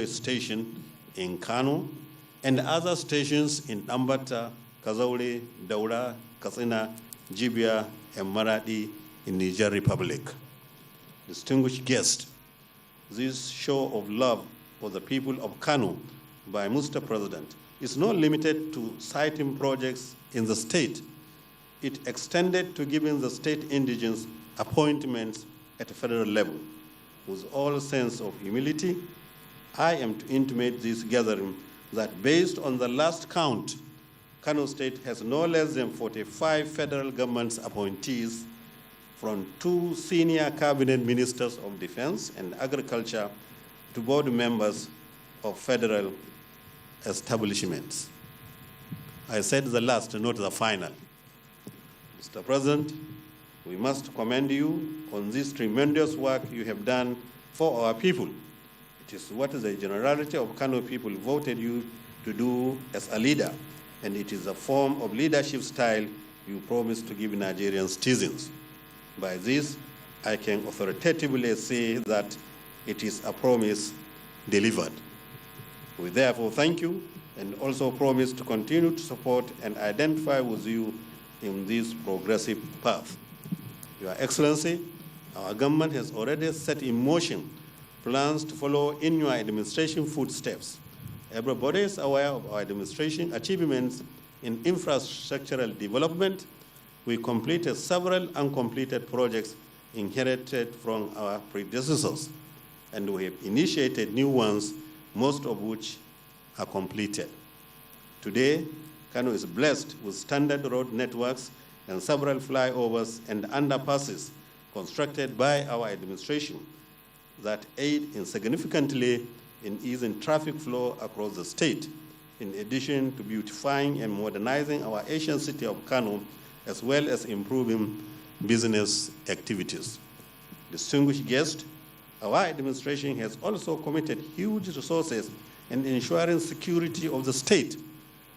station in Kano and other stations in Ambata, Kazaure, Daura, Katsina, Jibia, and Maradi in Niger Republic. Distinguished guests, this show of love for the people of Kano by Mr. President is not limited to citing projects in the state. It extended to giving the state indigents appointments at a federal level. With all sense of humility, I am to intimate this gathering that based on the last count, Kano State has no less than 45 federal government appointees, from 2 senior cabinet ministers of defense and agriculture to board members of federal establishments. I said the last, not the final. Mr. President, we must commend you on this tremendous work you have done for our people. It is what the generality of Kano people voted you to do as a leader, and it is a form of leadership style you promised to give Nigerian citizens. By this, I can authoritatively say that it is a promise delivered. We therefore thank you and also promise to continue to support and identify with you in this progressive path. Your Excellency, our government has already set in motion plans to follow in your administration footsteps. Everybody is aware of our administration achievements in infrastructural development. We completed several uncompleted projects inherited from our predecessors, and we have initiated new ones, most of which are completed. Today, Kano is blessed with standard road networks and several flyovers and underpasses constructed by our administration that aid significantly in easing traffic flow across the state, in addition to beautifying and modernizing our ancient city of Kano, as well as improving business activities. Distinguished guests, our administration has also committed huge resources in ensuring security of the state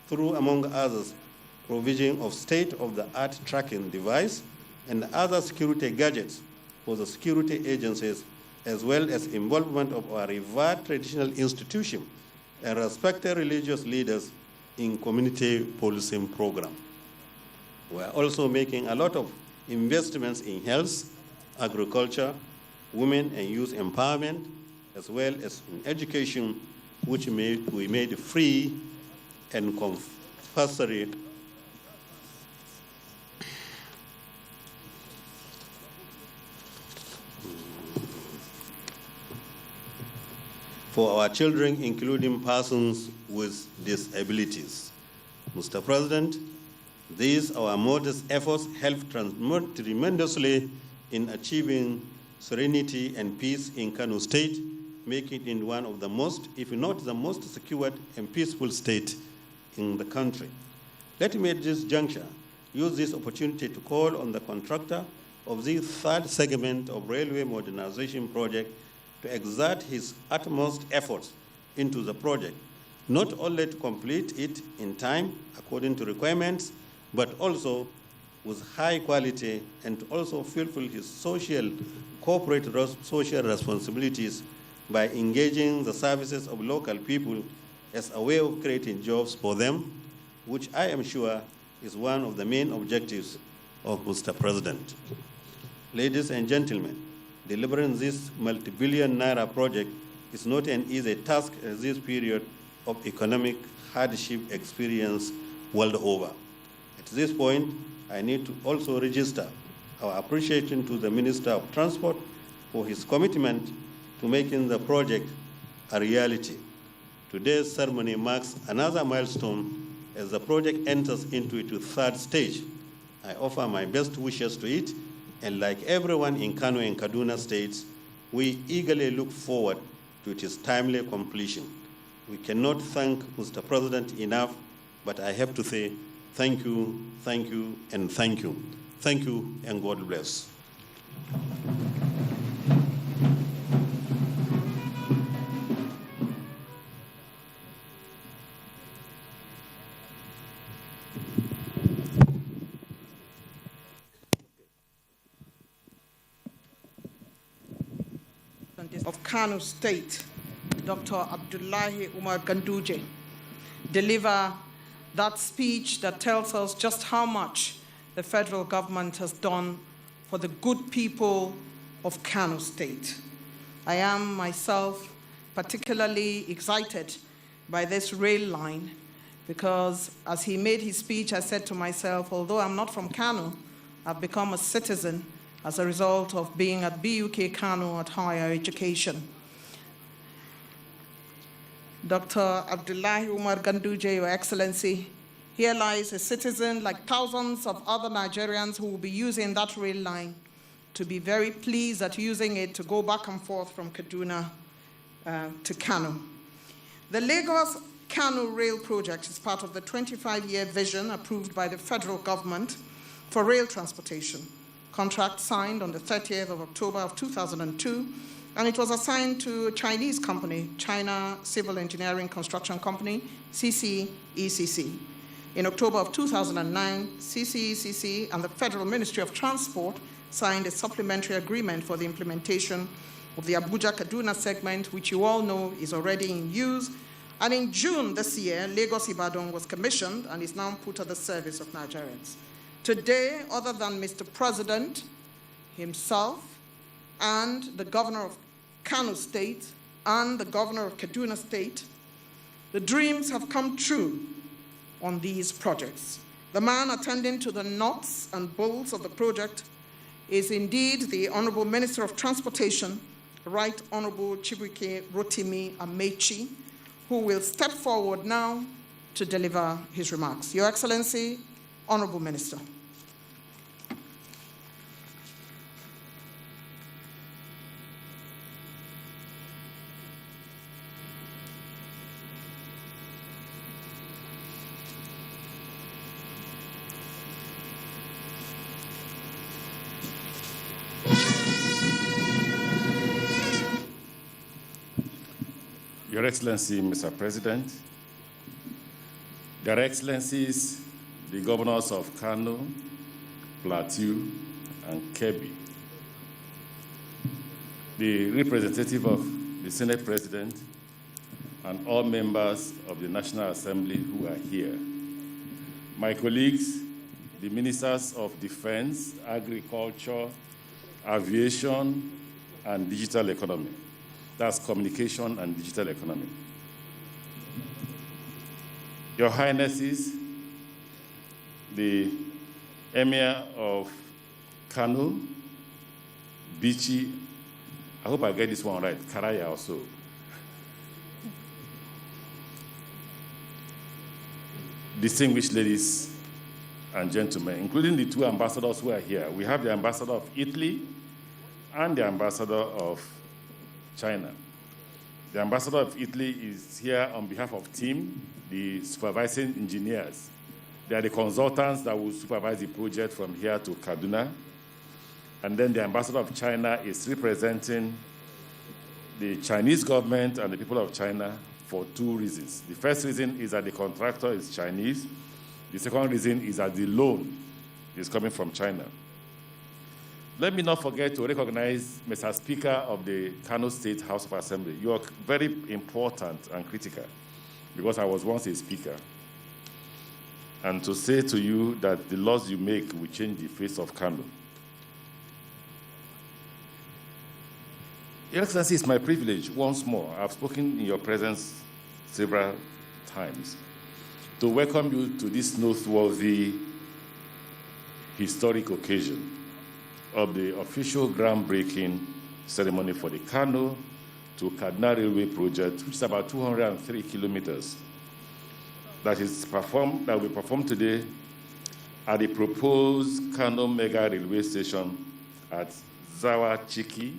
through, among others, provision of state-of-the-art tracking device and other security gadgets for the security agencies, as well as involvement of our revered traditional institution and respected religious leaders in community policing program. We are also making a lot of investments in health, agriculture, women and youth empowerment, as well as in education, which we made free and compulsory for our children, including persons with disabilities. Mr. President, these our modest efforts help tremendously in achieving serenity and peace in Kano State, making it one of the most, if not the most secured and peaceful state in the country. Let me at this juncture use this opportunity to call on the contractor of the third segment of railway modernization project to exert his utmost efforts into the project, not only to complete it in time according to requirements, but also with high quality, and to also fulfill his corporate social responsibilities by engaging the services of local people as a way of creating jobs for them, which I am sure is one of the main objectives of Mr. President. Ladies and gentlemen, delivering this multi-billion naira project is not an easy task at this period of economic hardship experience world over. At this point, I need to also register our appreciation to the Minister of Transport for his commitment to making the project a reality. Today's ceremony marks another milestone as the project enters into its third stage. I offer my best wishes to it, and like everyone in Kano and Kaduna states, we eagerly look forward to its timely completion. We cannot thank Mr. President enough, but I have to say thank you, and thank you. Thank you, and God bless. Of Kano State Dr. Abdullahi Umar Ganduje deliver that speech that tells us just how much the federal government has done for the good people of Kano State. I am myself particularly excited by this rail line because as he made his speech, I said to myself, although I'm not from Kano, I've become a citizen as a result of being at BUK Kano at higher education. Dr. Abdullahi Umar Ganduje, Your Excellency, here lies a citizen like thousands of other Nigerians who will be using that rail line to be very pleased at using it to go back and forth from Kaduna to Kano. The Lagos-Kano Rail Project is part of the 25-year vision approved by the federal government for rail transportation. Contract signed on the 30th of October of 2002, and it was assigned to a Chinese company, China Civil Engineering Construction Company, CCECC. In October of 2009, CCECC and the Federal Ministry of Transport signed a supplementary agreement for the implementation of the Abuja-Kaduna segment, which you all know is already in use. And in June this year, Lagos-Ibadan was commissioned and is now put at the service of Nigerians. Today, other than Mr. President himself and the governor of Kano State and the governor of Kaduna State, the dreams have come true on these projects. The man attending to the nuts and bolts of the project is indeed the Honorable Minister of Transportation, Right Honorable Chibuike Rotimi Amechi, who will step forward now to deliver his remarks. Your Excellency, Honorable Minister. Your Excellency, Mr. President, Your Excellencies, the governors of Kano, Plateau, and Kebbi, the representative of the Senate President, and all members of the National Assembly who are here, my colleagues, the Ministers of Defense, Agriculture, Aviation, and Digital Economy. That's communication and digital economy. Your Highnesses, the Emir of Kano, Bichi, I hope I get this one right, Karaya also. Distinguished ladies and gentlemen, including the two ambassadors who are here. We have the ambassador of Italy and the ambassador of China. The ambassador of Italy is here on behalf of TEAM, the supervising engineers. They are the consultants that will supervise the project from here to Kaduna. And then the ambassador of China is representing the Chinese government and the people of China for two reasons. The first reason is that the contractor is Chinese. The second reason is that the loan is coming from China. Let me not forget to recognize Mr. Speaker of the Kano State House of Assembly. You are very important and critical because I was once a speaker. And to say to you that the laws you make will change the face of Kano. Your Excellency, it's my privilege, once more, I've spoken in your presence several times, to welcome you to this noteworthy historic occasion of the official groundbreaking ceremony for the Kano to Kaduna Railway project, which is about 203 kilometers, that will be performed today at the proposed Kano Mega Railway Station at Zawa Chiki.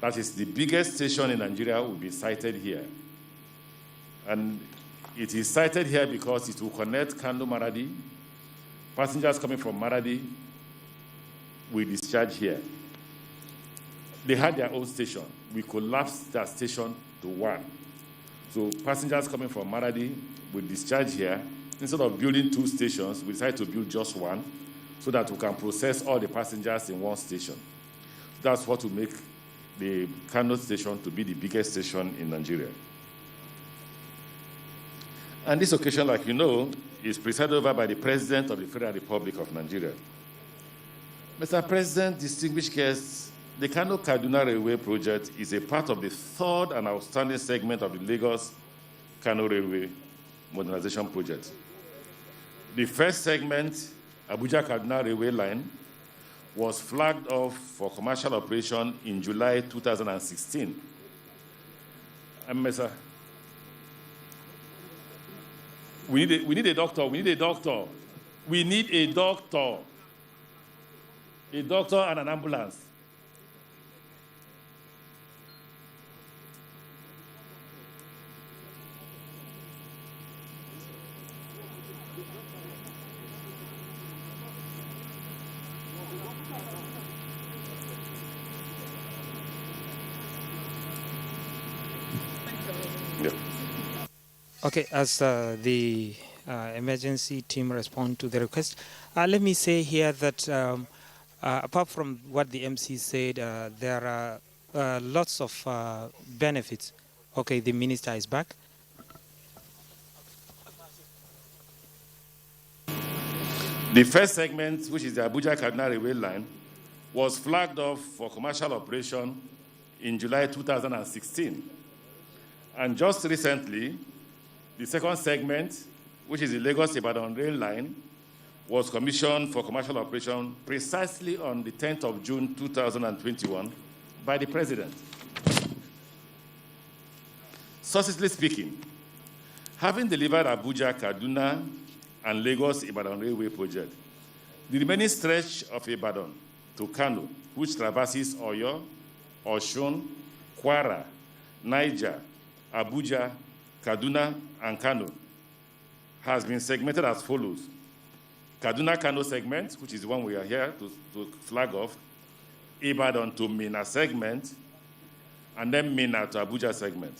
That is the biggest station in Nigeria, will be sited here. And it is sited here because it will connect Kano Maradi. Passengers coming from Maradi will discharge here. They had their own station. We collapsed that station to one. So passengers coming from Maradi will discharge here. Instead of building two stations, we decided to build just one so that we can process all the passengers in one station. That's what will make the Kano station to be the biggest station in Nigeria. And this occasion, like you know, is presided over by the President of the Federal Republic of Nigeria. Mr. President, distinguished guests, the Kano-Kaduna Railway project is a part of the third and outstanding segment of the Lagos-Kano Railway modernization project. The first segment, Abuja-Kaduna Railway line, was flagged off for commercial operation in July 2016. And Mr. We need a doctor. We need a doctor. We need a doctor. A doctor and an ambulance. Yeah. Okay, as the emergency team respond to the request, let me say here that apart from what the MC said, there are lots of benefits. Okay, the minister is back. The first segment, which is the Abuja-Kaduna Railway line, was flagged off for commercial operation in July 2016. And just recently, the second segment, which is the Lagos-Ibadan rail line, was commissioned for commercial operation precisely on the 10th of June 2021 by the President. Succinctly speaking, having delivered Abuja, Kaduna, and Lagos-Ibadan railway project, the remaining stretch of Ibadan to Kano, which traverses Oyo, Osun, Kwara, Niger, Abuja, Kaduna, and Kano, has been segmented as follows. Kaduna-Kano segment, which is the one we are here to flag off, Ibadan to Minna segment, and then Minna to Abuja segment.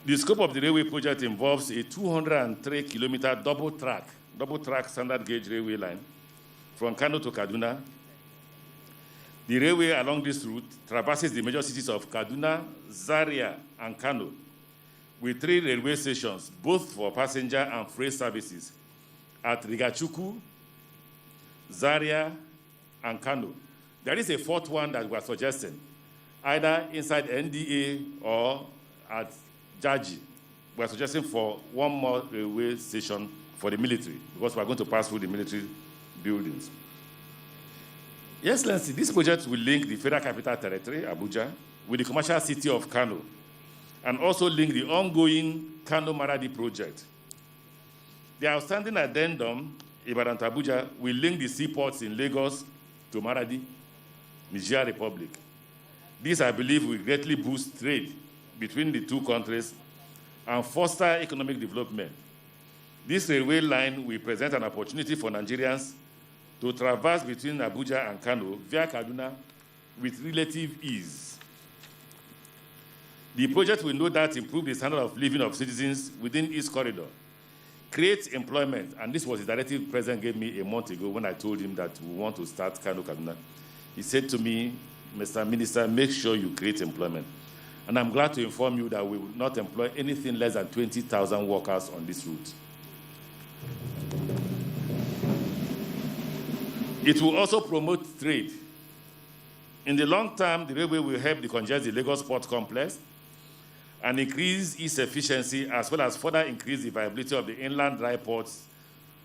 The scope of the railway project involves a 203-kilometer double track standard gauge railway line from Kano to Kaduna. The railway along this route traverses the major cities of Kaduna, Zaria, and Kano, with 3 railway stations, both for passenger and freight services, at Rigachuku, Zaria, and Kano. There is a 4th one that we are suggesting, either inside NTA or at Jaji. We are suggesting for 1 more railway station for the military, because we are going to pass through the military buildings. Your Excellency, this project will link the Federal Capital Territory, Abuja, with the commercial city of Kano, and also link the ongoing Kano-Maradi project. The outstanding addendum, Ibadan to Abuja, will link the seaports in Lagos to Maradi, Nigerian Republic. This, I believe, will greatly boost trade between the two countries and foster economic development. This railway line will present an opportunity for Nigerians to traverse between Abuja and Kano via Kaduna with relative ease. The project will no doubt improve the standard of living of citizens within its corridor, create employment, and this was the directive the President gave me a month ago when I told him that we want to start Kano-Kaduna. He said to me, Mr. Minister, make sure you create employment. And I'm glad to inform you that we will not employ anything less than 20,000 workers on this route. It will also promote trade. In the long term, the railway will help decongest the Lagos Port Complex and increase its efficiency, as well as further increase the viability of the inland dry ports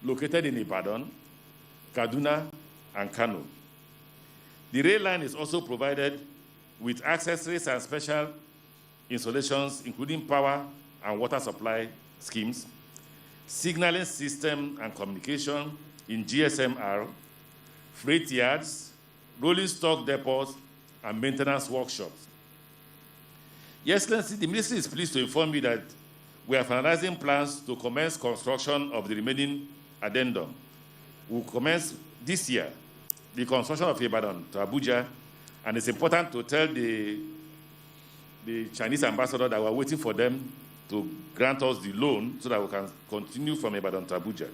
located in Ibadan, Kaduna, and Kano. The rail line is also provided with accessories and special installations, including power and water supply schemes, signaling system and communication in GSMR, freight yards, rolling stock depots, and maintenance workshops. Your Excellency, the Ministry is pleased to inform me that we are finalizing plans to commence construction of the remaining addendum. We will commence this year the construction of Ibadan to Abuja, and it's important to tell the Chinese ambassador that we are waiting for them to grant us the loan so that we can continue from Ibadan to Abuja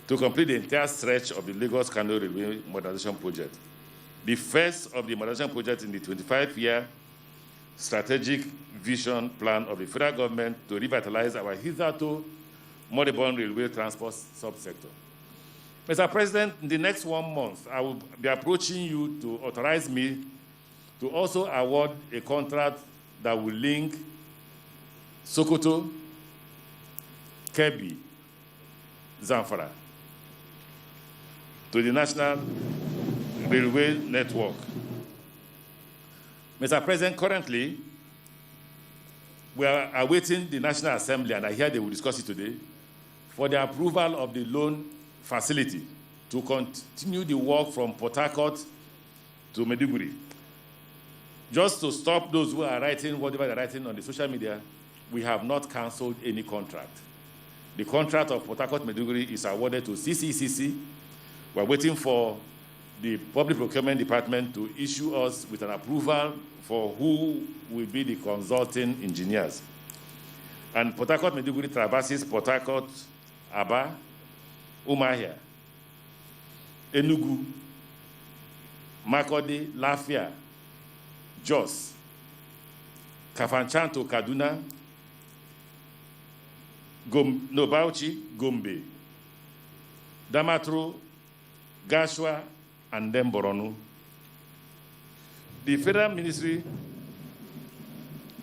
to complete the entire stretch of the Lagos-Kano Railway modernization project. the first of the modernization projects in the 25-year strategic vision plan of the federal government to revitalize our hitherto moribund railway transport subsector. Mr. President, in the next 1 month, I will be approaching you to authorize me to also award a contract that will link Sokoto, Kebbi, Zamfara to the National Railway Network. Mr. President, currently, we are awaiting the National Assembly, and I hear they will discuss it today, for the approval of the loan facility to continue the work from Port Harcourt to Maiduguri. Just to stop those who are writing whatever they're writing on the social media, we have not canceled any contract. The contract of Port Harcourt Maiduguri is awarded to CCCC. We're waiting for the Public Procurement Department to issue us with an approval for who will be the consulting engineers. And Port Harcourt Maiduguri traverses Port Harcourt, Aba, Umuahia, Enugu, Makurdi, Lafia, Jos, Kafanchan to Kaduna, Bauchi, Gombe, Damaturu, Gashua, and then Borno. The Federal Ministry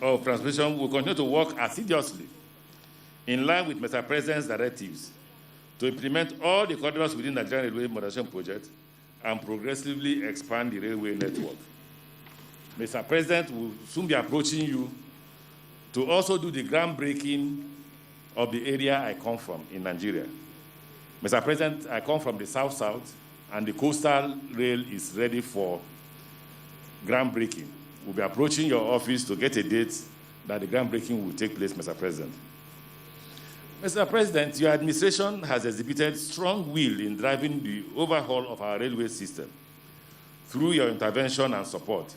of Transportation will continue to work assiduously in line with Mr. President's directives to implement all the corridors within the Nigerian Railway Modernization Project and progressively expand the railway network. Mr. President will soon be approaching you to also do the groundbreaking of the area I come from in Nigeria. Mr. President, I come from the South-South, and the coastal rail is ready for groundbreaking. We'll be approaching your office to get a date that the groundbreaking will take place, Mr. President. Mr. President, your administration has exhibited strong will in driving the overhaul of our railway system. Through your intervention and support,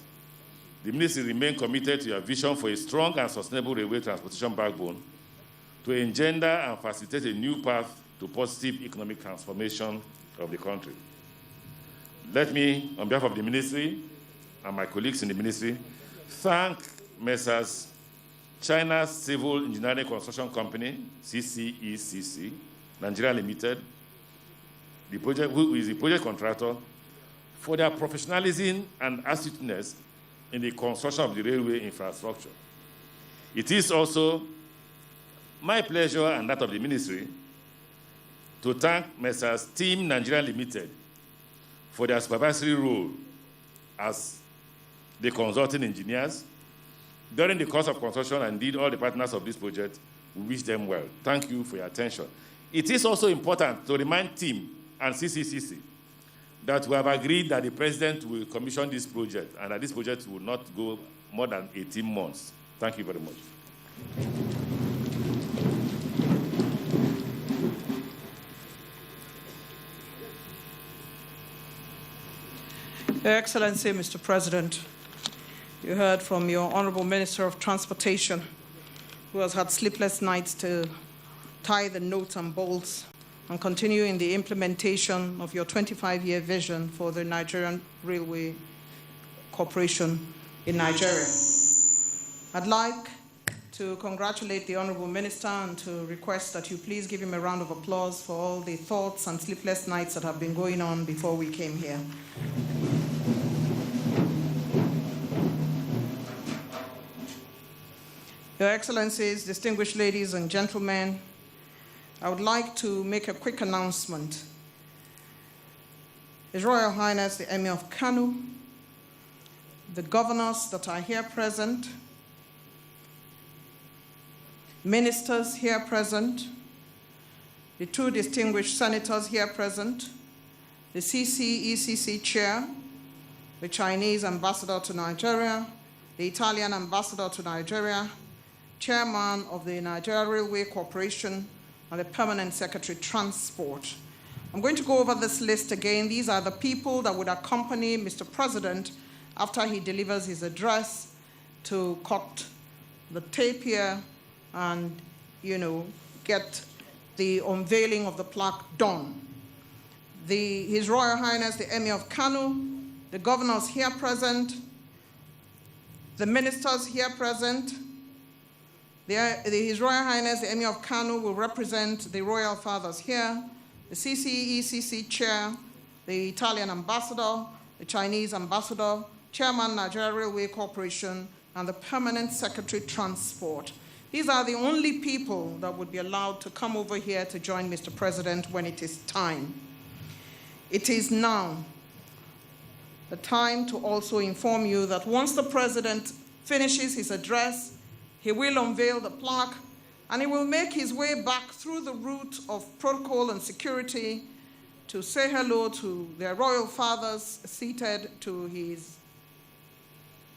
the ministry remains committed to your vision for a strong and sustainable railway transportation backbone to engender and facilitate a new path to positive economic transformation of the country. Let me, on behalf of the ministry and my colleagues in the ministry, thank Messrs. China's Civil Engineering Construction Company, CCECC, Nigeria Limited, who is the project contractor, for their professionalism and astuteness in the construction of the railway infrastructure. It is also my pleasure and that of the ministry to thank Messrs. Team Nigeria Limited for their supervisory role as the consulting engineers during the course of construction, and indeed all the partners of this project. We wish them well. Thank you for your attention. It is also important to remind Team and CCCC that we have agreed that the President will commission this project and that this project will not go more than 18 months. Thank you very much. Your Excellency, Mr. President, you heard from your Honorable Minister of Transportation, who has had sleepless nights to tie the knots and bolts and continue in the implementation of your 25-year vision for the Nigerian Railway Corporation in Nigeria. I'd like to congratulate the Honorable Minister and to request that you please give him a round of applause for all the thoughts and sleepless nights that have been going on before we came here. Your Excellencies, distinguished ladies and gentlemen, I would like to make a quick announcement. His Royal Highness, the Emir of Kano, the governors that are here present, ministers here present, the two distinguished senators here present, the CCECC chair, the Chinese ambassador to Nigeria, the Italian ambassador to Nigeria, chairman of the Nigerian Railway Corporation, and the permanent secretary transport. I'm going to go over this list again. These are the people that would accompany Mr. President after he delivers his address to cut the tape here and, get the unveiling of the plaque done. His Royal Highness, the Emir of Kano, the governors here present, the ministers here present, His Royal Highness, the Emir of Kano, will represent the royal fathers here, the CCECC chair, the Italian ambassador, the Chinese ambassador, chairman, Nigeria Railway Corporation, and the permanent secretary transport. These are the only people that would be allowed to come over here to join Mr. President when it is time. It is now the time to also inform you that once the President finishes his address, he will unveil the plaque and he will make his way back through the route of protocol and security to say hello to their royal fathers seated to his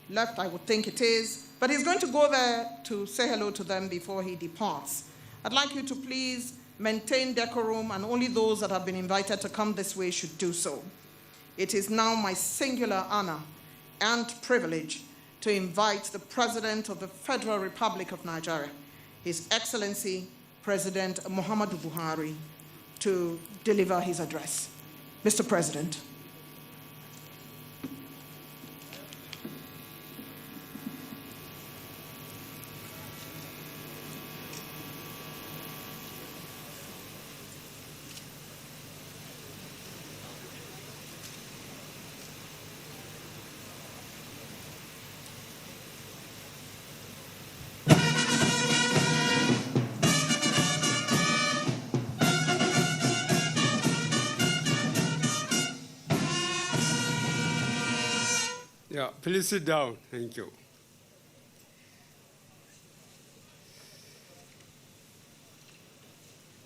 left, I would think it is, but he's going to go there to say hello to them before he departs. I'd like you to please maintain decorum, and only those that have been invited to come this way should do so. It is now my singular honor and privilege to invite the President of the Federal Republic of Nigeria, His Excellency President Muhammadu Buhari, to deliver his address. Mr. President. Yeah, please sit down. Thank you.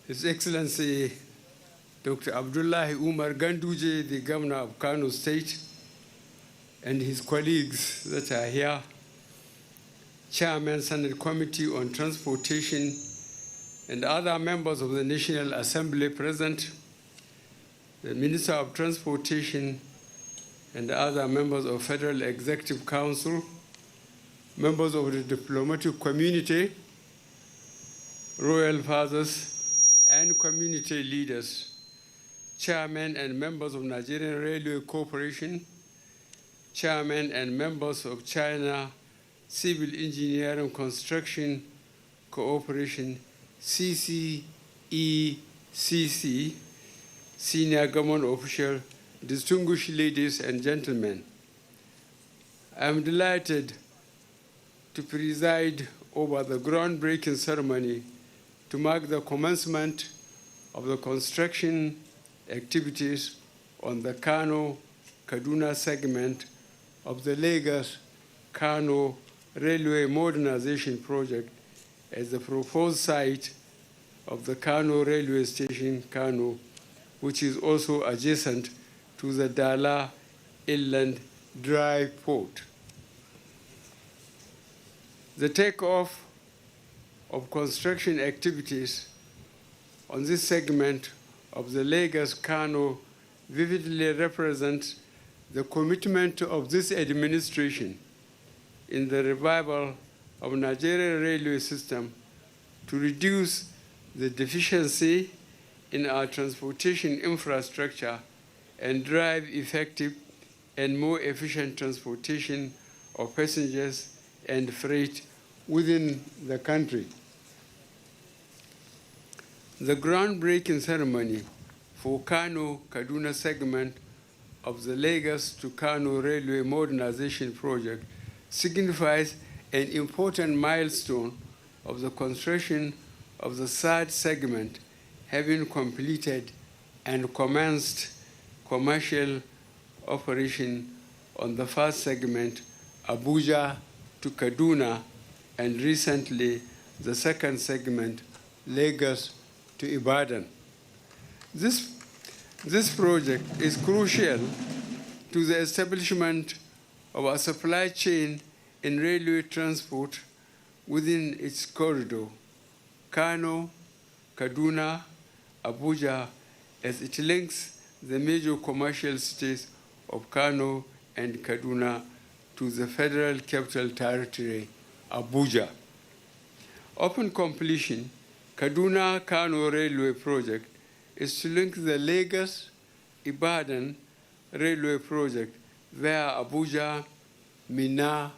His Excellency Dr. Abdullahi Umar Ganduje, the Governor of Kano State, and his colleagues that are here, Chairman, Senate Committee on Transportation, and other members of the National Assembly present, the Minister of Transportation, and other members of Federal Executive Council, members of the diplomatic community, royal fathers, and community leaders, chairmen and members of Nigerian Railway Corporation, chairmen and members of China Civil Engineering Construction Cooperation, CCECC, senior government official, distinguished ladies and gentlemen. I am delighted to preside over the groundbreaking ceremony to mark the commencement of the construction activities on the Kano-Kaduna segment of the Lagos-Kano Railway Modernization Project as the proposed site of the Kano Railway Station, Kano, which is also adjacent to the Dala Inland Dry Port. The takeoff of construction activities on this segment of the Lagos-Kano vividly represents the commitment of this administration in the revival of Nigerian railway system to reduce the deficiency in our transportation infrastructure and drive effective and more efficient transportation of passengers and freight within the country. The groundbreaking ceremony for Kano-Kaduna segment of the Lagos to Kano Railway Modernization Project signifies an important milestone of the construction of the third segment, having completed and commenced commercial operation on the first segment, Abuja to Kaduna, and recently the second segment, Lagos to Ibadan. This project is crucial to the establishment of a supply chain in railway transport within its corridor, Kano, Kaduna, Abuja, as it links the major commercial cities of Kano and Kaduna to the Federal Capital Territory, Abuja. Upon completion, Kaduna-Kano Railway Project is to link the Lagos-Ibadan Railway Project via Abuja, Minna,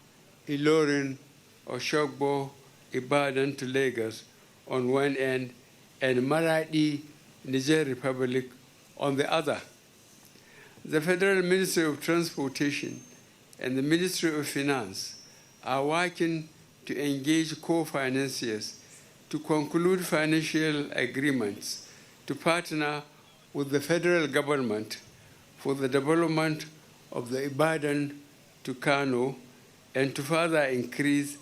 Ilorin, Oshogbo, Ibadan to Lagos on one end, and Maradi, Niger Republic on the other. The Federal Ministry of Transportation and the Ministry of Finance are working to engage co-financiers to conclude financial agreements to partner with the federal government for the development of the Ibadan to Kano and to further increase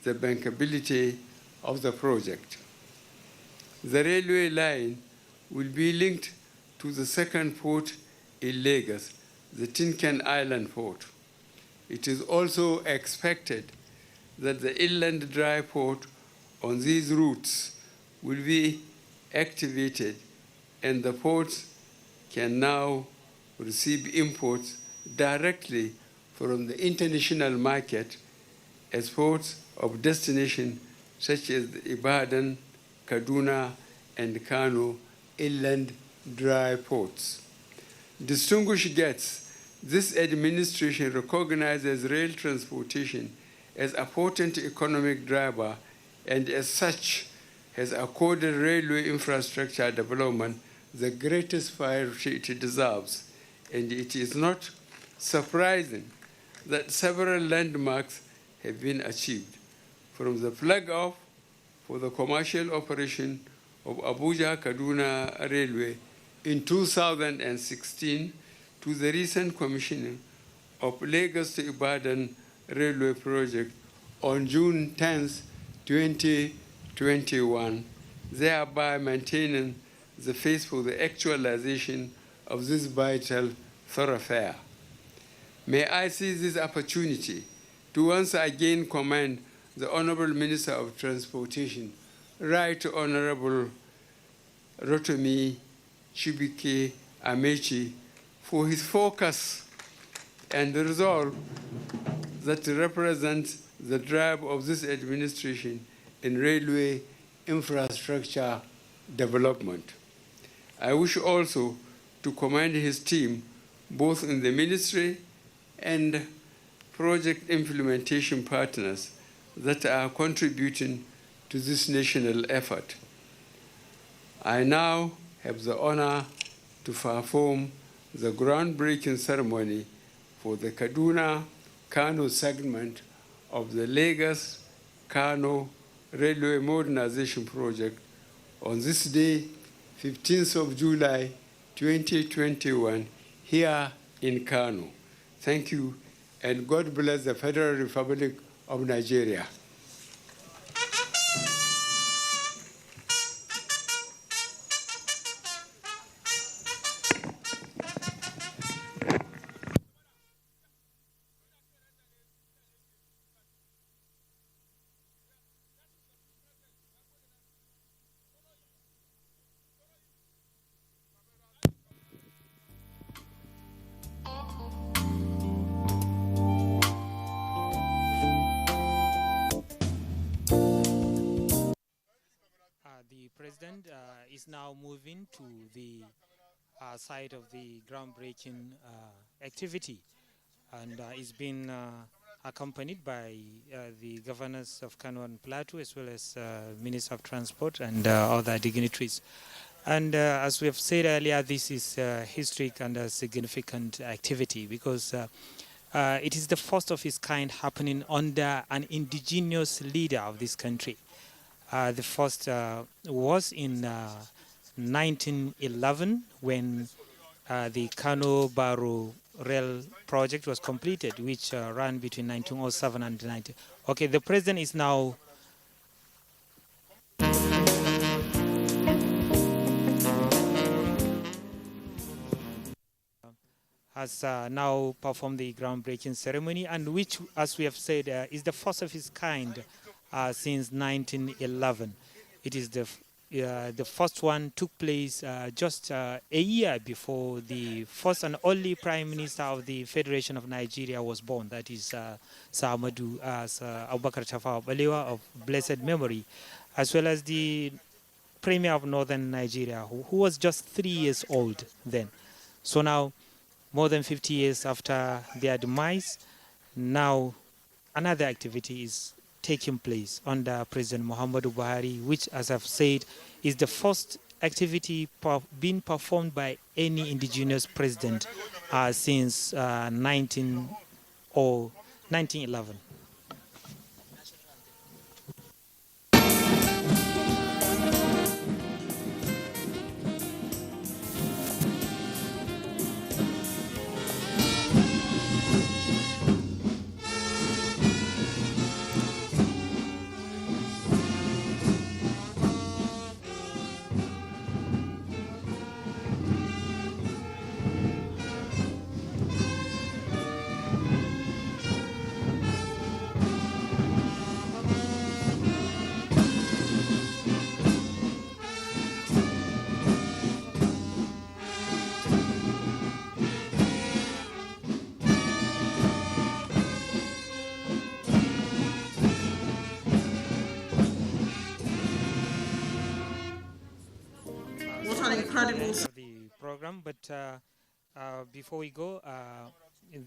the bankability of the project. The railway line will be linked to the second port in Lagos, the Tinkan Island port. It is also expected that the inland dry port on these routes will be activated, and the ports can now receive imports directly from the international market as ports of destination such as Ibadan, Kaduna, and Kano inland dry ports. Distinguished guests, this administration recognizes rail transportation as a potent economic driver and as such has accorded railway infrastructure development the greatest priority it deserves. And it is not surprising that several landmarks have been achieved, from the flag-off for the commercial operation of Abuja-Kaduna Railway in 2016 to the recent commissioning of Lagos to Ibadan Railway Project on June 10, 2021, thereby maintaining the face for the actualization of this vital thoroughfare. May I seize this opportunity to once again commend the Honorable Minister of Transportation, Right Honorable Rotimi Chibike Amechi, for his focus and the resolve that represents the drive of this administration in railway infrastructure development. I wish also to commend his team, both in the ministry and project implementation partners that are contributing to this national effort. I now have the honor to perform the groundbreaking ceremony for the Kaduna-Kano segment of the Lagos-Kano Railway Modernization Project on this day, 15th of July, 2021, here in Kano. Thank you, and God bless the Federal Republic of Nigeria. The President is now moving to the side of the groundbreaking activity, and is being accompanied by the governors of Kano and Plateau, as well as Minister of Transport and other dignitaries. And as we have said earlier, this is a historic and a significant activity because it is the first of its kind happening under an indigenous leader of this country. The first was in 1911 when the Kano-Baro rail project was completed, which ran between 1907 and 19. Okay, the president is now. Has now performed the groundbreaking ceremony, and which, as we have said, is the first of its kind since 1911. It is the first one took place just a year before the first and only Prime Minister of the Federation of Nigeria was born. That is Sir Ahmadu Abubakar Tafawa Balewa of blessed memory, as well as the Premier of Northern Nigeria, who was just 3 years old then. So now more than 50 years after their demise, now another activity is taking place under President Muhammadu Buhari, which, as I've said, is the first activity being performed by any indigenous president since 1911. What an incredible The program, but before we go,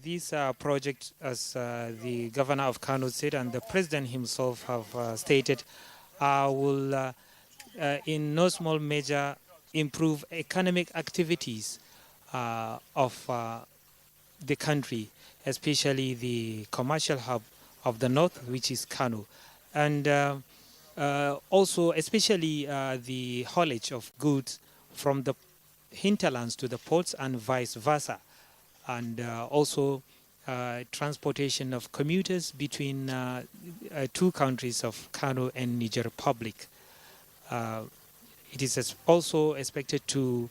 this project, as the governor of Kano said and the president himself have stated, will in no small measure improve economic activities of the country, especially the commercial hub of the north, which is Kano, and also especially the haulage of goods from the hinterlands to the ports and vice versa, and also transportation of commuters between two countries of Kano and Niger Republic. It is also expected to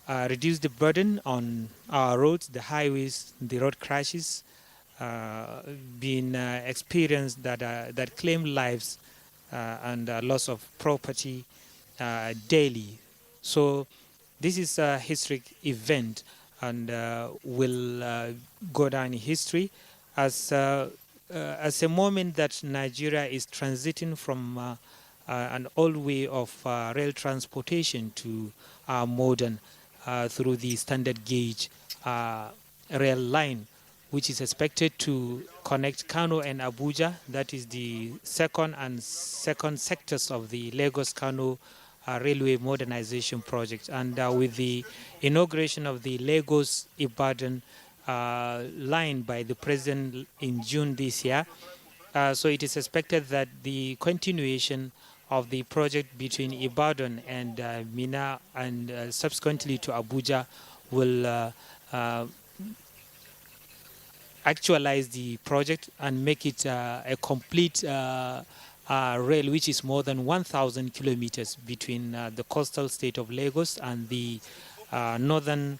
reduce the burden on our roads, the highways, the road crashes being experienced that claim lives and loss of property daily. So this is a historic event and will go down in history as a moment that Nigeria is transiting from an old way of rail transportation to modern through the standard gauge rail line, which is expected to connect Kano and Abuja. That is the second sectors of the Lagos-Kano railway modernization project. And with the inauguration of the Lagos-Ibadan line by the president in June this year, so it is expected that the continuation of the project between Ibadan and Mina and subsequently to Abuja will actualize the project and make it a complete rail, which is more than 1,000 kilometers between the coastal state of Lagos and the northern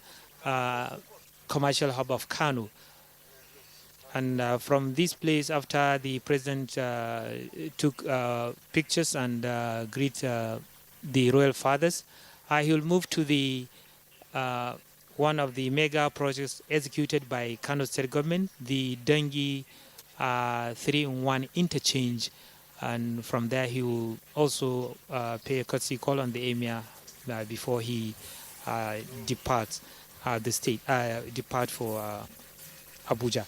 commercial hub of Kano. And from this place, after the president took pictures and greet the royal fathers, he will move to the one of the mega projects executed by Kano State Government, the Dengi 3-in-1 interchange. And from there, he will also pay a courtesy call on the emir before he departs the state, depart for Abuja.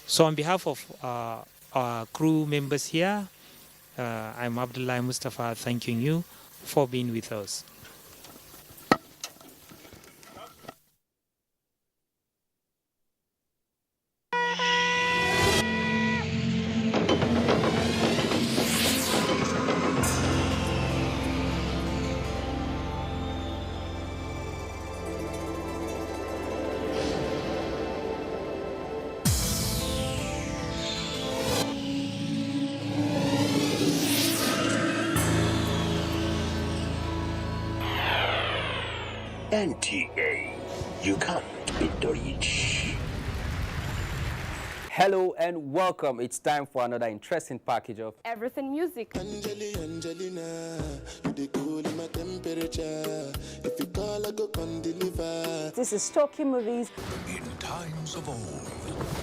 So on behalf of our crew members here, I'm Abdullah Mustafa thanking you for being with us. NTA, you can't beat the rich. Hello and welcome. It's time for another interesting package of Everything Music. Angelina, you dey cool in my temperature. If you call, I go come deliver. This is Talking Movies. In times of old,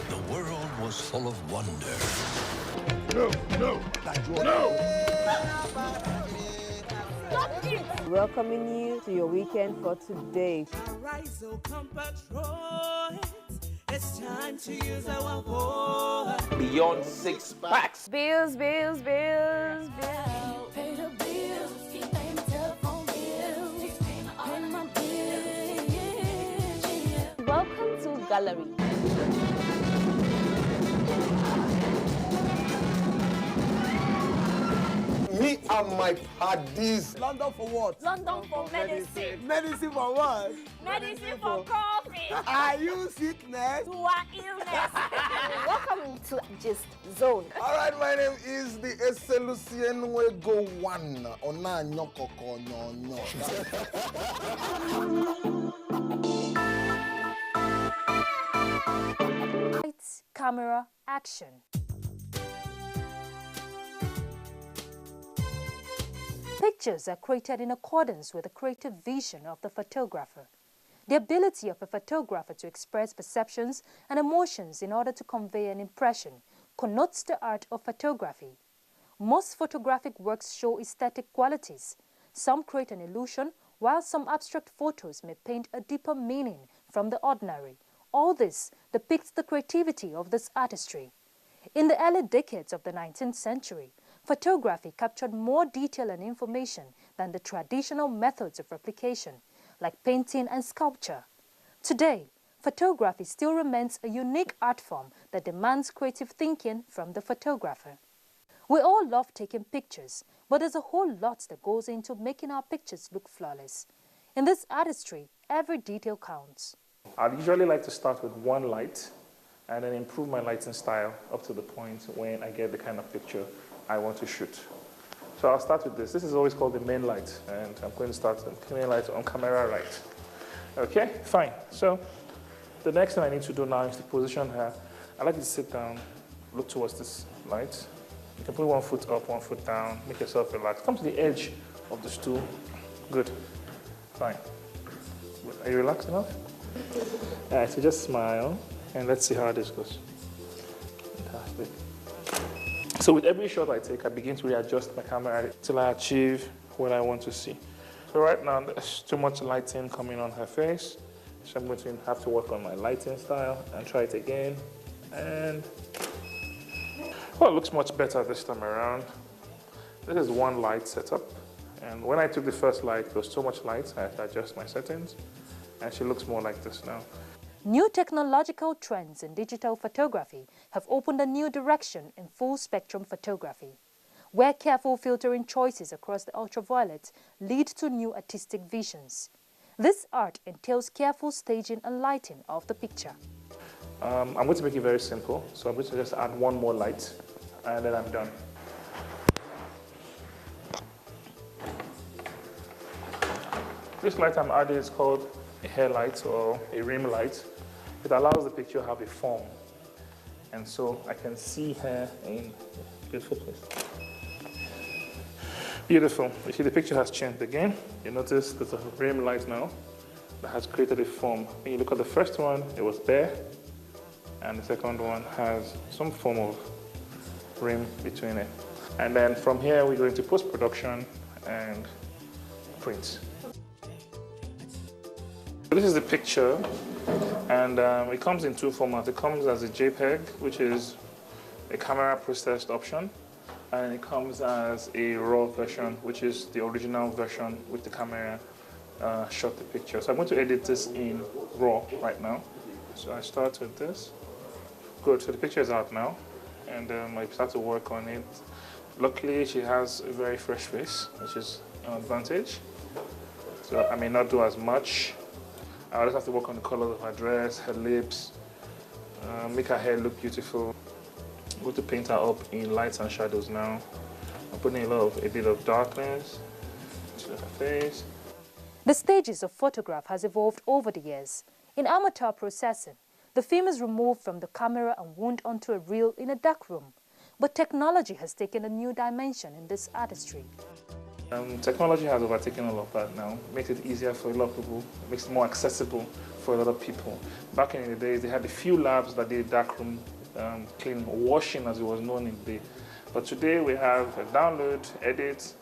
the world was full of wonder. Welcoming you to your weekend for today. Arise, O compatriots, It's time to use our voice. Beyond 6 packs. Bills, bills, bills, bills. Pay the bills. Pay my telephone bills. Pay my bills. Welcome to Gallery. Me and my paddies. London for what? London for medicine. Medicine for what? Medicine for coffee. Are you sickness? To our illness. Welcome to Gist Zone. All right, my name is the Eselucien Wego One. Ona nyokoko nyonyo. Lights, camera, action. Pictures are created in accordance with the creative vision of the photographer. The ability of a photographer to express perceptions and emotions in order to convey an impression connotes the art of photography. Most photographic works show aesthetic qualities. Some create an illusion, while some abstract photos may paint a deeper meaning from the ordinary. All this depicts the creativity of this artistry. In the early decades of the 19th century, photography captured more detail and information than the traditional methods of replication, like painting and sculpture. Today, photography still remains a unique art form that demands creative thinking from the photographer. We all love taking pictures, but there's a whole lot that goes into making our pictures look flawless. In this artistry, every detail counts. I'd usually like to start with one light and then improve my lighting style up to the point when I get the kind of picture I want to shoot. So I'll start with this. This is always called the main light, and I'm going to start the main light on camera right. Okay, fine. So the next thing I need to do now is to position her. I like you to sit down, look towards this light. You can put one foot up, one foot down, make yourself relax. Come to the edge of the stool. Good. Fine. Are you relaxed enough? All right, so just smile, and let's see how this goes. Fantastic. So with every shot I take, I begin to readjust my camera till I achieve what I want to see. So right now, there's too much lighting coming on her face. So I'm going to have to work on my lighting style and try it again. And, well, it looks much better this time around. This is one light setup. And when I took the first light, there was too much light. I had to adjust my settings. And she looks more like this now. New technological trends in digital photography have opened a new direction in full-spectrum photography, where careful filtering choices across the ultraviolet lead to new artistic visions. This art entails careful staging and lighting of the picture. I'm going to make it very simple, so I'm going to just add one more light, and then I'm done. This light I'm adding is called a hair light or a rim light. It allows the picture to have a form. And so I can see her in a beautiful place. Beautiful. You see the picture has changed again. You notice there's a rim light now that has created a form. When you look at the first one, it was bare. And the second one has some form of rim between it. And then from here, we go into post-production and print. This is the picture, and it comes in two formats. It comes as a JPEG, which is a camera processed option, and it comes as a RAW version, which is the original version with the camera shot the picture. So I'm going to edit this in RAW right now. So I start with this. Good, so the picture is out now, and I start to work on it. Luckily, she has a very fresh face, which is an advantage. So I may not do as much. I just have to work on the colors of her dress, her lips, make her hair look beautiful. I'm going to paint her up in lights and shadows now. I'm putting a bit of darkness to her face. The stages of photograph has evolved over the years. In amateur processing, the film is removed from the camera and wound onto a reel in a dark room. But technology has taken a new dimension in this artistry. Technology has overtaken all of that now. Makes it easier for a lot of people, makes it more accessible for a lot of people. Back in the days, they had a few labs that did darkroom clean, washing as it was known in the day. But today we have a download, edit,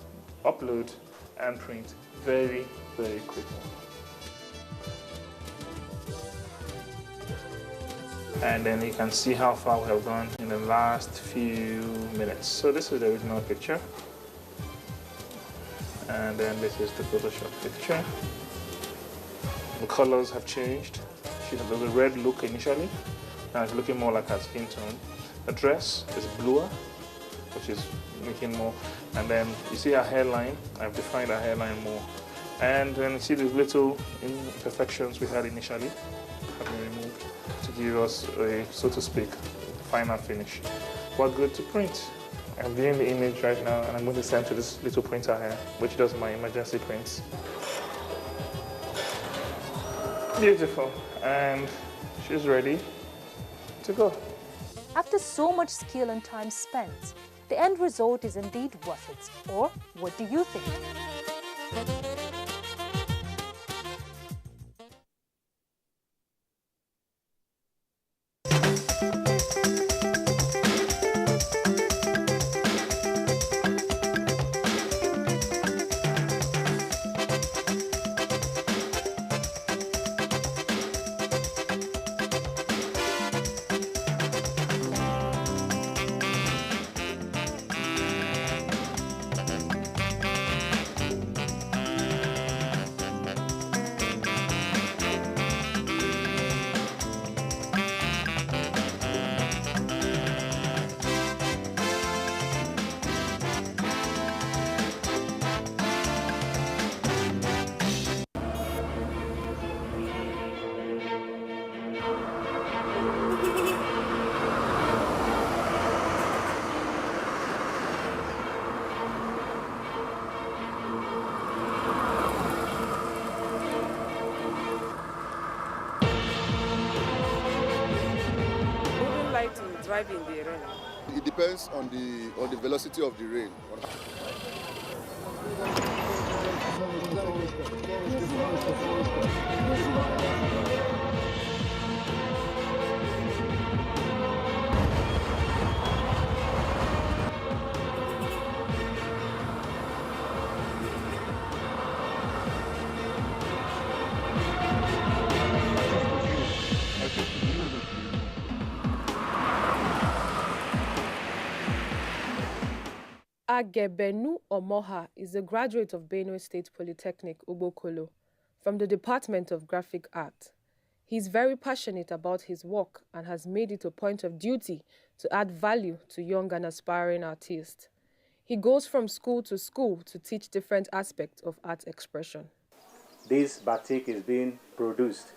upload, and print very, very quickly. And then you can see how far we have gone in the last few minutes. So this is the original picture. And then this is the Photoshop picture. The colors have changed. She had a red look initially. Now it's looking more like her skin tone. The dress is bluer, which is making more. And then you see her hairline. I've defined her hairline more. And then you see the little imperfections we had initially have been removed to give us a, so to speak, final finish. We're good to print. I'm viewing the image right now, and I'm going to send to this little printer here, which does my emergency prints. Beautiful, and she's ready to go. After so much skill and time spent, the end result is indeed worth it. Or what do you think? Drive in the rain? It depends on the velocity of the rain. Agebenu Omoha is a graduate of Benue State Polytechnic, Ubokolo, from the Department of Graphic Art. He's very passionate about his work and has made it a point of duty to add value to young and aspiring artists. He goes from school to teach different aspects of art expression. This batik is being produced.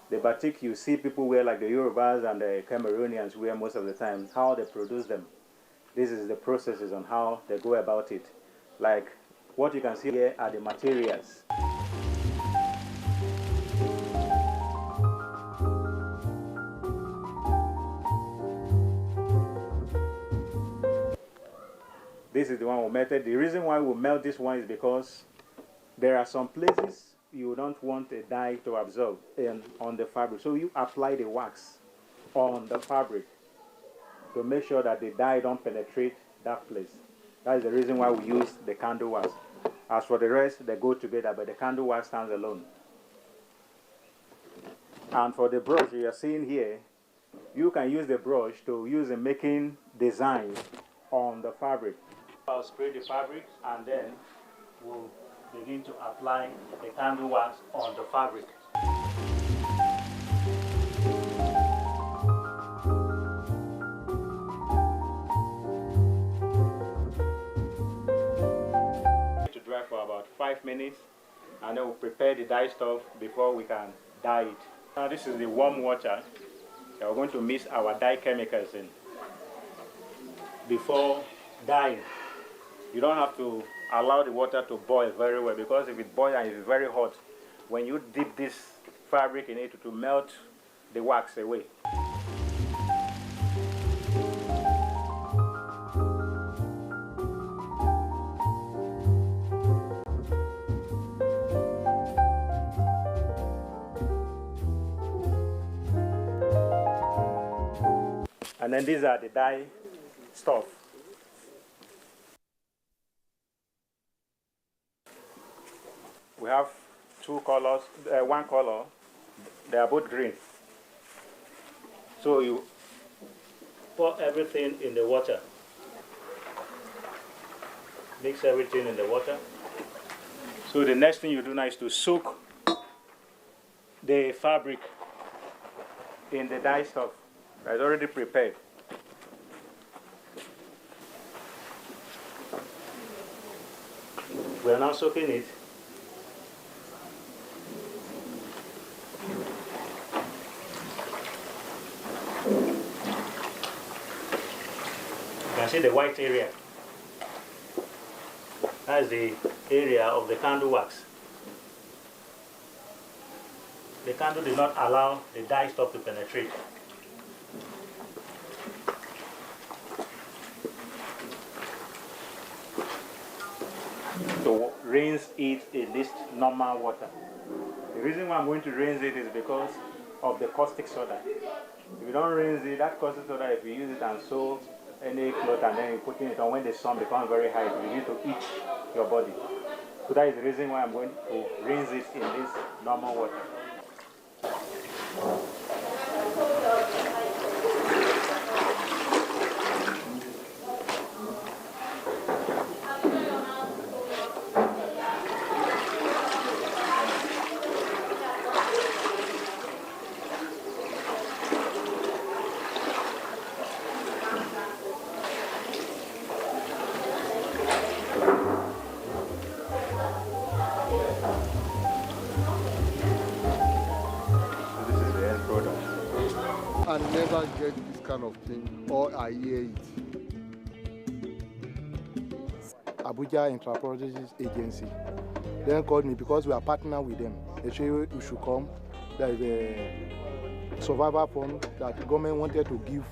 The batik you see people wear, like the Yorubas and the Cameroonians wear most of the time, how they produce them. This is the processes on how they go about it. Like what you can see here are the materials. This is the one we melted. The reason why we melt this one is because there are some places you don't want a dye to absorb on the fabric. So you apply the wax on the fabric to make sure that the dye don't penetrate that place. That is the reason why we use the candle wax. As for the rest, they go together, but the candle wax stands alone. And for the brush you are seeing here, you can use the brush to use in making designs on the fabric. I'll spray the fabric and then we'll begin to apply the candle wax on the fabric. To dry for about 5 minutes, and then we'll prepare the dye stuff before we can dye it. Now this is the warm water that we're going to mix our dye chemicals in before dyeing. You don't have to allow the water to boil very well, because if it boils and it's very hot, when you dip this fabric in it, it will melt the wax away. And then these are the dye stuff. We have two colors, one color. They are both green. So you pour everything in the water. Mix everything in the water. So the next thing you do now is to soak the fabric in the dye stuff that's already prepared. We are now soaking it. You can see the white area. That's the area of the candle wax. The candle did not allow the dye stuff to penetrate. So rinse it in this normal water. The reason why I'm going to rinse it is because of the caustic soda. If you don't rinse it, that caustic soda, if you use it and sew any cloth and then you put it on when the sun becomes very high, you begin to itch your body. So that is the reason why I'm going to rinse it in this normal water. I never get this kind of thing, or I hear it. Abuja Intraproducers Agency then called me because we are partner with them. They say we should come. There is a survivor fund that the government wanted to give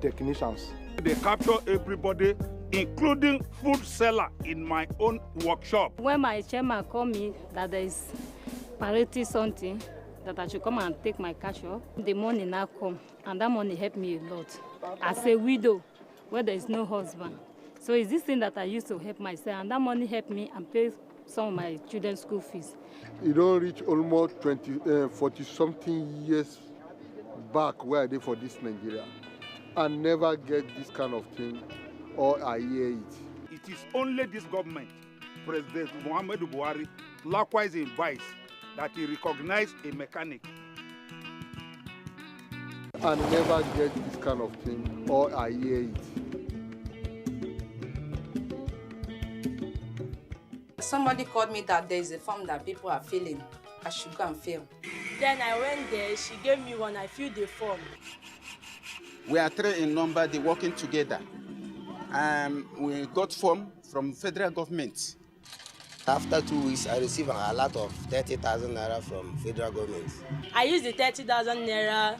technicians. They capture everybody, including food seller in my own workshop. When my chairman called me that there is parity something, that I should come and take my cash up, the money now come, and that money helped me a lot. As a widow, where there is no husband. So it's this thing that I used to help myself, and that money helped me and pay some of my children's school fees. You don't reach almost 40-something years back where I did for this Nigeria. I never get this kind of thing, or I hear it. It is only this government, President Muhammadu Buhari, likewise in Vice, that he recognized a mechanic. I never get this kind of thing, or I hear it. Somebody called me that there is a form that people are filling. I should go and fill. Then I went there, she gave me one, I filled the form. We are 3 in number, they working together. We got form from federal government. After 2 weeks, I received a lot of 30,000 naira from federal government. I used the 30,000 naira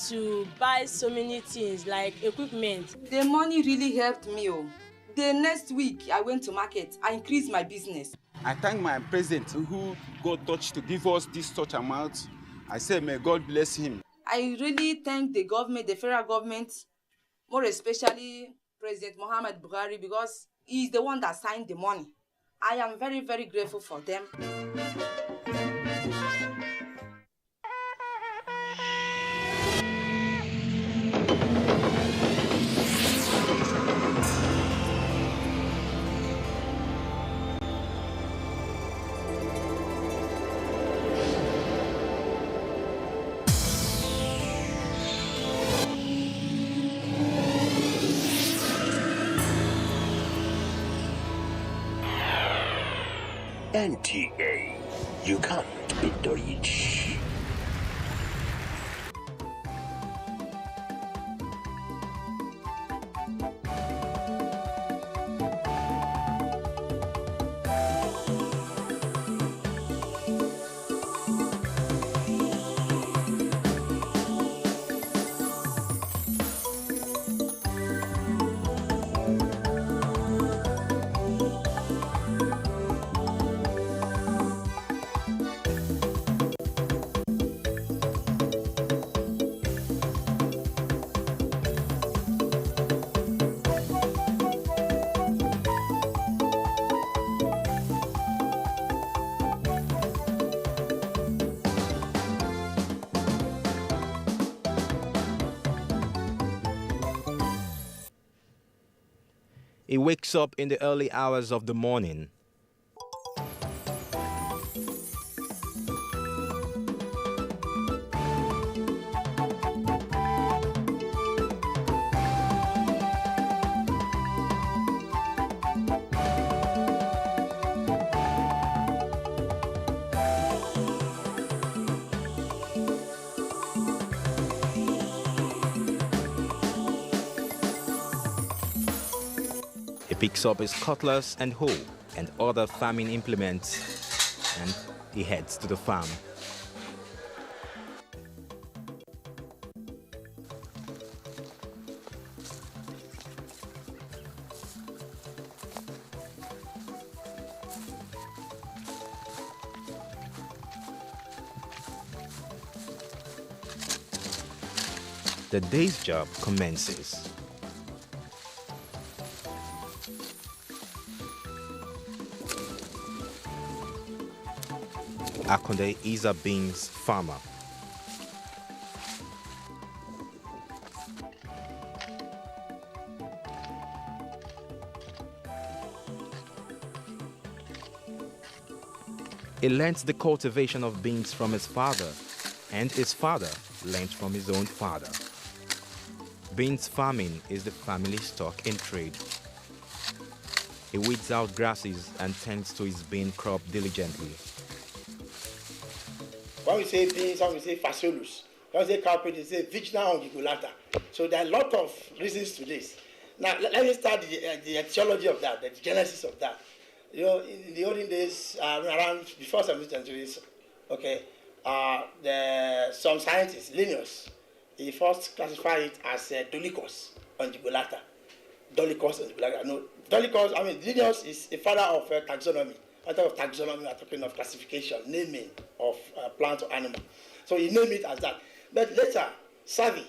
to buy so many things like equipment. The money really helped me. The next week, I went to market. I increased my business. I thank my president who got touched to give us this such amount. I say, may God bless him. I really thank the government, the federal government, more especially President Muhammad Buhari, because he's the one that signed the money. I am very, very grateful for them. NTA, you can't beat the rich. He wakes up in the early hours of the morning. He picks up his cutlass and hoe and other farming implements, and he heads to the farm. The day's job commences. Akonde is a beans farmer. He learned the cultivation of beans from his father, and his father learned from his own father. Beans farming is the family stock in trade. He weeds out grasses and tends to his bean crop diligently. When we say beans, when we say phaceolus, when we say cowpea, we say Vigna ungulata. So there are a lot of reasons to this. Now, let me start the etiology of that, the genesis of that. You know, in the olden days, around before 17th centuries, okay, some scientists, Linnaeus, he first classified it as Dolichos ungulata. Dolichos ungulata. No, Dolichos, I mean, Linnaeus is a father of taxonomy. When I talk of taxonomy, we are talking of classification, naming of plant or animal. So he named it as that. But later, Savy,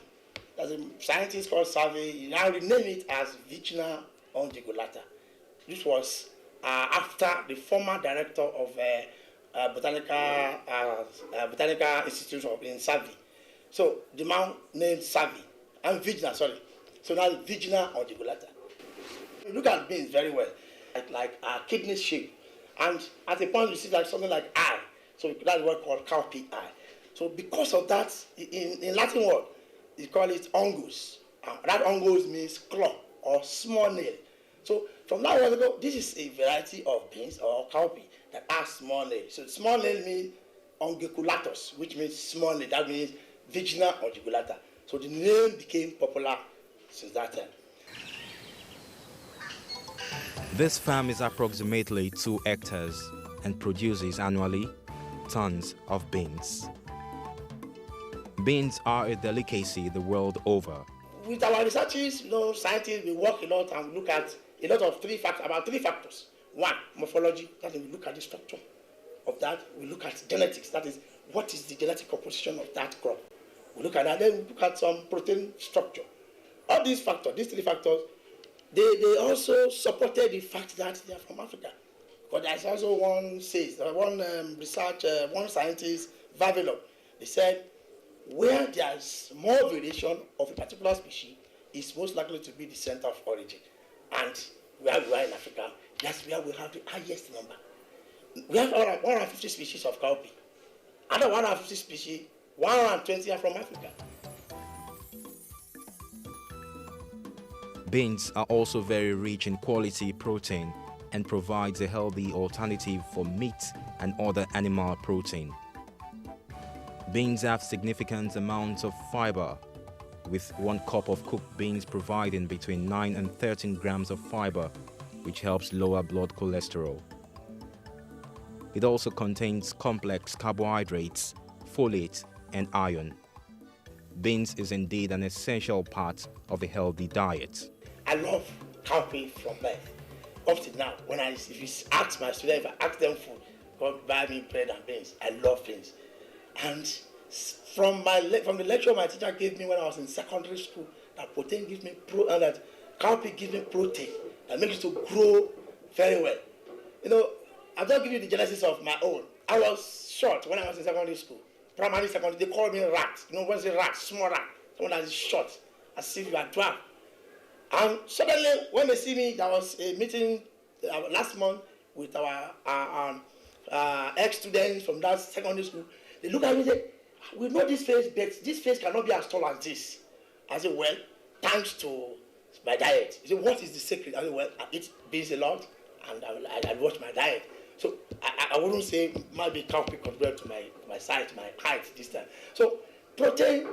there's a scientist called Savy, he now renamed it as Vigna ungulata. This was after the former director of Botanical Institute in Savy. So the man named Savy, and Vigna, sorry. So now Vigna ungulata. You look at beans very well, like a kidney shape. And at a point you see like something like eye. So that's what called cowpea eye. So because of that, in Latin word, you call it ungus. That ungus means claw or small nail. So from that word ago, this is a variety of beans or cowpea that has small nail. So small nail means ungulatus, which means small nail. That means Vigna ungulata. So the name became popular since that time. This farm is approximately 2 hectares and produces annually tons of beans. Beans are a delicacy the world over. With our researches, scientists, we work a lot and we look at a lot of about three factors. One, morphology, that is we look at the structure of that. We look at genetics, that is what is the genetic composition of that crop. We look at that, then we look at some protein structure. All these factors, these three factors, they also supported the fact that they are from Africa. But there's also one scientist, Vavilov, they said where there's more variation of a particular species is most likely to be the center of origin. And where we are in Africa, that's where we have the highest number. We have around 150 species of cowpea. Out of 150 species, 120 are from Africa. Beans are also very rich in quality protein and provides a healthy alternative for meat and other animal protein. Beans have significant amounts of fiber, with 1 cup of cooked beans providing between 9 and 13 grams of fiber, which helps lower blood cholesterol. It also contains complex carbohydrates, folate, and iron. Beans is indeed an essential part of a healthy diet. I love cowpea from birth. Up to now, if you ask my students, if I ask them food, God buy me bread and beans. I love beans. And from the lecture my teacher gave me when I was in secondary school, that protein gives me that cowpea gives me protein that makes it to grow very well. I'll just give you the genesis of my own. I was short when I was in secondary school. Primary, secondary, they called me rat. What's a rat? Small rat. Someone that is short, as if you are dwarf. And suddenly, when they see me, there was a meeting last month with our ex-students from that secondary school. They look at me and say, we know this face, but this face cannot be as tall as this. I said, well, thanks to my diet. He said, what is the secret? I said, well, I eat beans a lot, and I watch my diet. So I wouldn't say maybe cowpea compared to my size, my height this time. So protein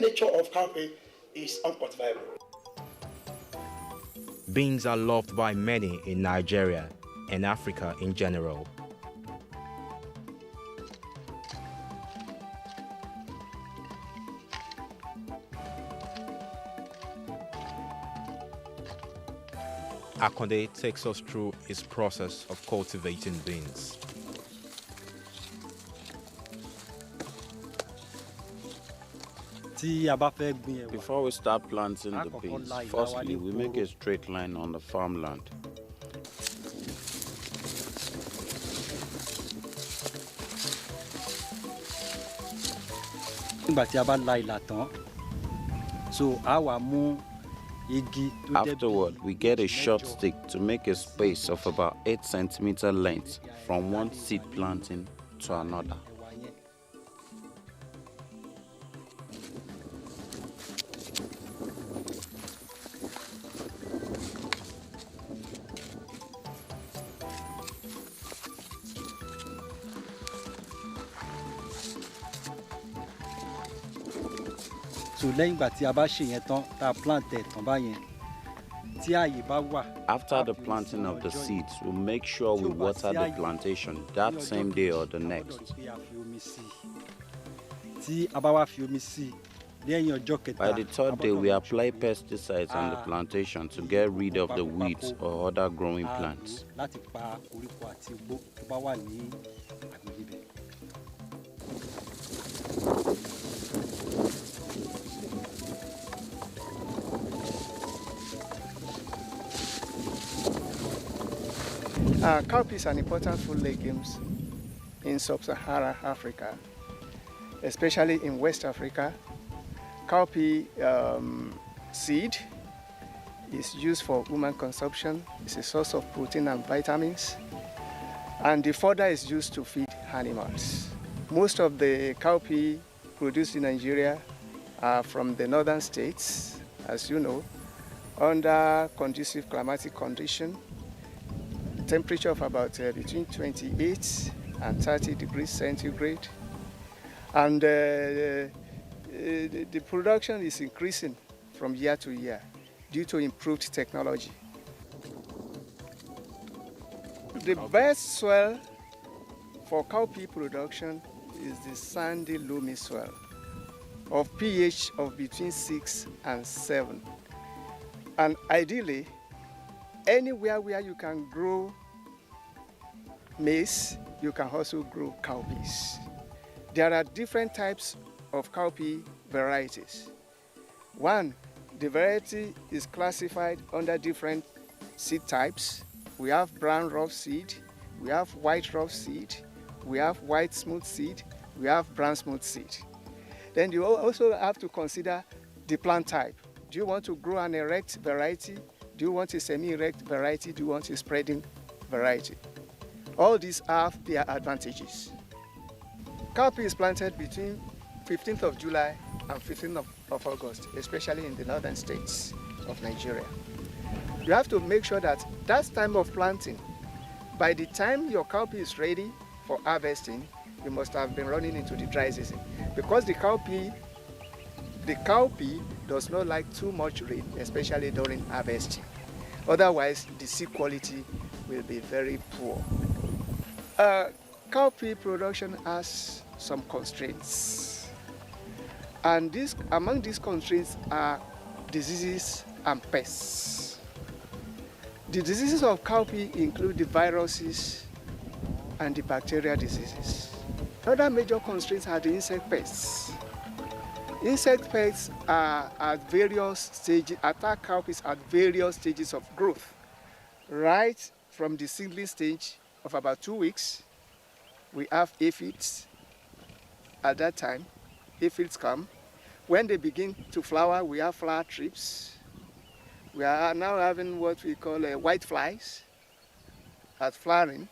nature of cowpea is unquantifiable. Beans are loved by many in Nigeria and Africa in general. Akonde takes us through his process of cultivating beans. Before we start planting the beans, firstly we make a straight line on the farmland. Afterward, we get a short stick to make a space of about 8 centimeter length from one seed planting to another. After the planting of the seeds, we make sure we water the plantation that same day or the next. By the third day, we apply pesticides on the plantation to get rid of the weeds or other growing plants. Cowpea is an important food legumes in sub-Saharan Africa, especially in West Africa. Cowpea seed is used for human consumption. It's a source of protein and vitamins. And the fodder is used to feed animals. Most of the cowpea produced in Nigeria are from the northern states, as you know, under conducive climatic condition. Temperature of about between 28 and 30 degrees centigrade. And the production is increasing from year to year due to improved technology. The best soil for cowpea production is the sandy loamy soil of pH of between 6 and 7. And ideally, anywhere where you can grow maize, you can also grow cowpeas. There are different types of cowpea varieties. One, the variety is classified under different seed types. We have brown rough seed, we have white rough seed, we have white smooth seed, we have brown smooth seed. Then you also have to consider the plant type. Do you want to grow an erect variety? Do you want a semi-erect variety? Do you want a spreading variety? All these have their advantages. Cowpea is planted between 15th of July and 15th of August, especially in the northern states of Nigeria. You have to make sure that time of planting, by the time your cowpea is ready for harvesting, you must have been running into the dry season. Because the cowpea does not like too much rain, especially during harvesting. Otherwise, the seed quality will be very poor. Cowpea production has some constraints. And among these constraints are diseases and pests. The diseases of cowpea include the viruses and the bacterial diseases. Other major constraints are the insect pests. Insect pests are at various stages, attack cowpeas at various stages of growth. Right from the seedling stage of about 2 weeks, we have aphids. At that time, aphids come. When they begin to flower, we have flower thrips. We are now having what we call white flies at flowering.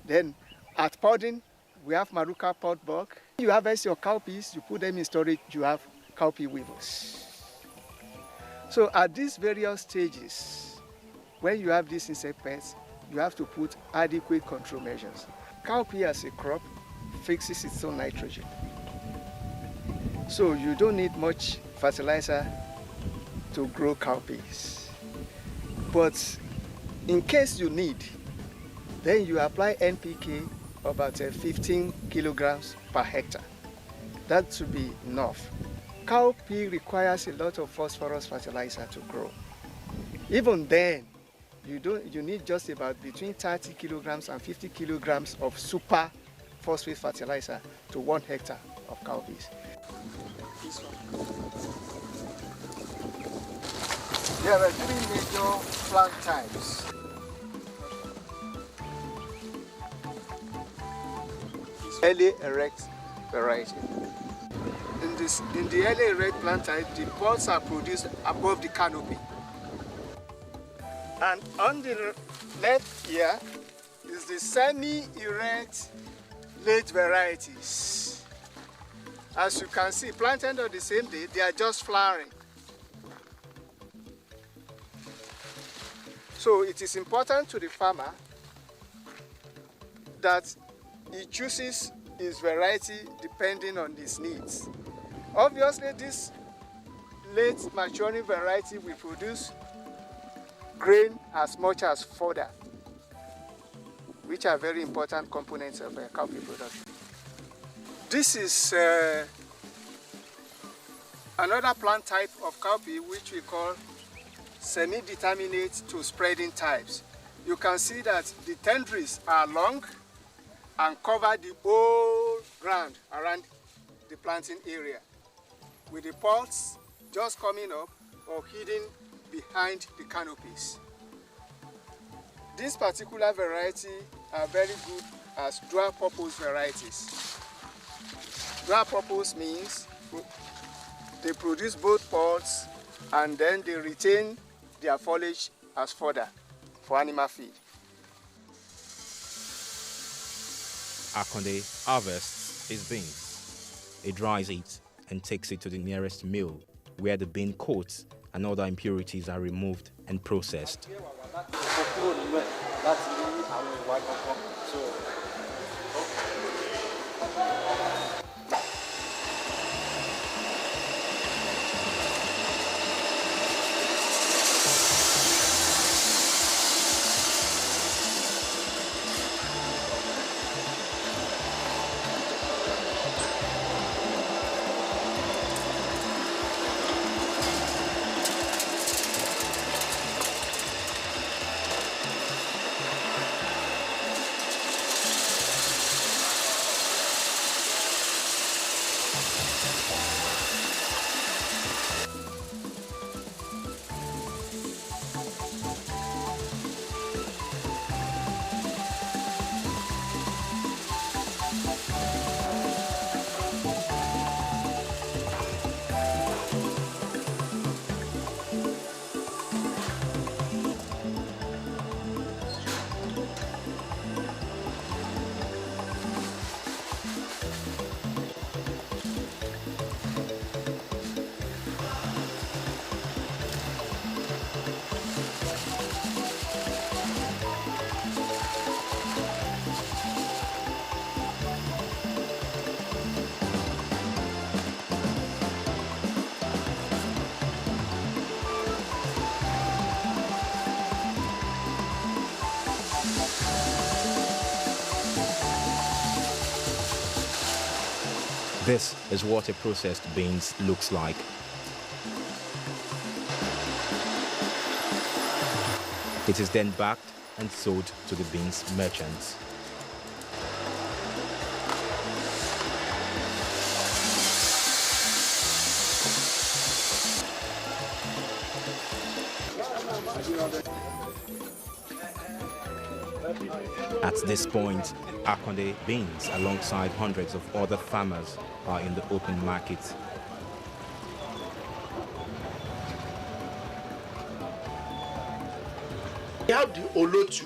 Then at podding, we have Maruka pod bug. You harvest your cowpeas, you put them in storage, you have cowpea weevils. So at these various stages, when you have these insect pests, you have to put adequate control measures. Cowpea as a crop fixes its own nitrogen. So you don't need much fertilizer to grow cowpeas. But in case you need, then you apply NPK about 15 kilograms per hectare. That should be enough. Cowpea requires a lot of phosphorus fertilizer to grow. Even then, you need just about between 30 kilograms and 50 kilograms of super phosphate fertilizer to 1 hectare of cowpeas. There are 3 major plant types. Early erect variety. In the early erect plant type, the pods are produced above the canopy. And on the left here is the semi-erect late varieties. As you can see, planted on the same day, they are just flowering. So it is important to the farmer that he chooses his variety depending on his needs. Obviously, this late maturing variety will produce grain as much as fodder, which are very important components of cowpea production. This is another plant type of cowpea which we call semi-determinate to spreading types. You can see that the tendrils are long and cover the whole ground around the planting area, with the pods just coming up or hidden behind the canopies. This particular variety are very good as dual purpose varieties. Dual purpose means they produce both pods and then they retain their foliage as fodder for animal feed. Akonde harvests his beans. He dries it and takes it to the nearest mill, where the bean coats and other impurities are removed and processed. This is what a processed beans looks like. It is then bagged and sold to the beans merchants. At this point, Akonde beans, alongside hundreds of other farmers, are in the open market. We have the olotu.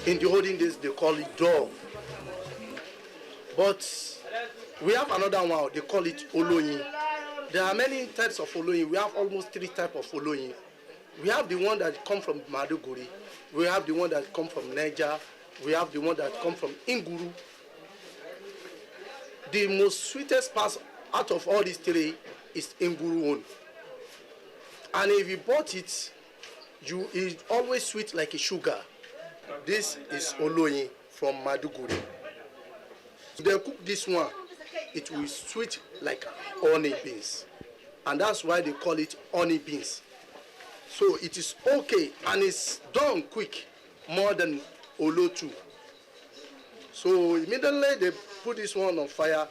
In the olden days, they call it dog. But we have another one, they call it oloyin. There are many types of oloyin. We have almost 3 types of oloyin. We have the one that come from Maduguri. We have the one that come from Niger. We have the one that come from Inguru. The most sweetest part out of all these 3 is Inguru one. And if you bought it, it's always sweet like a sugar. This is oloyin from Maduguri. If they cook this one, it will sweet like honey beans. And that's why they call it honey beans. So it is okay, and it's done quick, more than olotu. So immediately they put this one on fire,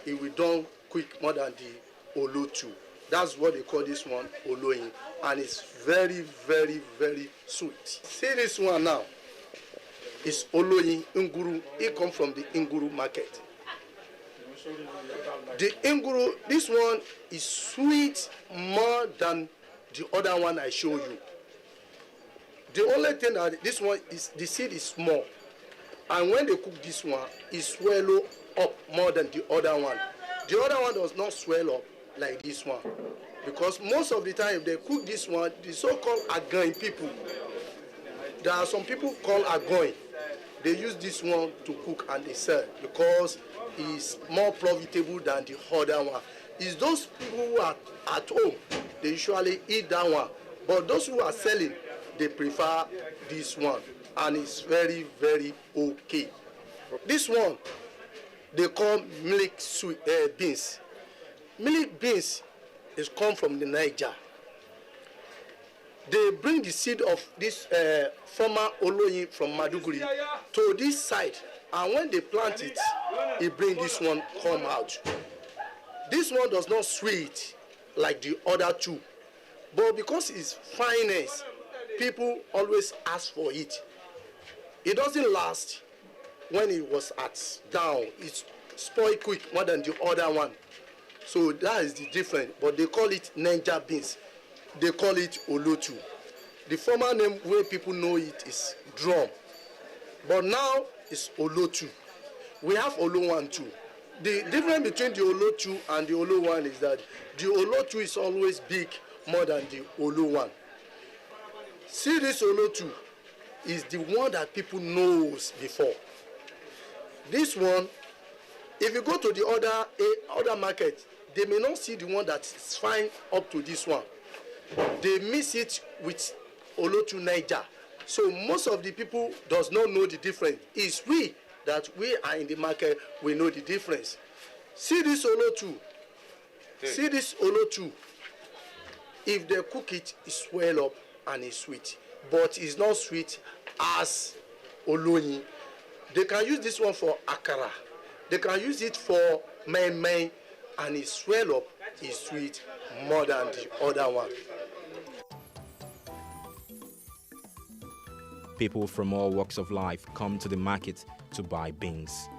it will done quick more than the olotu. That's what they call this one, oloyin. And it's very, very, very sweet. See this one now. It's oloyin Inguru. It comes from the Inguru market. The Inguru, this one is sweet more than the other one I show you. The only thing that this one is, the seed is small. And when they cook this one, it swallow up more than the other one. The other one does not swell up like this one. Because most of the time, if they cook this one, the so-called Agoin people, there are some people called Agoin. They use this one to cook and they sell because it's more profitable than the other one. It's those people who are at home, they usually eat that one. But those who are selling, they prefer this one. And it's very, very okay. This one, they call milk sweet beans. Milk beans is come from the Niger. They bring the seed of this former oloyin from Maduguri to this side. And when they plant it, it brings this one come out. This one does not sweet like the other 2. But because it's finest, people always ask for it. It doesn't last when it was at down. It's spoiled quick more than the other one. So that is the difference. But they call it Niger beans. They call it olotu. The former name where people know it is drum. But now it's olotu. We have olowan too. The difference between the olotu and the olowan is that the olotu is always big more than the olowan. See, this olotu is the one that people knows before. This one, if you go to the other market, they may not see the one that is fine up to this one. They mix it with olotu Niger. So most of the people does not know the difference. It's we that we are in the market, we know the difference. See this olotu. See this olotu. If they cook it, it swell up and it's sweet. But it's not sweet as oloyin. They can use this one for akara. They can use it for mei, and it swell up, it's sweet more than the other one. People from all walks of life come to the market to buy beans.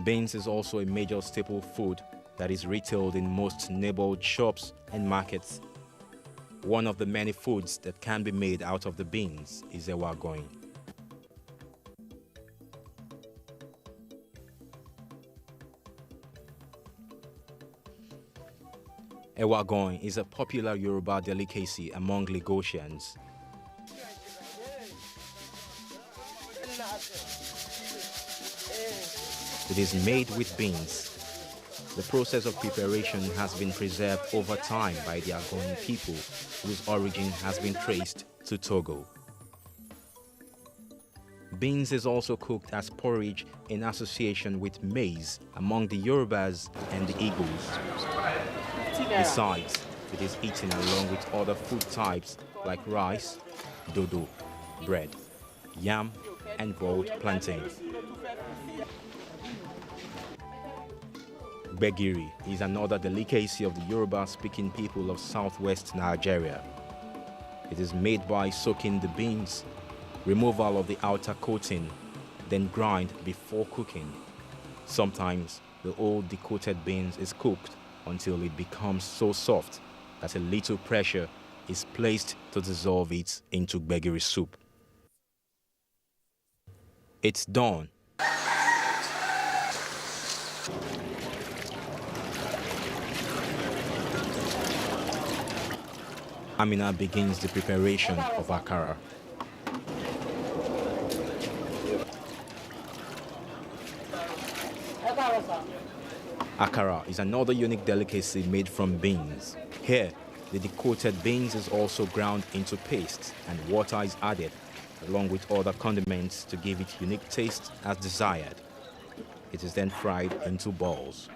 Beans is also a major staple food that is retailed in most neighborhood shops and markets. One of the many foods that can be made out of the beans is ewa agoyin. Ewa agoyin is a popular Yoruba delicacy among Lagosians. It is made with beans. The process of preparation has been preserved over time by the Agoyin people, whose origin has been traced to Togo. Beans is also cooked as porridge in association with maize among the Yorubas and the Igbos. Besides, it is eaten along with other food types like rice, dodo, bread, yam, and boiled plantain. Gbegiri is another delicacy of the Yoruba-speaking people of southwest Nigeria. It is made by soaking the beans, removal of the outer coating, then grind before cooking. Sometimes the old decoated beans is cooked until it becomes so soft that a little pressure is placed to dissolve it into gbegiri soup. It's done. Amina begins the preparation of akara. Akara is another unique delicacy made from beans. Here, the decoated beans is also ground into paste and water is added, along with other condiments to give it unique taste as desired. It is then fried into balls.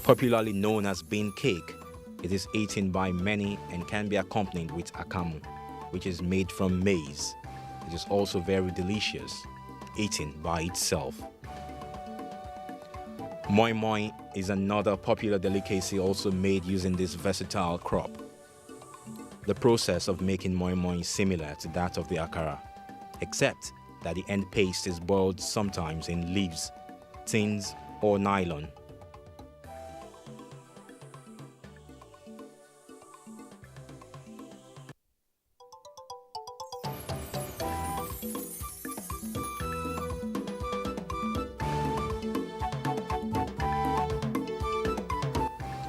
Popularly known as bean cake, it is eaten by many and can be accompanied with akamu, which is made from maize. It is also very delicious, eaten by itself. Moi moi is another popular delicacy also made using this versatile crop. The process of making moi moi is similar to that of the akara, except that the end paste is boiled sometimes in leaves, tins, or nylon.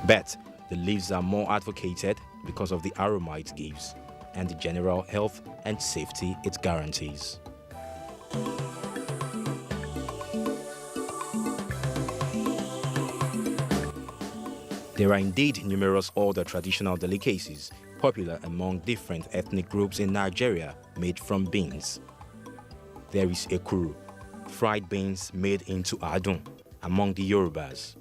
But the leaves are more advocated because of the aroma it gives and the general health and safety it guarantees. There are indeed numerous other traditional delicacies popular among different ethnic groups in Nigeria made from beans. There is ekuru, fried beans made into adun among the Yorubas.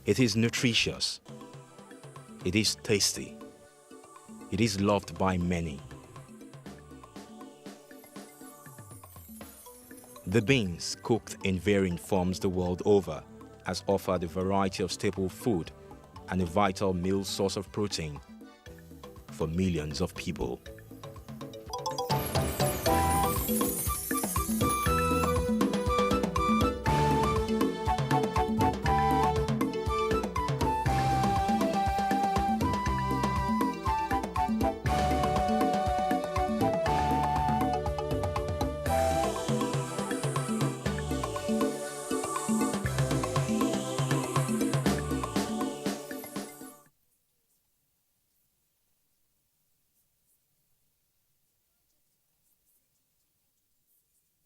It is nutritious. It is tasty. It is loved by many. The beans, cooked in varying forms the world over, has offered a variety of staple food and a vital meal source of protein for millions of people.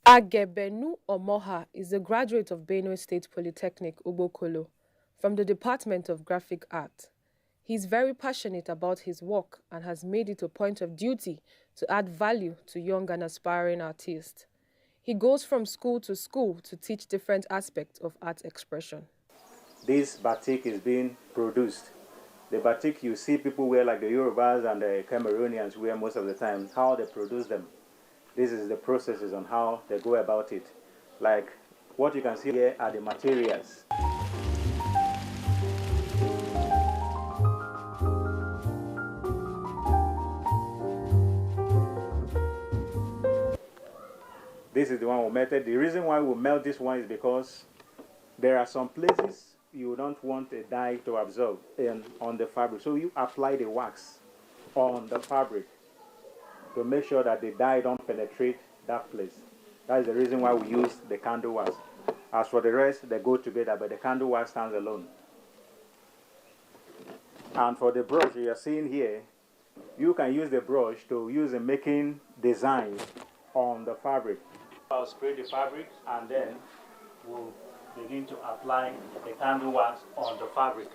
Agebenu Omoha is a graduate of Benue State Polytechnic, Ubokolo, from the Department of Graphic Art. He is very passionate about his work and has made it a point of duty to add value to young and aspiring artists. He goes from school to teach different aspects of art expression. This batik is being produced. The batik you see people wear, like the Yorubas and the Cameroonians wear most of the time, how they produce them. This is the processes on how they go about it. Like what you can see here are the materials. This is the one we melted. The reason why we melt this one is because there are some places you don't want a dye to absorb on the fabric. So you apply the wax on the fabric to make sure that the dye don't penetrate that place. That is the reason why we use the candle wax. As for the rest, they go together, but the candle wax stands alone. And for the brush you are seeing here, you can use the brush to use in making designs on the fabric. I'll spray the fabric and then we'll begin to apply the candle wax on the fabric.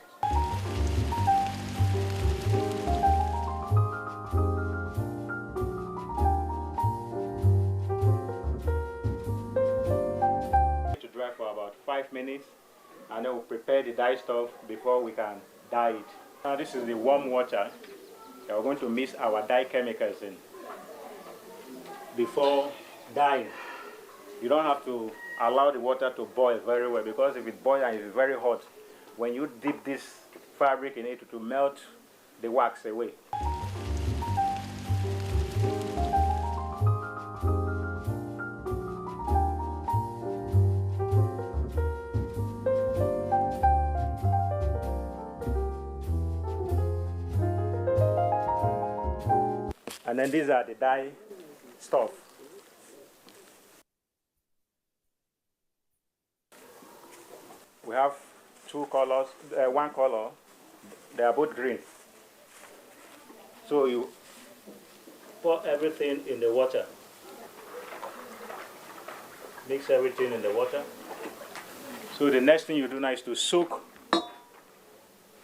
To dry for about 5 minutes, and then we'll prepare the dye stuff before we can dye it. Now this is the warm water that we're going to mix our dye chemicals in. Before dyeing, you don't have to allow the water to boil very well, because if it boils and it's very hot, when you dip this fabric in it, to melt the wax away. And then these are the dye stuff. We have two colors, one color, they are both green. So you pour everything in the water. Mix everything in the water. So the next thing you do now is to soak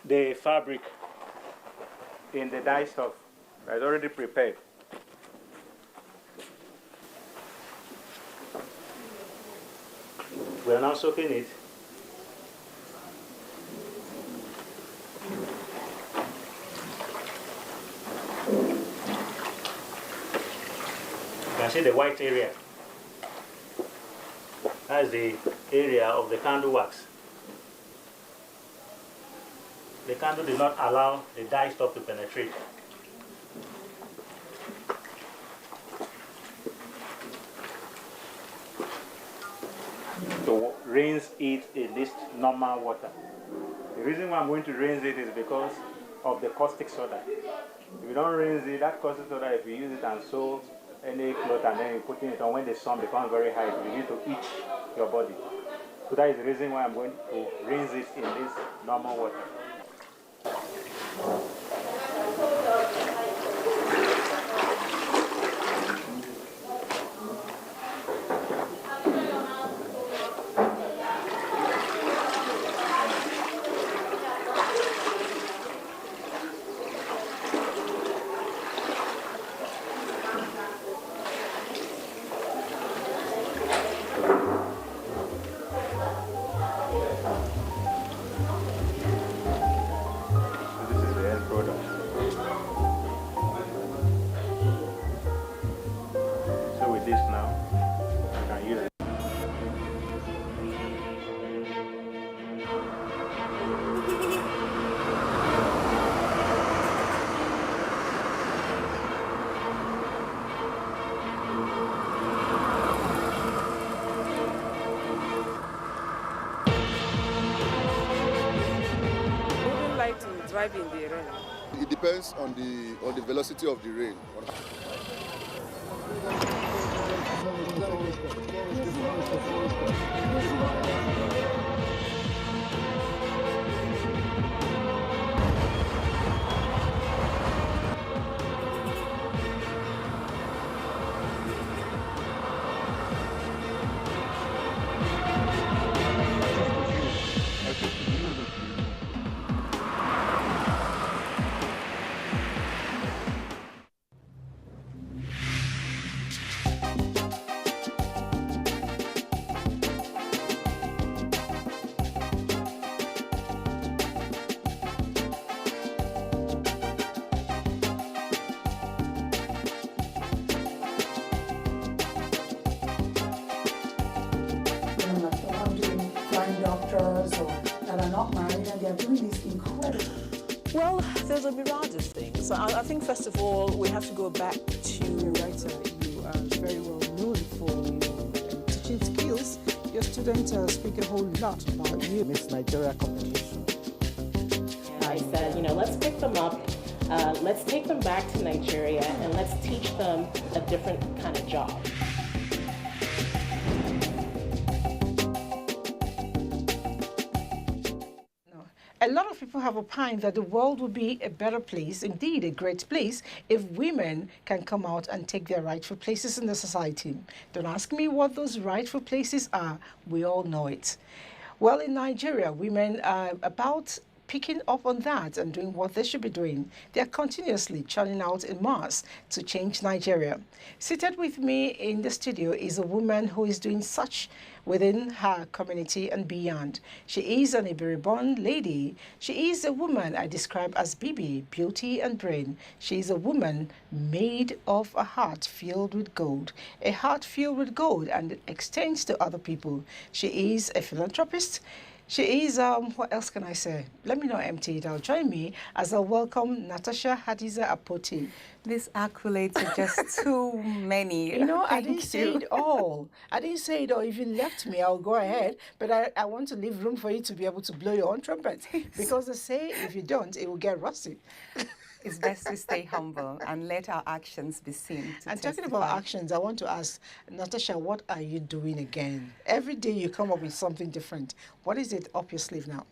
the fabric in the dye stuff that's already prepared. We are now soaking it. You can see the white area. That's the area of the candle wax. The candle did not allow the dye stuff to penetrate. To rinse it in this normal water. The reason why I'm going to rinse it is because of the caustic soda. If you don't rinse it, that caustic soda, if you use it and sew any cloth and then you put it on when the sun becomes very high, it begins to itch your body. So that is the reason why I'm going to rinse it in this normal water. Drive in the rain? It depends on the velocity of the rain. That are not married and they're doing these incredible. Well, there's a myriad of things. So I think first of all we have to go back to the writer. You are very well known for your teaching skills. Your students speak a whole lot about you. Miss Nigeria competition. And I said, let's pick them up, let's take them back to Nigeria, and let's teach them a different kind of job. people have opined that the world would be a better place, indeed a great place, if women can come out and take their rightful places in the society. Don't ask me what those rightful places are. We all know it. Well, in Nigeria, women are about picking up on that and doing what they should be doing. They are continuously churning out in mass to change Nigeria. Seated with me in the studio is a woman who is doing such within her community and beyond. She is an Iberi-born lady. She is a woman I describe as Bibi, beauty and brain. She is a woman made of a heart filled with gold. A heart filled with gold and it extends to other people. She is a philanthropist. She is, what else can I say? Let me not empty it out. Join me as I welcome Natasha Hadiza Apoti. These accolades are just too many. You know, I didn't say it all. I didn't say it all. If you left me, I'll go ahead. But I want to leave room for you to be able to blow your own trumpet. Because they say if you don't, it will get rusty. It's best to stay humble and let our actions be seen. And talking about actions, I want to ask, Natasha, what are you doing again? Every day you come up with something different. What is it up your sleeve now?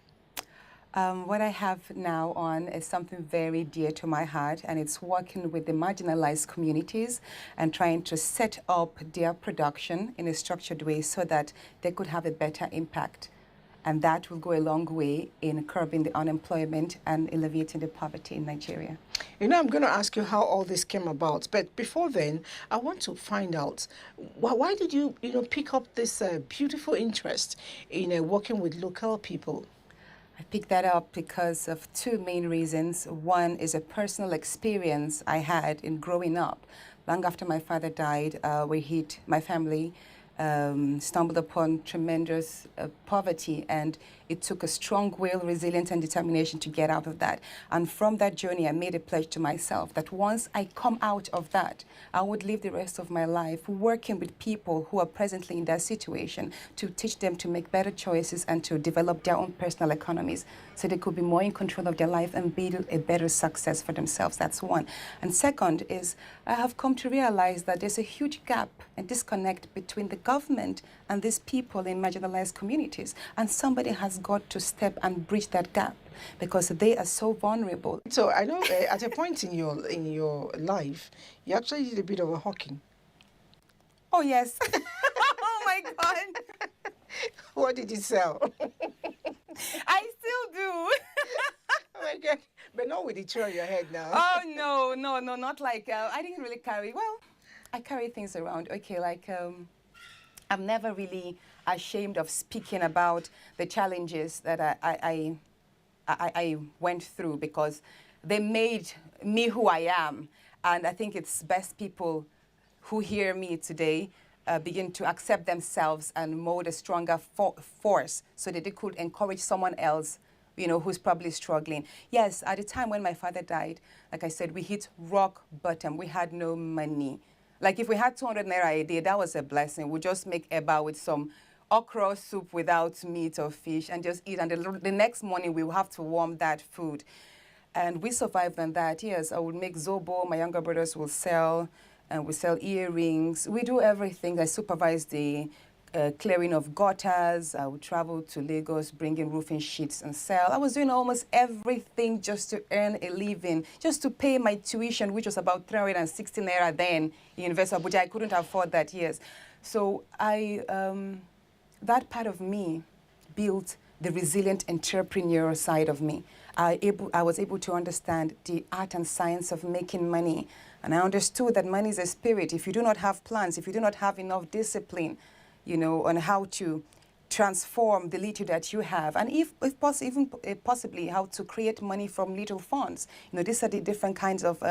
What I have now on is something very dear to my heart, and it's working with the marginalized communities and trying to set up their production in a structured way so that they could have a better impact. And that will go a long way in curbing the unemployment and alleviating the poverty in Nigeria. You know, I'm going to ask you how all this came about. But before then, I want to find out, why did you pick up this beautiful interest in working with local people? I picked that up because of two main reasons. One is a personal experience I had in growing up. Long after my father died, my family stumbled upon tremendous poverty, and it took a strong will, resilience, and determination to get out of that. And from that journey, I made a pledge to myself that once I come out of that, I would live the rest of my life working with people who are presently in that situation to teach them to make better choices and to develop their own personal economies so they could be more in control of their life and build a better success for themselves. That's one. And second is I have come to realize that there's a huge gap and disconnect between the government and these people in marginalized communities. And somebody has got to step and bridge that gap because they are so vulnerable. So I know at a point in your life, you actually did a bit of a hawking. Oh, yes. Oh, my God. What did you sell? I still do. Oh, my God. But not with the tree on your head now. Oh, no, not like, I didn't really carry, well, I carry things around. Okay, like, I'm never really ashamed of speaking about the challenges that I went through because they made me who I am. And I think it's best people who hear me today begin to accept themselves and mold a stronger force so that they could encourage someone else, who's probably struggling. Yes, at the time when my father died, like I said, we hit rock bottom. We had no money. Like if we had 200 naira a day, that was a blessing. We'd just make eba with some okra soup without meat or fish and just eat. And the next morning, we would have to warm that food. And we survived on that. Yes, I would make zobo. My younger brothers will sell, and we sell earrings. We do everything. I supervise the clearing of gutters. I would travel to Lagos, bring in roofing sheets and sell. I was doing almost everything just to earn a living, just to pay my tuition, which was about 360 naira then in University of Abuja. I couldn't afford that, yes. So that part of me built the resilient entrepreneurial side of me. I was able to understand the art and science of making money. And I understood that money is a spirit. If you do not have plans, if you do not have enough discipline, on how to transform the little that you have, and if possibly how to create money from little funds. These are the different kinds of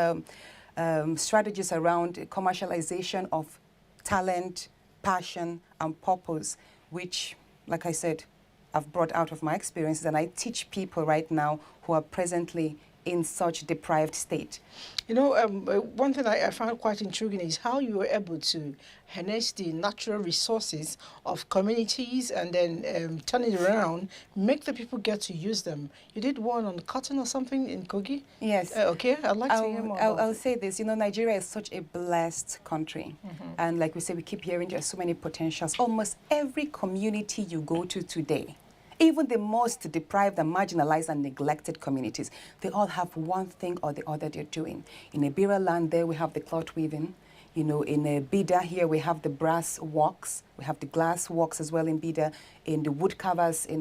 strategies around commercialization of talent, passion, and purpose, which, like I said, I've brought out of my experiences, and I teach people right now who are presently in such deprived state. One thing I found quite intriguing is how you were able to harness the natural resources of communities and then turn it around, make the people get to use them. You did one on cotton or something in Kogi? Yes. Okay, I'd like to hear more about I'll say this. Nigeria is such a blessed country. Mm-hmm. And like we say, we keep hearing there's so many potentials. Almost every community you go to today, Even the most deprived and marginalized and neglected communities, they all have one thing or the other they're doing. In Ibira land there, we have the cloth weaving. You know, in Bida here, we have the brass works. We have the glass works as well in Bida. In the wood carvers in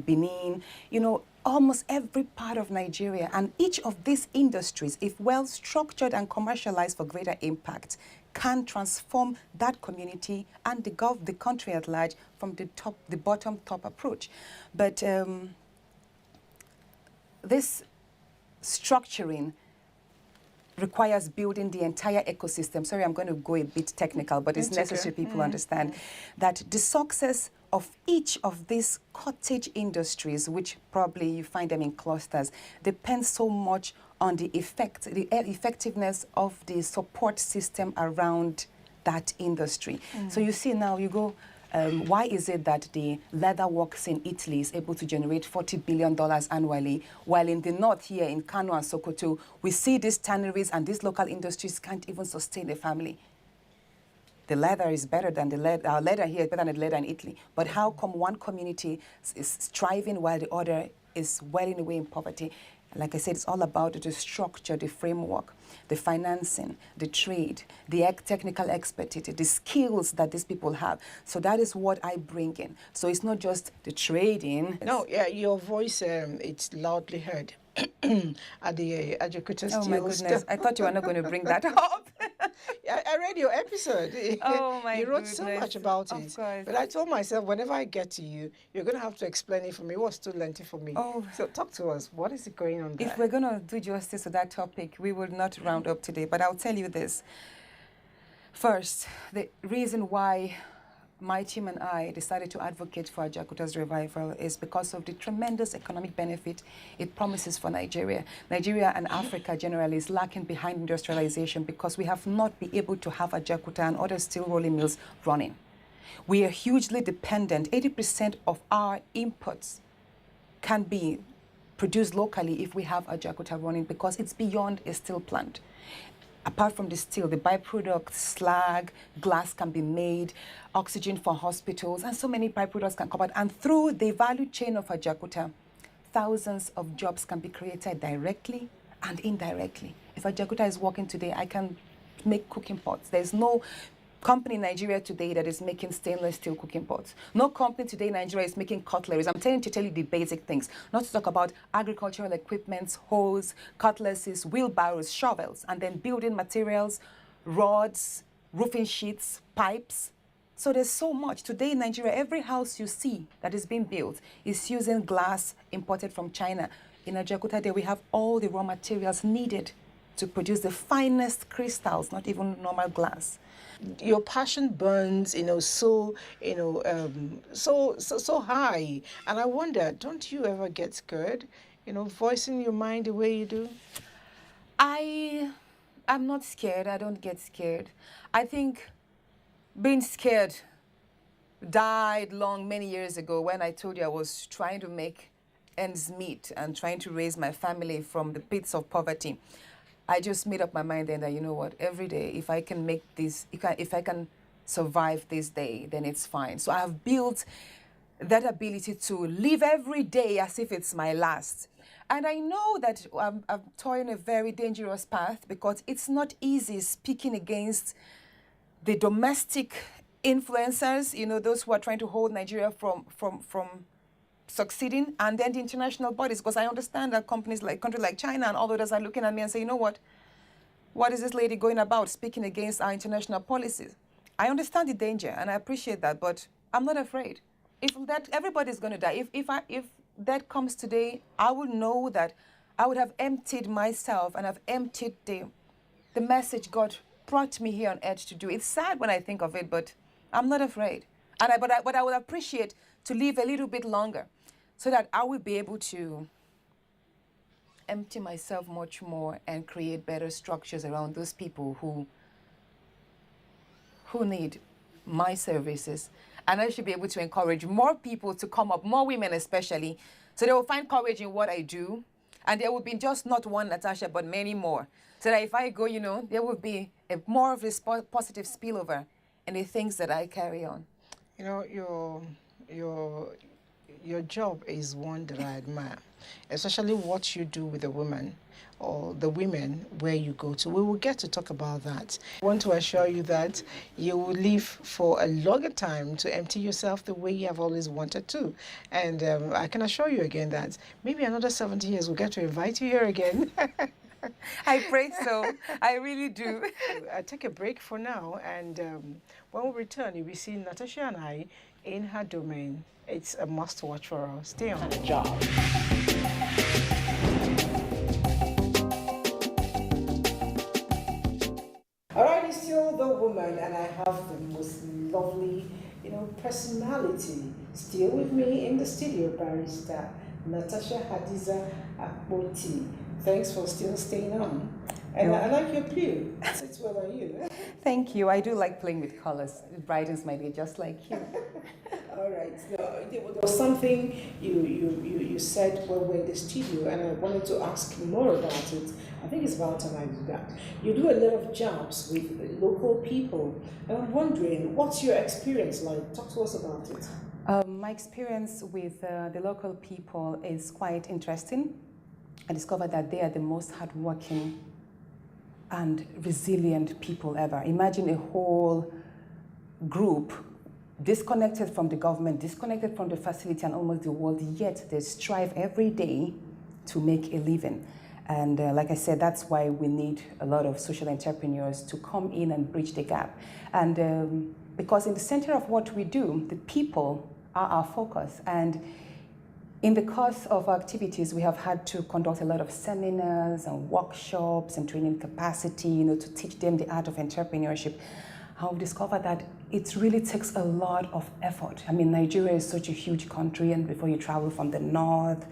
Benin. You know, almost every part of Nigeria. And each of these industries, if well structured and commercialized for greater impact, can transform that community and the country at large from the bottom-top approach. But this structuring requires building the entire ecosystem. Sorry, I'm going to go a bit technical, but it's necessary people understand that the success of each of these cottage industries, which probably you find them in clusters, depends so much on the effectiveness of the support system around that industry. So you see now, you go, why is it that the leather works in Italy is able to generate $40 billion annually, while in the north here in Kano and Sokoto, we see these tanneries and these local industries can't even sustain a family? The leather is better than the leather, our leather here is better than the leather in Italy. But how come one community is thriving while the other is welling away in poverty? Like I said, it's all about the structure, the framework, the financing, the trade, the technical expertise, the skills that these people have. So that is what I bring in. So it's not just the trading. No, yeah, your voice, it's loudly heard at the Ajakuta Oh my goodness, I thought you were not going to bring that up. I read your episode. Oh my You wrote goodness. so much about Of it. course. But I told myself, whenever I get to you, you're going to have to explain it for me. It was too lengthy for me. Oh. So talk to us. What is going on there? If we're going to do justice to that topic, we will not round up today. But I'll tell you this. First, the reason why my team and I decided to advocate for Ajakuta's revival is because of the tremendous economic benefit it promises for Nigeria. Nigeria and Africa generally is lacking behind industrialization because we have not been able to have Ajakuta and other steel rolling mills running. We are hugely dependent. 80% of our inputs can be produced locally if we have Ajakuta running because it's beyond a steel plant. Apart from the steel, the byproducts, slag, glass can be made, oxygen for hospitals, and so many byproducts can come out. And through the value chain of Ajakuta, thousands of jobs can be created directly and indirectly. If Ajakuta is working today, I can make cooking pots. There's no company in Nigeria today that is making stainless steel cooking pots. No company today in Nigeria is making cutleries. I'm trying to tell you the basic things, not to talk about agricultural equipments, hoes, cutlasses, wheelbarrows, shovels, and then building materials, rods, roofing sheets, pipes. So there's so much. Today in Nigeria, every house you see that is being built is using glass imported from China. In Ajakuta, there we have all the raw materials needed to produce the finest crystals, not even normal glass. Your passion burns, so high. And I wonder, don't you ever get scared, voicing your mind the way you do? I'm not scared. I don't get scared. I think being scared died many years ago when I told you I was trying to make ends meet and trying to raise my family from the pits of poverty. I just made up my mind then that, you know what, every day, if I can make this, if I can survive this day, then it's fine. So I have built that ability to live every day as if it's my last. And I know that I'm toying a very dangerous path because it's not easy speaking against the domestic influencers, those who are trying to hold Nigeria from succeeding, and then the international bodies, because I understand that countries like China and all others are looking at me and say, you know what is this lady going about speaking against our international policies? I understand the danger and I appreciate that, but I'm not afraid. If that everybody's going to die, if that comes today, I will know that I would have emptied myself and have emptied the message God brought me here on earth to do. It's sad when I think of it, but I'm not afraid. But I would appreciate to live a little bit longer, so that I will be able to empty myself much more and create better structures around those people who need my services. And I should be able to encourage more people to come up, more women especially, so they will find courage in what I do. And there will be just not one Natasha, but many more. So that if I go, there will be more of this positive spillover in the things that I carry on. Your your job is one that I admire, especially what you do with the women or the women where you go to. We will get to talk about that. I want to assure you that you will live for a longer time to empty yourself the way you have always wanted to. And I can assure you again that maybe another 70 years we'll get to invite you here again. I pray so. I really do. I take a break for now, and when we return, you'll be seeing Natasha and I in her domain. It's a must watch for us. Stay on the job. All right, it's still the woman, and I have the most lovely, personality still with me in the studio, barrister Natasha Hadiza Akpoti. Thanks for still staying on. And I like your blue. It sits well on you. Thank you. I do like playing with colors. It brightens my day just like you. All right. There was something you said when we were in the studio, and I wanted to ask you more about it. I think it's about time I do that. You do a lot of jobs with local people, and I'm wondering, what's your experience like? Talk to us about it. My experience with the local people is quite interesting. I discovered that they are the most hardworking and resilient people ever. Imagine a whole group disconnected from the government, disconnected from the facility and almost the world, yet they strive every day to make a living. And like I said, that's why we need a lot of social entrepreneurs to come in and bridge the gap. And because in the center of what we do, the people are our focus. And in the course of our activities, we have had to conduct a lot of seminars and workshops and training capacity, to teach them the art of entrepreneurship. And we've discovered that it really takes a lot of effort. I mean, Nigeria is such a huge country, and before you travel from the north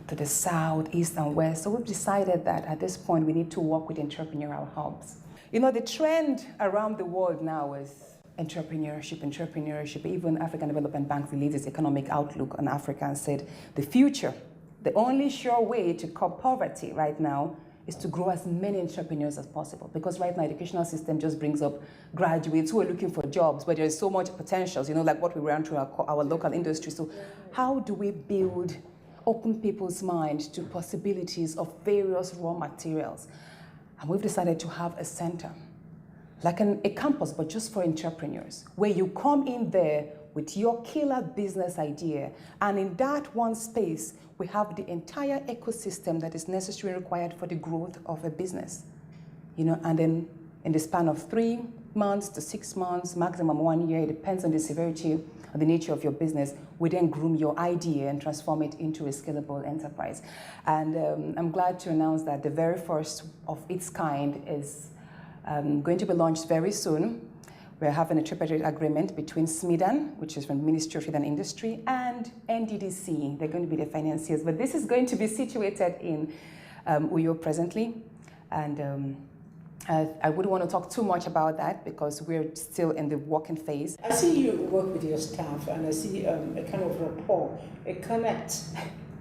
to the south, east and west. So we've decided that at this point, we need to work with entrepreneurial hubs. The trend around the world now is entrepreneurship. Even African Development Bank released its economic outlook on Africa and said the future, the only sure way to curb poverty right now is to grow as many entrepreneurs as possible. Because right now, the educational system just brings up graduates who are looking for jobs, but there's so much potential, like what we ran through our local industry. So how do we open people's minds to possibilities of various raw materials? And we've decided to have a center, like a campus, but just for entrepreneurs, where you come in there with your killer business idea. And in that one space, we have the entire ecosystem that is necessary and required for the growth of a business. And then in the span of 3 months to 6 months, maximum 1 year, it depends on the severity and the nature of your business, we then groom your idea and transform it into a scalable enterprise. And I'm glad to announce that the very first of its kind is going to be launched very soon. We're having a tripartite agreement between SMIDAN, which is from the Ministry of Trade and Industry, and NDDC. They're going to be the financiers. But this is going to be situated in Uyo presently. And I wouldn't want to talk too much about that because we're still in the working phase. I see you work with your staff, and I see a kind of rapport, a connect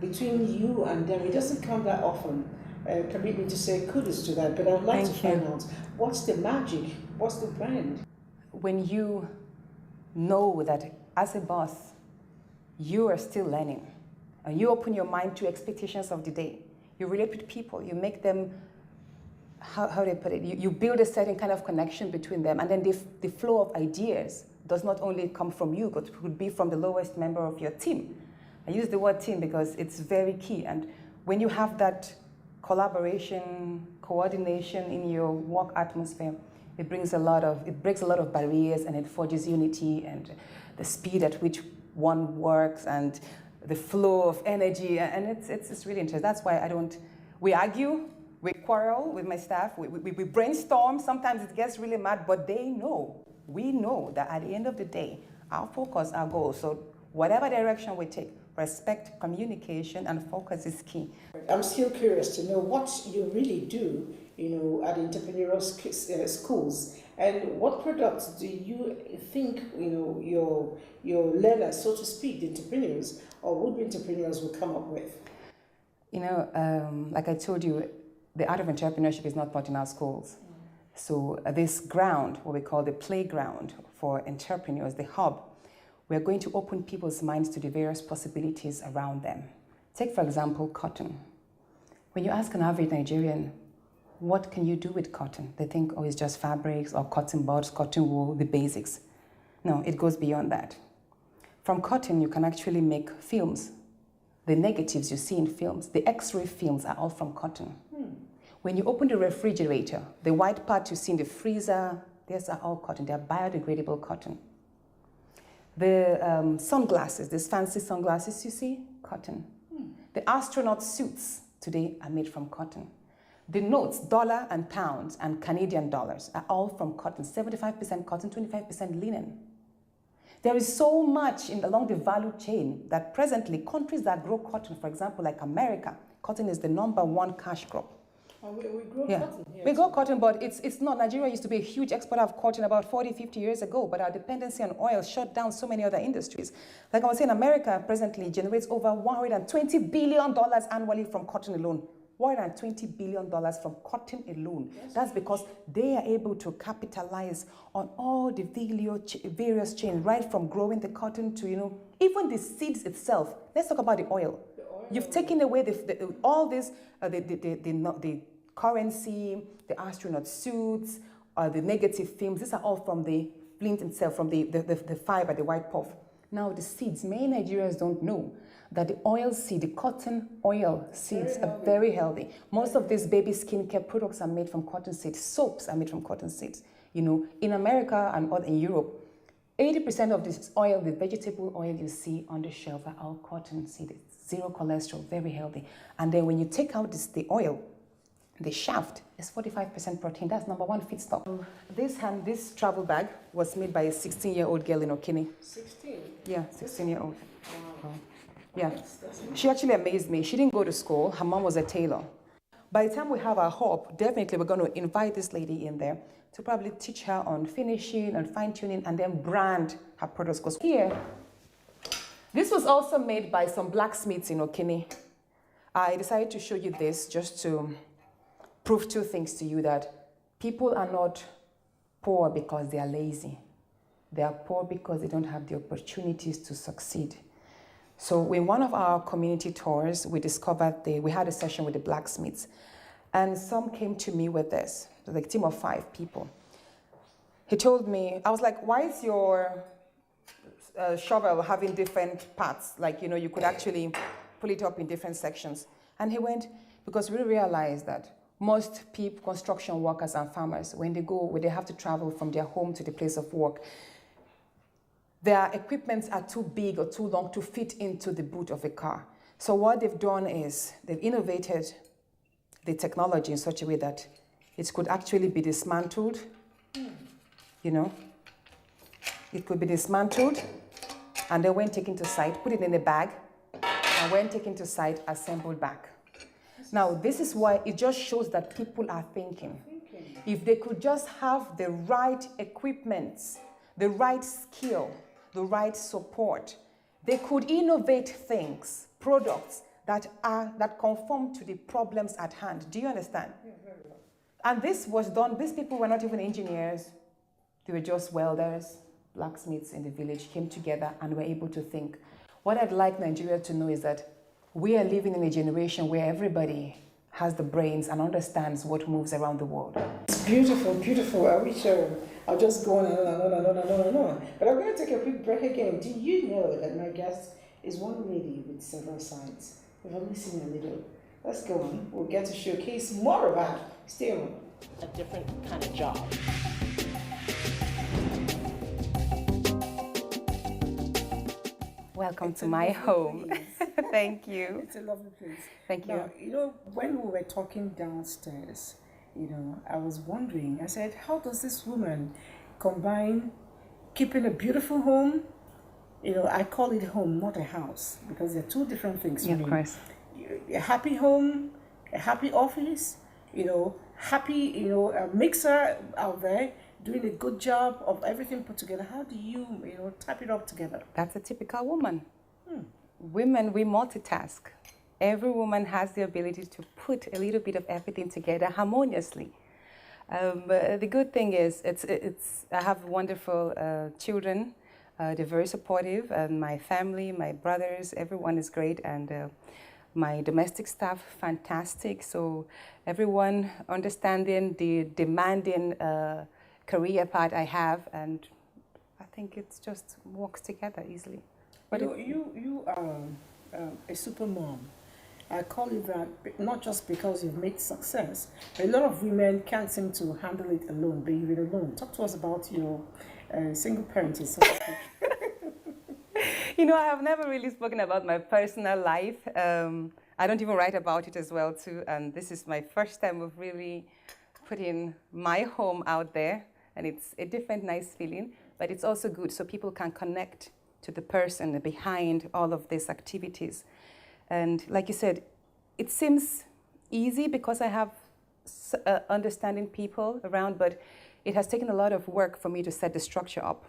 between you and them. It doesn't come that often. Permit me to say kudos to that, but I'd like to find out, what's the magic? What's the brand? When you know that as a boss, you are still learning, and you open your mind to expectations of the day, you relate with people, you make them, how do I put it? You build a certain kind of connection between them, and then the flow of ideas does not only come from you, but it could be from the lowest member of your team. I use the word team because it's very key, and when you have that collaboration, coordination in your work atmosphere, it breaks a lot of barriers, and it forges unity and the speed at which one works and the flow of energy, and it's really interesting. That's why we argue, we quarrel with my staff, we brainstorm, sometimes it gets really mad, but we know that at the end of the day, our focus, our goal, so whatever direction we take, respect, communication, and focus is key. I'm still curious to know what you really do, at entrepreneurial schools, and what products do you think, your learners, so to speak, the entrepreneurs or would-be entrepreneurs will come up with? Like I told you, the art of entrepreneurship is not taught in our schools. So this ground, what we call the playground for entrepreneurs, the hub, we're going to open people's minds to the various possibilities around them. Take, for example, cotton. When you ask an average Nigerian, what can you do with cotton? They think, oh, it's just fabrics or cotton buds, cotton wool, the basics. No, it goes beyond that. From cotton, you can actually make films. The negatives you see in films, the X-ray films are all from cotton. When you open the refrigerator, the white part you see in the freezer, these are all cotton. They're biodegradable cotton. The sunglasses, these fancy sunglasses you see, cotton. The astronaut suits today are made from cotton. The notes, dollar and pounds and Canadian dollars are all from cotton, 75% cotton, 25% linen. There is so much along the value chain that presently countries that grow cotton, for example, like America, cotton is the #1 cash crop. We grow cotton here. We grow cotton, but it's not. Nigeria used to be a huge exporter of cotton about 40, 50 years ago, but our dependency on oil shut down so many other industries. Like I was saying, America presently generates over $120 billion annually from cotton alone. $120 billion from cotton alone. That's because they are able to capitalize on all the various chains, right from growing the cotton to, even the seeds itself. Let's talk about the oil. You've taken away all this, the currency, the astronaut suits, the negative films. These are all from the flint itself, from the fiber, the white puff. Now the seeds, many Nigerians don't know that the oil seed, the cotton oil seeds are very healthy. Most of these baby skincare products are made from cotton seeds. Soaps are made from cotton seeds. In America and in Europe, 80% of this oil, the vegetable oil you see on the shelf are all cotton seed. Zero cholesterol, very healthy. And then when you take out the oil, the shaft is 45% protein. That's #1 feedstock. This travel bag was made by a 16-year-old girl in Okene. 16? Yeah, 16-year-old. Wow. Yeah. She actually amazed me. She didn't go to school. Her mom was a tailor. By the time we have our hub, definitely we're going to invite this lady in there to probably teach her on finishing and fine-tuning and then brand her products. Because here, this was also made by some blacksmiths in Okene. I decided to show you this just to prove two things to you, that people are not poor because they are lazy. They are poor because they don't have the opportunities to succeed. So in one of our community tours, we discovered we had a session with the blacksmiths, and some came to me with this, like a team of 5 people. He told me, I was like, why is your shovel having different parts? Like, you could actually pull it up in different sections. And he went, because we realized that most people, construction workers and farmers, when they have to travel from their home to the place of work, their equipments are too big or too long to fit into the boot of a car. So what they've done is they've innovated the technology in such a way that it could actually be dismantled. It could be dismantled, and then when taken to site, put it in a bag, and when taken to site, assembled back. Now, this is why it just shows that people are thinking. If they could just have the right equipment, the right skill, the right support, they could innovate things, products that conform to the problems at hand. Do you understand? Yeah, very well. And this was done, these people were not even engineers. They were just welders, blacksmiths in the village, came together and were able to think. What I'd like Nigeria to know is that we are living in a generation where everybody has the brains and understands what moves around the world. It's beautiful, beautiful. I wish I'll just go on and on. But I'm going to take a quick break again. Do you know that my guest is one lady with several sides? We've only seen a little. Let's go on. We'll get to showcase more of her. Stay on. A different kind of job. Welcome to my home. Thank you. It's a lovely place. Thank you. Now, when we were talking downstairs, I was wondering, I said, how does this woman combine keeping a beautiful home? I call it home, not a house, because they're two different things. Yeah, of course. A happy home, a happy office, happy, a mixer out there doing a good job of everything put together. How do you, tap it up together? That's a typical woman. Women, we multitask. Every woman has the ability to put a little bit of everything together harmoniously. But the good thing is, I have wonderful children. They're very supportive, and my family, my brothers, everyone is great, and my domestic staff, fantastic. So everyone understanding the demanding career path I have, and I think it just works together easily. But you are a super mom. I call you that not just because you've made success, but a lot of women can't seem to handle it alone, being it alone. Talk to us about your single parenting. You know, I have never really spoken about my personal life. I don't even write about it as well, too. And this is my first time of really putting my home out there. And it's a different, nice feeling. But it's also good so people can connect to the person behind all of these activities. And like you said, it seems easy because I have understanding people around, but it has taken a lot of work for me to set the structure up.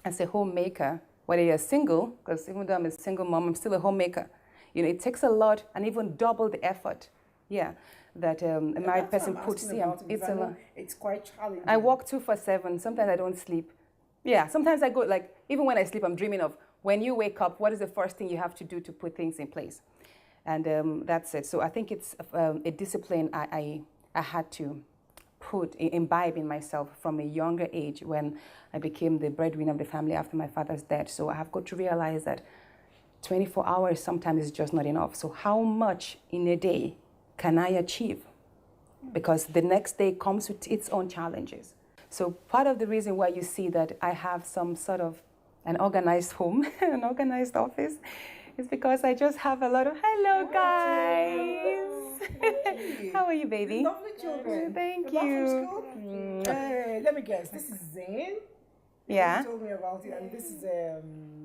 As a homemaker, whether you're single, because even though I'm a single mom, I'm still a homemaker. You know, it takes a lot and even double the effort, that a married person puts. It's a lot. It's quite challenging. I work 24/7. Sometimes I don't sleep. Yeah, sometimes I go, like, even when I sleep, I'm dreaming of when you wake up, what is the first thing you have to do to put things in place? And that's it. So I think it's a discipline I had to imbibe in myself from a younger age when I became the breadwinner of the family after my father's death. So I have got to realize that 24 hours sometimes is just not enough. So how much in a day can I achieve? Because the next day comes with its own challenges. So part of the reason why you see that I have some sort of an organized home, an organized office, is because I just have a lot of, hello guys. How are you, baby? Lovely children. Thank You're you. back from school? Let me guess, this is Zayn? Yeah. You told me about it, and this is...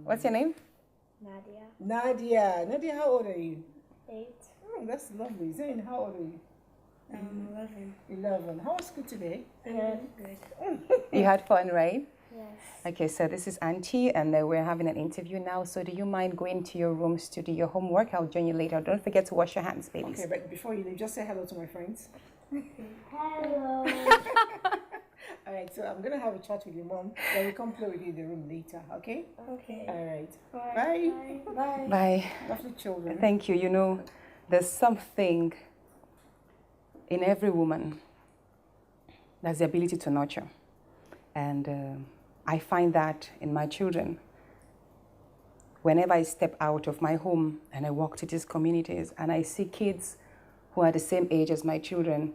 What's your name? Nadia. Nadia, how old are you? 8. Oh, that's lovely. Zayn, how old are you? 11. 11. How was school today? Good. You had fun, right? Yes. Okay, so this is Auntie, and we're having an interview now. So do you mind going to your rooms to do your homework? I'll join you later. Don't forget to wash your hands, babies. Okay, but before you leave, just say hello to my friends. Hello. All right, so I'm going to have a chat with your mom. Then we'll come play with you in the room later, okay? Okay. All right. Bye. Bye. Bye. Lovely children. Thank you. You know, there's something in every woman. That's the ability to nurture. And I find that in my children. Whenever I step out of my home and I walk to these communities and I see kids who are the same age as my children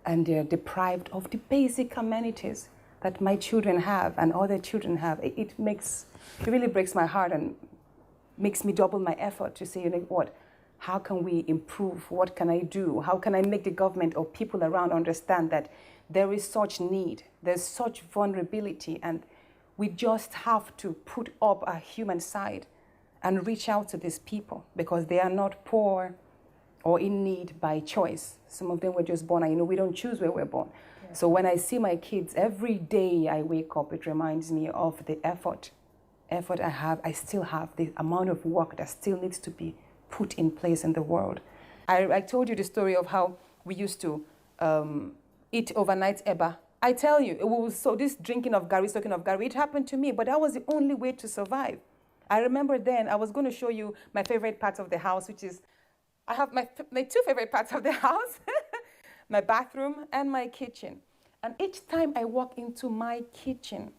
and they're deprived of the basic amenities that my children have and other children have, it really breaks my heart and makes me double my effort to say, you know what, how can we improve? What can I do? How can I make the government or people around understand that there is such need, there's such vulnerability, and we just have to put up our human side and reach out to these people because they are not poor or in need by choice. Some of them were just born, and you know, we don't choose where we're born. Yeah. So when I see my kids, every day I wake up, it reminds me of the effort I have, I still have, the amount of work that still needs to be put in place in the world. I told you the story of how we used to eat overnight eba. I tell you, so this drinking of gari, soaking of gari, it happened to me, but that was the only way to survive. I remember then, I was going to show you my favorite parts of the house, which is, I have my 2 favorite parts of the house, my bathroom and my kitchen. And each time I walk into my kitchen,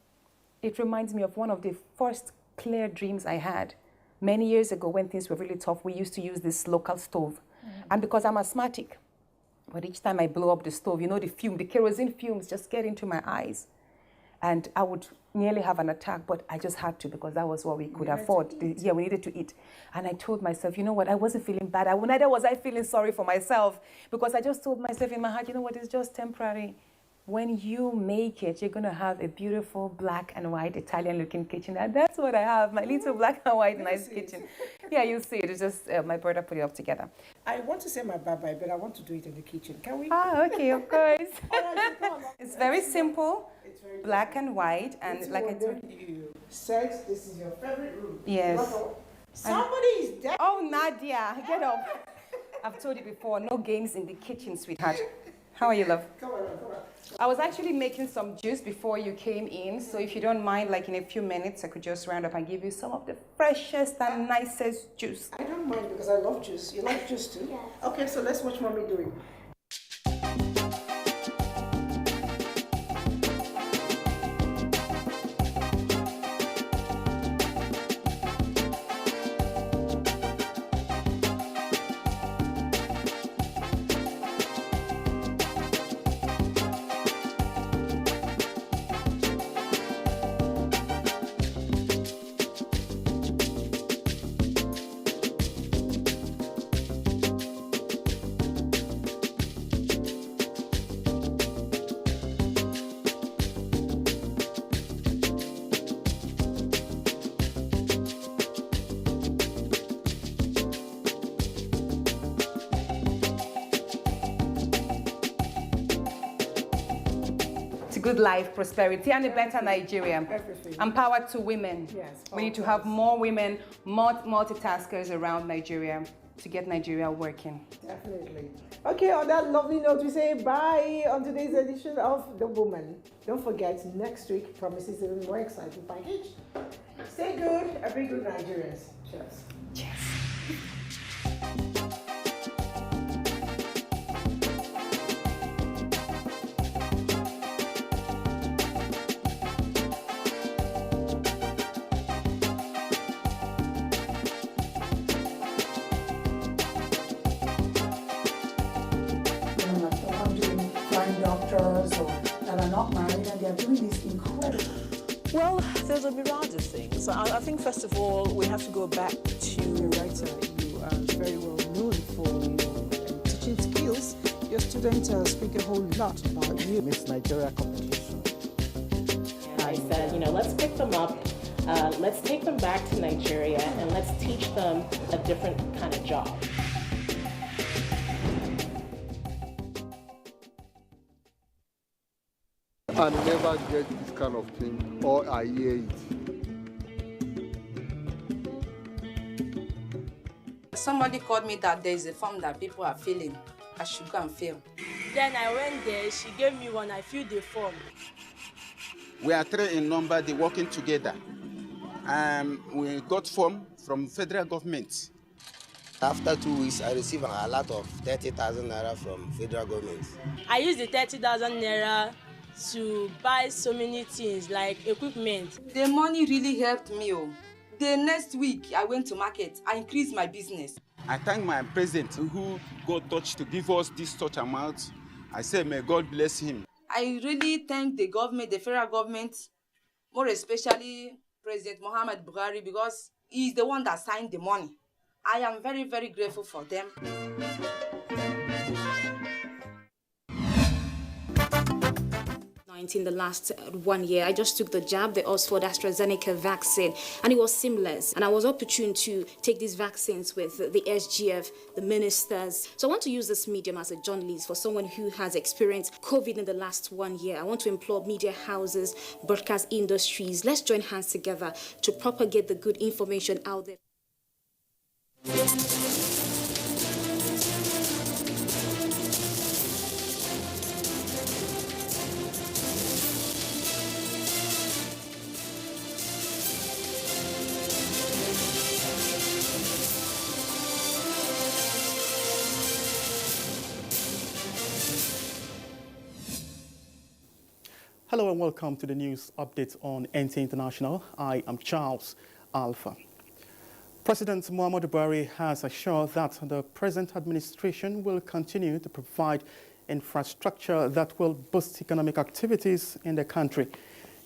it reminds me of one of the first clear dreams I had. Many years ago, when things were really tough, we used to use this local stove. Mm-hmm. And because I'm asthmatic, but each time I blow up the stove, you know, the kerosene fumes just get into my eyes. And I would nearly have an attack, but I just had to because that was what we could afford. We needed to eat. And I told myself, you know what, I wasn't feeling bad. Neither was I feeling sorry for myself because I just told myself in my heart, you know what, it's just temporary. When you make it, you're going to have a beautiful black and white Italian-looking kitchen. And that's what I have, my little black and white nice kitchen. Yeah, you'll see it. It's just my brother put it up together. I want to say my bye-bye, but I want to do it in the kitchen. Can we? Ah, okay, of course. It's very simple, black and white. And like I told you, said this is your favorite room. Yes. Somebody is dead. Oh, Nadia, get up. I've told you before, no games in the kitchen, sweetheart. How are you, love? Come on. I was actually making some juice before you came in, so if you don't mind, like in a few minutes, I could just round up and give you some of the freshest and nicest juice. I don't mind because I love juice. You like juice too? Yeah. Okay, so let's watch Mommy do it. Good life, prosperity, and a better Nigeria. Everything. Empowered to women. Yes. We need to have more women, multitaskers around Nigeria to get Nigeria working. Definitely. Okay, on that lovely note, we say bye on today's edition of The Woman. Don't forget, next week promises even more exciting package. Stay good and be good Nigerians. Cheers. Cheers. Doctors or that are not married, and they are doing this incredible. Well, there's a myriad of things. I think first of all, we have to go back to the writer. You are very well known for your teaching skills. Your students speak a whole lot about you. Miss Nigeria competition. And I said, let's pick them up, let's take them back to Nigeria, and let's teach them a different kind of job. I never get this kind of thing, or I hear it. Somebody called me that there is a form that people are filling. I should go and fill. Then I went there, she gave me one, I filled the form. We are 3 in number, they working together. We got form from federal government. After 2 weeks, I received a lot of 30,000 naira from federal government. I used the 30,000 naira to buy so many things like equipment. The money really helped me. The next week I went to market, I increased my business. I thank my president who got touched to give us this such amount. I say, may God bless him. I really thank the government, the federal government, more especially President Muhammad Buhari, because he's the one that signed the money. I am very, very grateful for them. In the last 1 year, I just took the jab, the Oxford AstraZeneca vaccine, and it was seamless. And I was opportune to take these vaccines with the SGF, the ministers. So I want to use this medium as a journalist for someone who has experienced COVID in the last 1 year. I want to implore media houses, broadcast industries. Let's join hands together to propagate the good information out there. Hello and welcome to the news update on NTA International. I am Charles Alpha. President Muhammadu Buhari has assured that the present administration will continue to provide infrastructure that will boost economic activities in the country.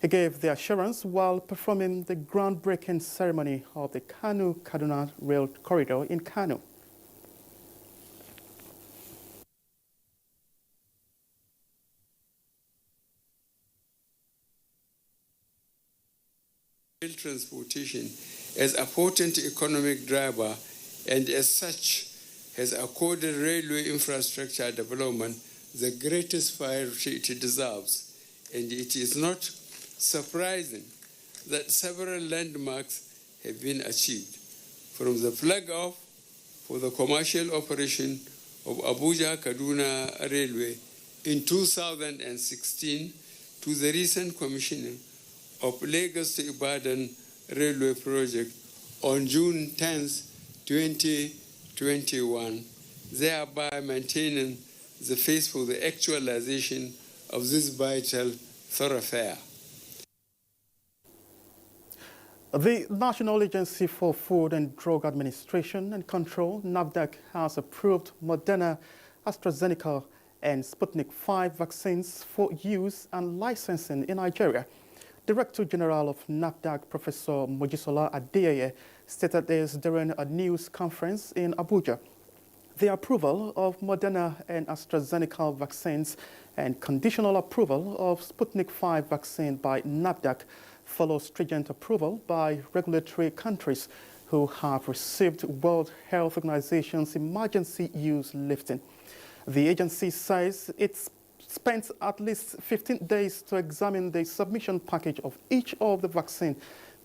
He gave the assurance while performing the groundbreaking ceremony of the Kano-Kaduna Rail Corridor in Kano. Rail transportation as a potent economic driver and as such has accorded railway infrastructure development the greatest priority it deserves. And it is not surprising that several landmarks have been achieved, from the flag off for the commercial operation of Abuja-Kaduna Railway in 2016 to the recent commissioning of Lagos to Ibadan Railway Project on June 10, 2021, thereby maintaining the face for the actualization of this vital thoroughfare. The National Agency for Food and Drug Administration and Control, NAFDAC, has approved Moderna, AstraZeneca, and Sputnik V vaccines for use and licensing in Nigeria. Director General of NAFDAC, Professor Mojisola Adeyeye, stated this during a news conference in Abuja. The approval of Moderna and AstraZeneca vaccines and conditional approval of Sputnik V vaccine by NAFDAC follows stringent approval by regulatory countries who have received World Health Organization's emergency use listing. The agency says it's spent at least 15 days to examine the submission package of each of the vaccine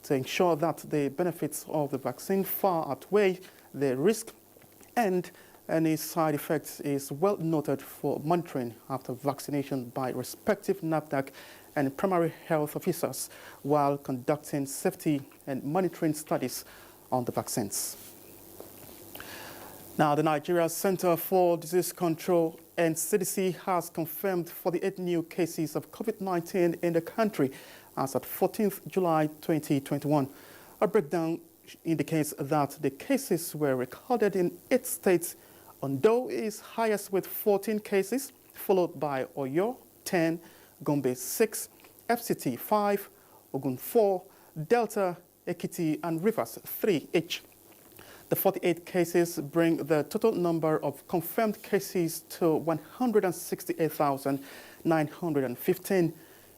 to ensure that the benefits of the vaccine far outweigh the risk and any side effects is well noted for monitoring after vaccination by respective NAFDAC and primary health officers while conducting safety and monitoring studies on the vaccines. Now, the Nigeria Center for Disease Control and CDC has confirmed 48 new cases of COVID-19 in the country as at 14th July 2021. A breakdown indicates that the cases were recorded in 8 states. Ondo is highest with 14 cases, followed by Oyo, 10, Gombe, 6, FCT, 5, Ogun, 4, Delta, Ekiti, and Rivers, 3 each. The 48 cases bring the total number of confirmed cases to 168,915.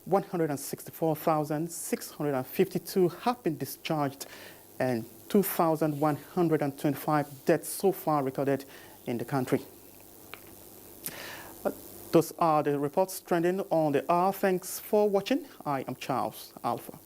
164,652 have been discharged, and 2,125 deaths so far recorded in the country. Those are the reports trending on the hour. Thanks for watching. I am Charles Alpha.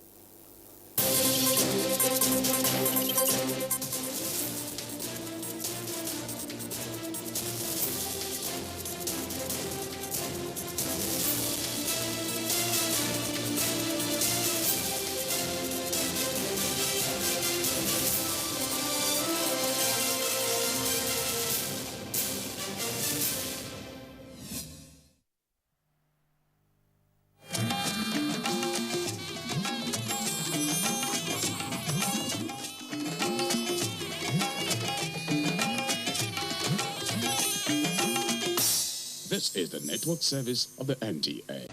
This is the network service of the NTA.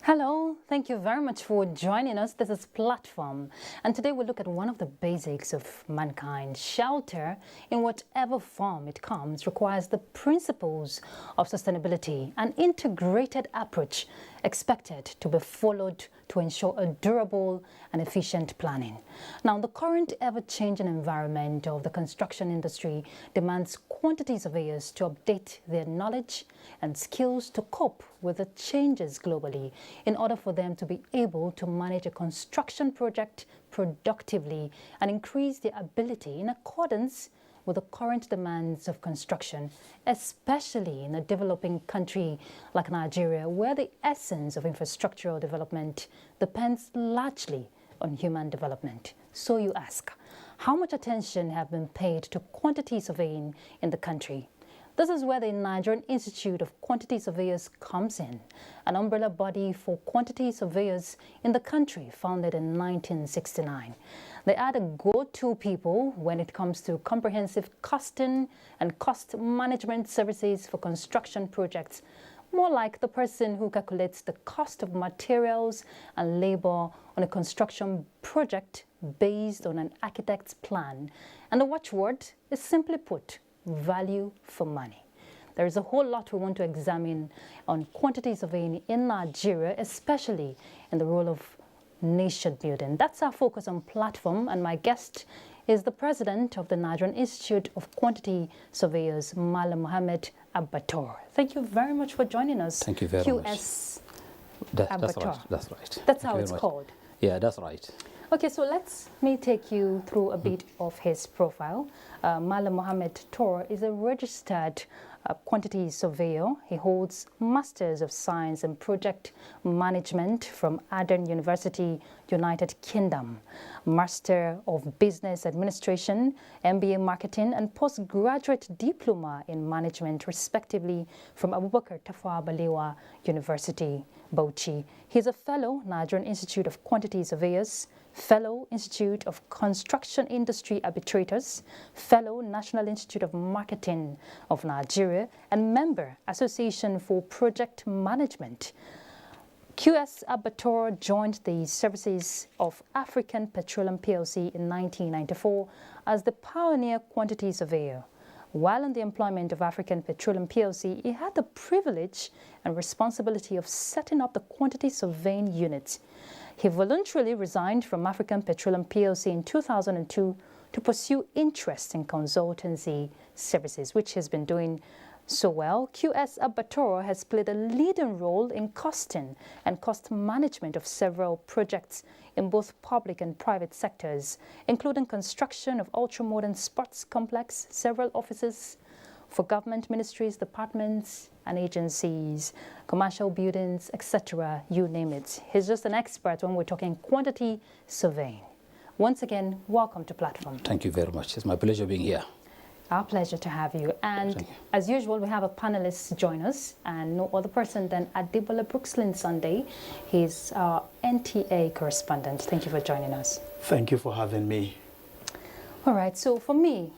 Hello, thank you very much for joining us. This is Platform, and today we'll look at one of the basics of mankind. Shelter, in whatever form it comes, requires the principles of sustainability, an integrated approach expected to be followed to ensure a durable and efficient planning. Now, the current ever-changing environment of the construction industry demands quantity surveyors to update their knowledge and skills to cope with the changes globally in order for them to be able to manage a construction project productively and increase their ability in accordance with the current demands of construction, especially in a developing country like Nigeria, where the essence of infrastructural development depends largely on human development. So you ask, how much attention have been paid to quantity surveying in the country? This is where the Nigerian Institute of Quantity Surveyors comes in, an umbrella body for quantity surveyors in the country founded in 1969. They are the go-to people when it comes to comprehensive costing and cost management services for construction projects, more like the person who calculates the cost of materials and labor on a construction project based on an architect's plan. And the watchword is simply put, value for money. There is a whole lot we want to examine on quantity surveying in Nigeria, especially in the role of nation building. That's our focus on platform, and my guest is the president of the Nigerian Institute of Quantity Surveyors, Malam Mohammed Abator. Thank you very much for joining us. Thank you very much. QS That's Abator. right. That's right. That's Thank how you it's very much. called. Yeah, that's right. Okay, so let me take you through a bit of his profile. Malam Mohammed Tor is a registered quantity surveyor. He holds Masters of Science in Project Management from Aden University, United Kingdom, Master of Business Administration, MBA Marketing, and Postgraduate Diploma in Management, respectively, from Abubakar Tafawa Balewa University, Bauchi. He's a fellow Nigerian Institute of Quantity Surveyors, Fellow Institute of Construction Industry Arbitrators, Fellow National Institute of Marketing of Nigeria, and member Association for Project Management. QS Abator joined the services of African Petroleum PLC in 1994 as the pioneer quantity surveyor. While in the employment of African Petroleum PLC, he had the privilege and responsibility of setting up the quantity surveying unit. He voluntarily resigned from African Petroleum PLC in 2002 to pursue interest in consultancy services, which he's been doing so well. QS Abator has played a leading role in costing and cost management of several projects in both public and private sectors, including construction of ultra-modern sports complex, several offices for government ministries, departments and agencies, commercial buildings, etc., you name it. He's just an expert when we're talking quantity surveying. Once again, welcome to Platform. Thank you very much. It's my pleasure being here. Our pleasure to have you. And as usual, we have a panelist join us, and no other person than Adibola Brookslyn Sunday. He's our NTA correspondent. Thank you for joining us. Thank you for having me. All right, so for me,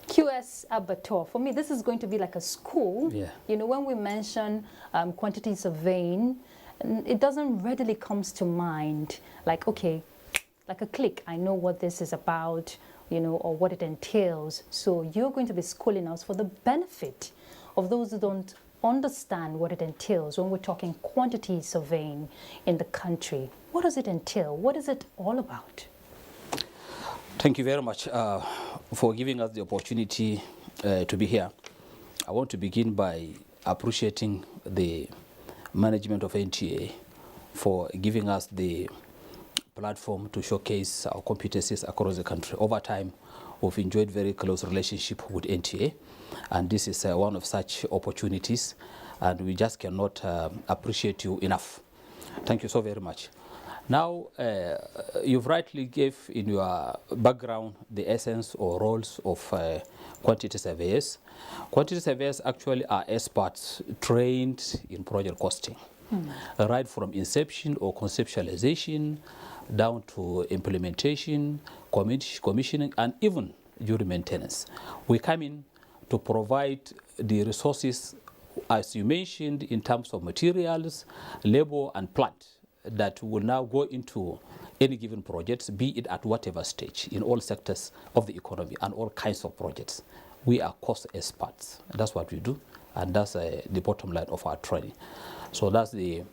QS Abator, for me, this is going to be like a school. Yeah. You know, when we mention quantity surveying, it doesn't readily comes to mind like, okay, like a click, I know what this is about, you know, or what it entails. So you're going to be schooling us for the benefit of those who don't understand what it entails when we're talking quantity surveying in the country. What does it entail? What is it all about? Thank you very much for giving us the opportunity to be here. I want to begin by appreciating the management of NTA for giving us the platform to showcase our competencies across the country. Over time, we've enjoyed very close relationship with NTA, and this is one of such opportunities, and we just cannot appreciate you enough. Thank you so very much. Now, you've rightly gave in your background the essence or roles of quantity surveyors. Quantity surveyors actually are experts trained in project costing, right from inception or conceptualization down to implementation, commissioning, and even during maintenance. We come in to provide the resources, as you mentioned, in terms of materials, labor, and plant that will now go into any given projects, be it at whatever stage, in all sectors of the economy and all kinds of projects. We are cost experts. That's what we do, and that's the bottom line of our training. So that's the...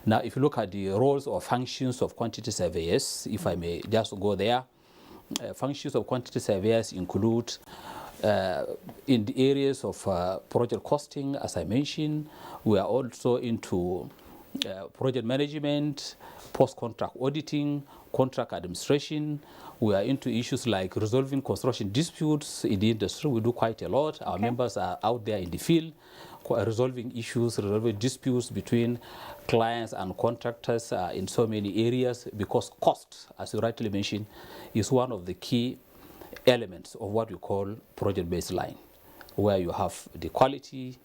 Now, if you look at the roles or functions of quantity surveyors, if I may just go there, functions of quantity surveyors include in the areas of project costing, as I mentioned. We are also into project management, post-contract auditing, contract administration. We are into issues like resolving construction disputes in the industry. We do quite a lot. Our members are out there in the field resolving issues, resolving disputes between clients and contractors in so many areas, because cost, as you rightly mentioned, is one of the key elements of what we call project baseline, where you have the quality,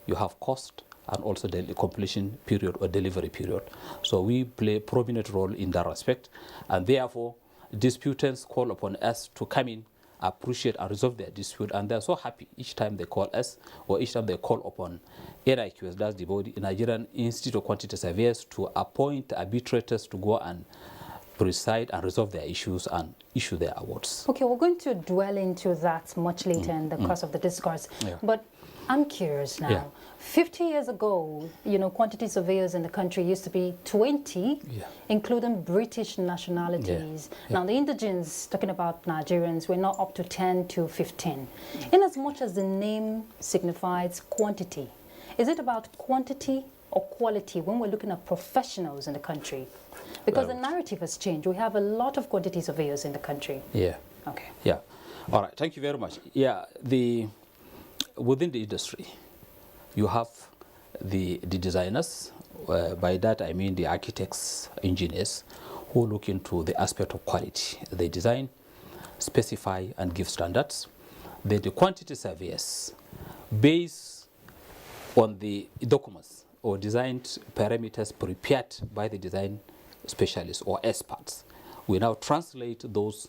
you have cost, and also the completion period or delivery period. So we play a prominent role in that respect, and therefore disputants call upon us to come in, appreciate and resolve their dispute, and they're so happy each time they call us or each time they call upon NIQS, that's the body, Nigerian Institute of Quantity Surveyors, to appoint arbitrators to go and preside and resolve their issues and issue their awards. Okay, we're going to dwell into that much later in the course of the discourse. Yeah. But I'm curious now. Yeah. 50 years ago, you know, quantity surveyors in the country used to be 20, including British nationalities. Now, the indigenes, talking about Nigerians, we're now up to 10 to 15. In as much as the name signifies quantity, is it about quantity or quality when we're looking at professionals in the country? Because the narrative has changed. We have a lot of quantity surveyors in the country. Yeah. Okay. Yeah. All right. Thank you very much. Yeah. Within the industry, you have the designers. By that I mean the architects, engineers, who look into the aspect of quality. They design, specify, and give standards. Then the quantity surveyors, based on the documents or designed parameters prepared by the design specialists or experts, we now translate those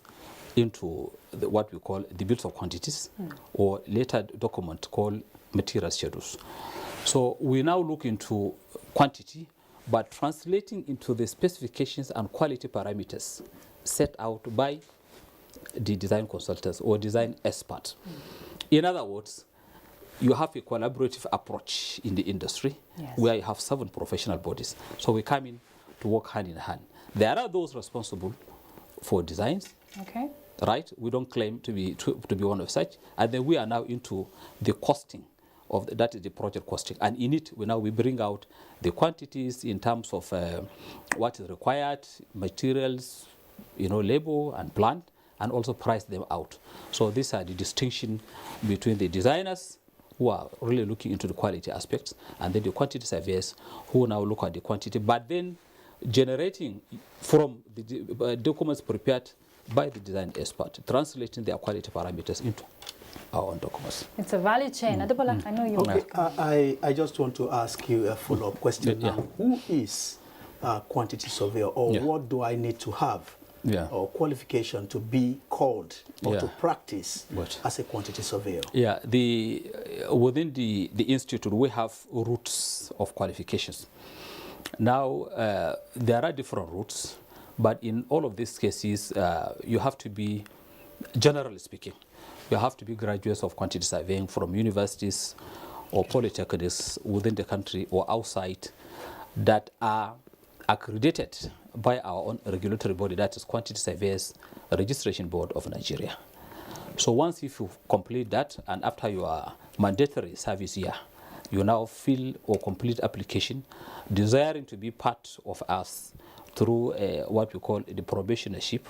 into what we call the bills of quantities or later document called material schedules. So we now look into quantity, but translating into the specifications and quality parameters set out by the design consultants or design experts. In other words, you have a collaborative approach in the industry where you have 7 professional bodies. So we come in to work hand in hand. There are those responsible for designs. Okay. Right? We don't claim to be one of such. And then we are now into the costing of that is the project costing. And in it, we bring out the quantities in terms of what is required, materials, labor and plant, and also price them out. So these are the distinction between the designers who are really looking into the quality aspects, and then the quantity surveyors who now look at the quantity, but then generating from the documents prepared by the design expert, translating their quality parameters into our own documents. It's a value chain. Adebola, I know you. Okay, I just want to ask you a follow-up question now. Who is a quantity surveyor, or what do I need to have or qualification to be called or to practice as a quantity surveyor? Yeah, within the institute, we have routes of qualifications. Now, there are different routes, but in all of these cases, you have to be, generally speaking, you have to be graduates of quantity surveying from universities or polytechnics within the country or outside that are accredited by our own regulatory body, that is Quantity Surveyors Registration Board of Nigeria. So once if you complete that, and after your mandatory service year, you now fill or complete application desiring to be part of us through what we call the probationership.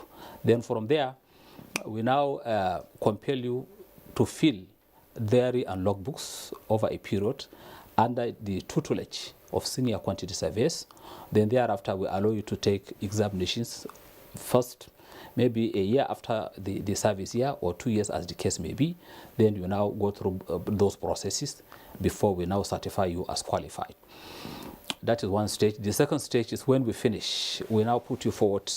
Then from there, we now compel you to fill diary and logbooks over a period under the tutelage of senior quantity surveyors. Then thereafter, we allow you to take examinations first, maybe a year after the service year or 2 years as the case may be. Then you now go through those processes before we now certify you as qualified. That is one stage. The second stage is when we finish, we now put you forward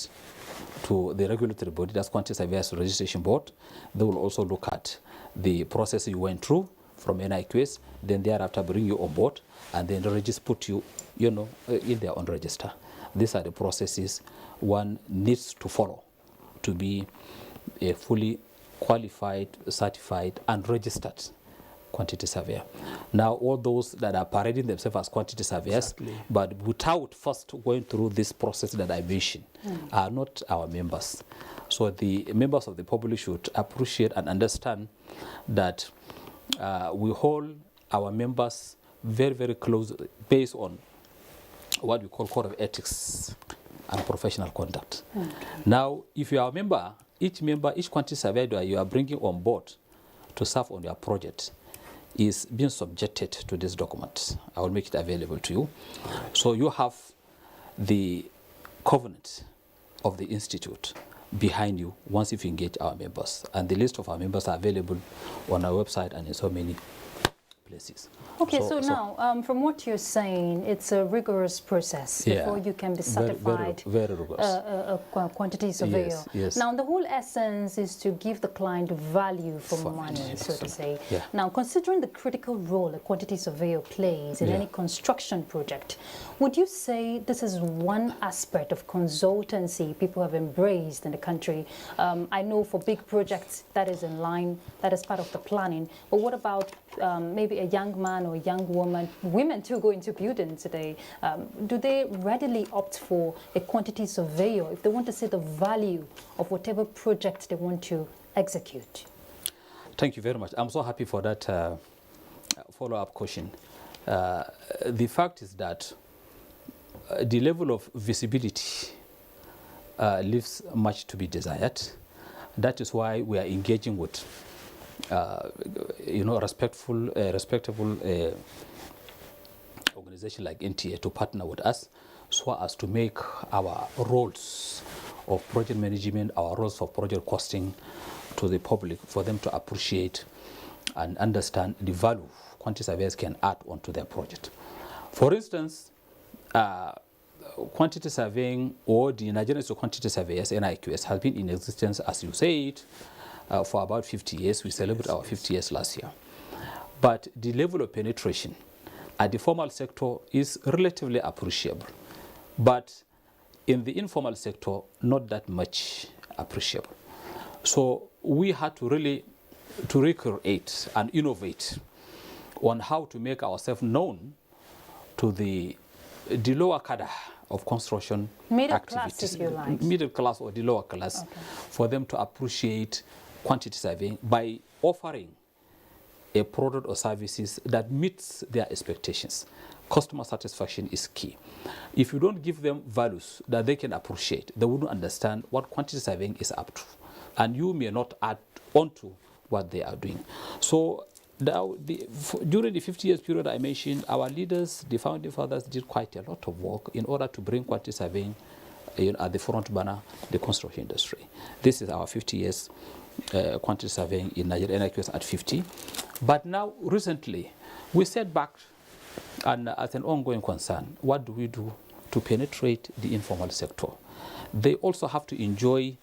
to the regulatory body, that's Quantity Surveyors Registration Board. They will also look at the process you went through from NIQS, then thereafter bring you on board, and then put you, in their own register. These are the processes one needs to follow to be a fully qualified, certified, and registered quantity surveyor. Now, all those that are parading themselves as quantity surveyors, but without first going through this process that I mentioned, are not our members. So the members of the public should appreciate and understand that we hold our members very, very close based on what we call code of ethics and professional conduct. Now, if you are a member, each quantity surveyor you are bringing on board to serve on your project is being subjected to this document. I will make it available to you. So you have the covenant of the institute behind you once you've engaged our members. And the list of our members are available on our website and in so many places. Okay, so now, from what you're saying, it's a rigorous process before you can be certified very rigorous. A quantity surveyor. Yes. Now, the whole essence is to give the client value for money, so to say. Yeah. Now, considering the critical role a quantity surveyor plays in any construction project, would you say this is one aspect of consultancy people have embraced in the country? I know for big projects that is in line, that is part of the planning, but what about maybe a young man or a young woman, women too go into building today, do they readily opt for a quantity surveyor if they want to see the value of whatever project they want to execute? Thank you very much. I'm so happy for that follow-up question. The fact is that the level of visibility leaves much to be desired. That is why we are engaging with, respectable organization like NTA to partner with us, so as to make our roles of project management, our roles of project costing to the public, for them to appreciate and understand the value quantity surveyors can add onto their project. For instance, quantity surveying, or the Nigerian Institute of Quantity Surveyors, NIQS, has been in existence, as you said, for about 50 years. We celebrated our 50 years last year. But the level of penetration at the formal sector is relatively appreciable. But in the informal sector, not that much appreciable. So we had to really recreate and innovate on how to make ourselves known to the lower cadre of construction middle activities. Class, if you like. Middle class or the lower class, okay, for them to appreciate quantity surveying by offering a product or services that meets their expectations. Customer satisfaction is key. If you don't give them values that they can appreciate, they wouldn't understand what quantity surveying is up to. And you may not add on to what they are doing. So during the 50 years period I mentioned, our leaders, the founding fathers, did quite a lot of work in order to bring quantity surveying at the front banner, the construction industry. This is our 50 years quantity surveying in Nigeria, NIQS at 50. But now, recently, we set back, and as an ongoing concern, what do we do to penetrate the informal sector? They also have to enjoy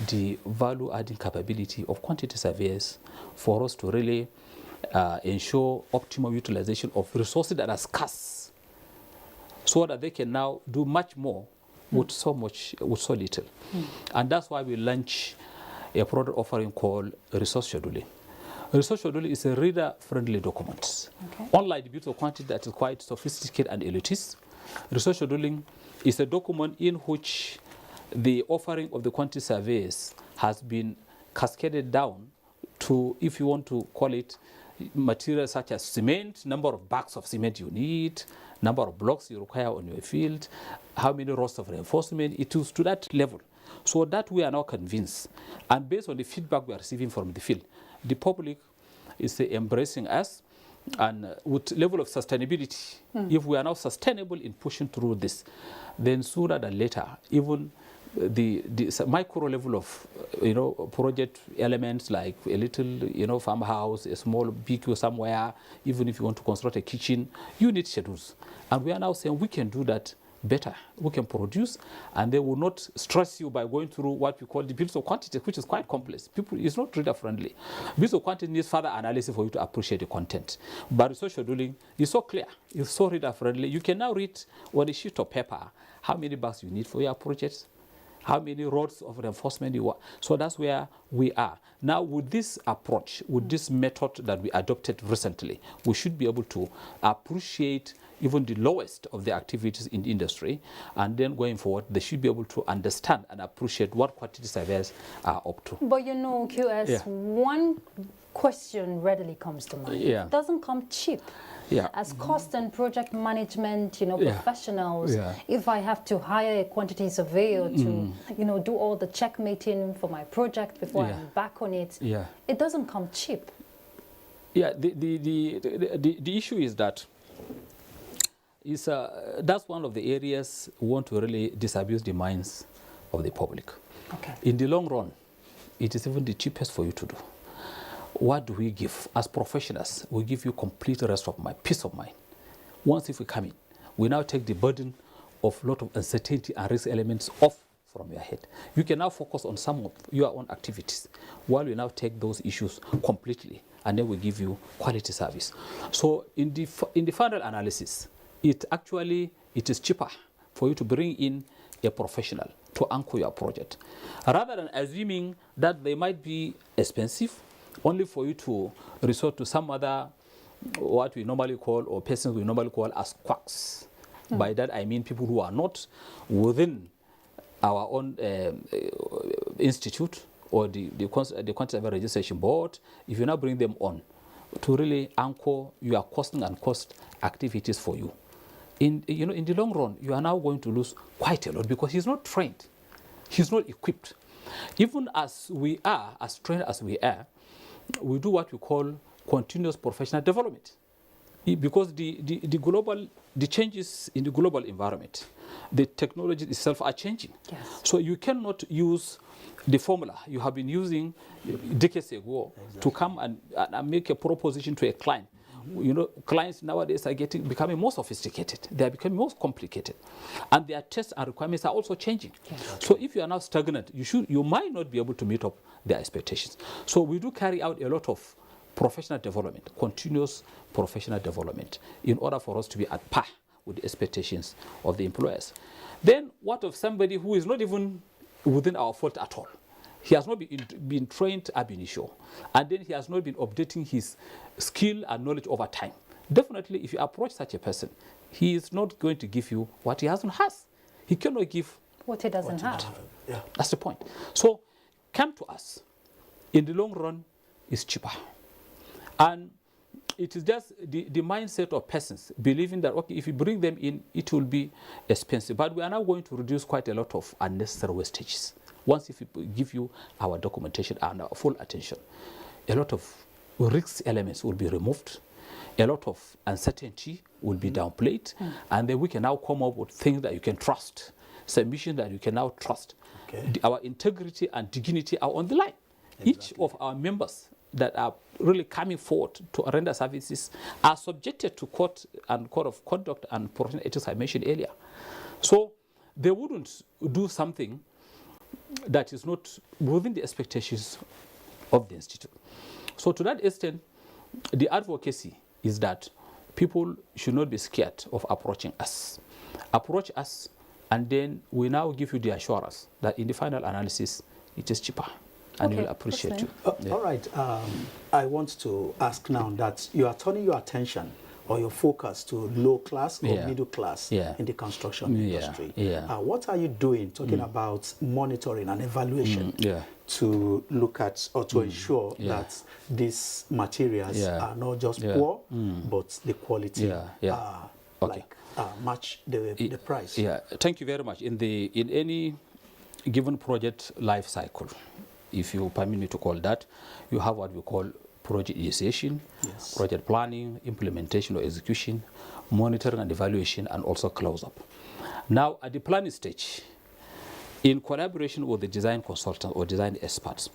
the value-adding capability of quantity surveyors for us to really ensure optimal utilization of resources that are scarce, so that they can now do much more with so little. And that's why we launch a product offering called resource scheduling. Resource scheduling is a reader-friendly document. Okay. Unlike the beauty of quantity that is quite sophisticated and elitist, resource scheduling is a document in which the offering of the quantity surveys has been cascaded down to, if you want to call it, materials such as cement, number of bags of cement you need, number of blocks you require on your field, how many rows of reinforcement. It is to that level. So that we are now convinced, and based on the feedback we are receiving from the field, the public is embracing us, and with level of sustainability, if we are now sustainable in pushing through this, then sooner than later, even the micro level of project elements like a little farmhouse, a small BQ somewhere, even if you want to construct a kitchen, you need schedules. And we are now saying we can do that better. We can produce, and they will not stress you by going through what we call the bills of quantity, which is quite complex. It's not reader friendly. Bills of quantity needs further analysis for you to appreciate the content. But resource scheduling is so clear, it's so reader friendly. You can now read on a sheet of paper how many bags you need for your projects, how many rods of reinforcement you want. So that's where we are. Now with this approach, with this method that we adopted recently, we should be able to appreciate even the lowest of the activities in the industry, and then going forward, they should be able to understand and appreciate what quantity surveyors are up to. But QS, one question readily comes to mind. It doesn't come cheap. As cost and project management, professionals, if I have to hire a quantity surveyor to, do all the checkmating for my project before I'm back on it, it doesn't come cheap. The issue is that that's one of the areas we want to really disabuse the minds of the public. Okay. In the long run, it is even the cheapest for you to do. What do we give? As professionals, we give you complete rest of mind, peace of mind. Once if we come in, we now take the burden of a lot of uncertainty and risk elements off from your head. You can now focus on some of your own activities while we now take those issues completely, and then we give you quality service. So in the final analysis, it is cheaper for you to bring in a professional to anchor your project, rather than assuming that they might be expensive, only for you to resort to some other what we normally call, or persons we normally call as quacks. By that I mean people who are not within our own institute or the Quantity Survey Registration Board. If you now bring them on to really anchor your costing and cost activities for you, in the long run, you are now going to lose quite a lot because he's not trained, he's not equipped. Even as we are, as trained as we are, we do what we call continuous professional development, because the changes in the global environment, the technology itself are changing. Yes. So you cannot use the formula you have been using decades ago to come and make a proposition to a client. Clients nowadays are becoming more sophisticated. They are becoming more complicated, and their tests and requirements are also changing. Yes. So if you are now stagnant, you might not be able to meet up their expectations. So we do carry out a lot of professional development, continuous professional development, in order for us to be at par with the expectations of the employers. Then what of somebody who is not even within our fault at all? He has not been trained ab initio, and then he has not been updating his skill and knowledge over time. Definitely, if you approach such a person, he is not going to give you what he has. He cannot give what he doesn't have. Yeah. That's the point. So come to us. In the long run, it's cheaper. And it is just the mindset of persons believing that, okay, if you bring them in, it will be expensive. But we are now going to reduce quite a lot of unnecessary wastages. Once if we give you our documentation and our full attention, a lot of risk elements will be removed, a lot of uncertainty will be downplayed, and then we can now come up with things that you can trust, submissions that you can now trust. Okay. Our integrity and dignity are on the line. Exactly. Each of our members that are really coming forward to render services are subjected to code of conduct and professional ethics I mentioned earlier. So they wouldn't do something that is not within the expectations of the institute. So to that extent, the advocacy is that people should not be scared of approaching us. Approach us, and then we now give you the assurance that in the final analysis, it is cheaper, and we'll appreciate you. All right. I want to ask now that you are turning your attention or your focus to low class or middle class in the construction industry. What are you doing, talking about monitoring and evaluation to look at or to ensure that these materials are not just poor, but the quality match the price? Yeah, thank you very much. In any given project life cycle, if you permit me to call that, you have what we call project initiation, project planning, implementation or execution, monitoring and evaluation, and also close-up. Now, at the planning stage, in collaboration with the design consultant or design experts,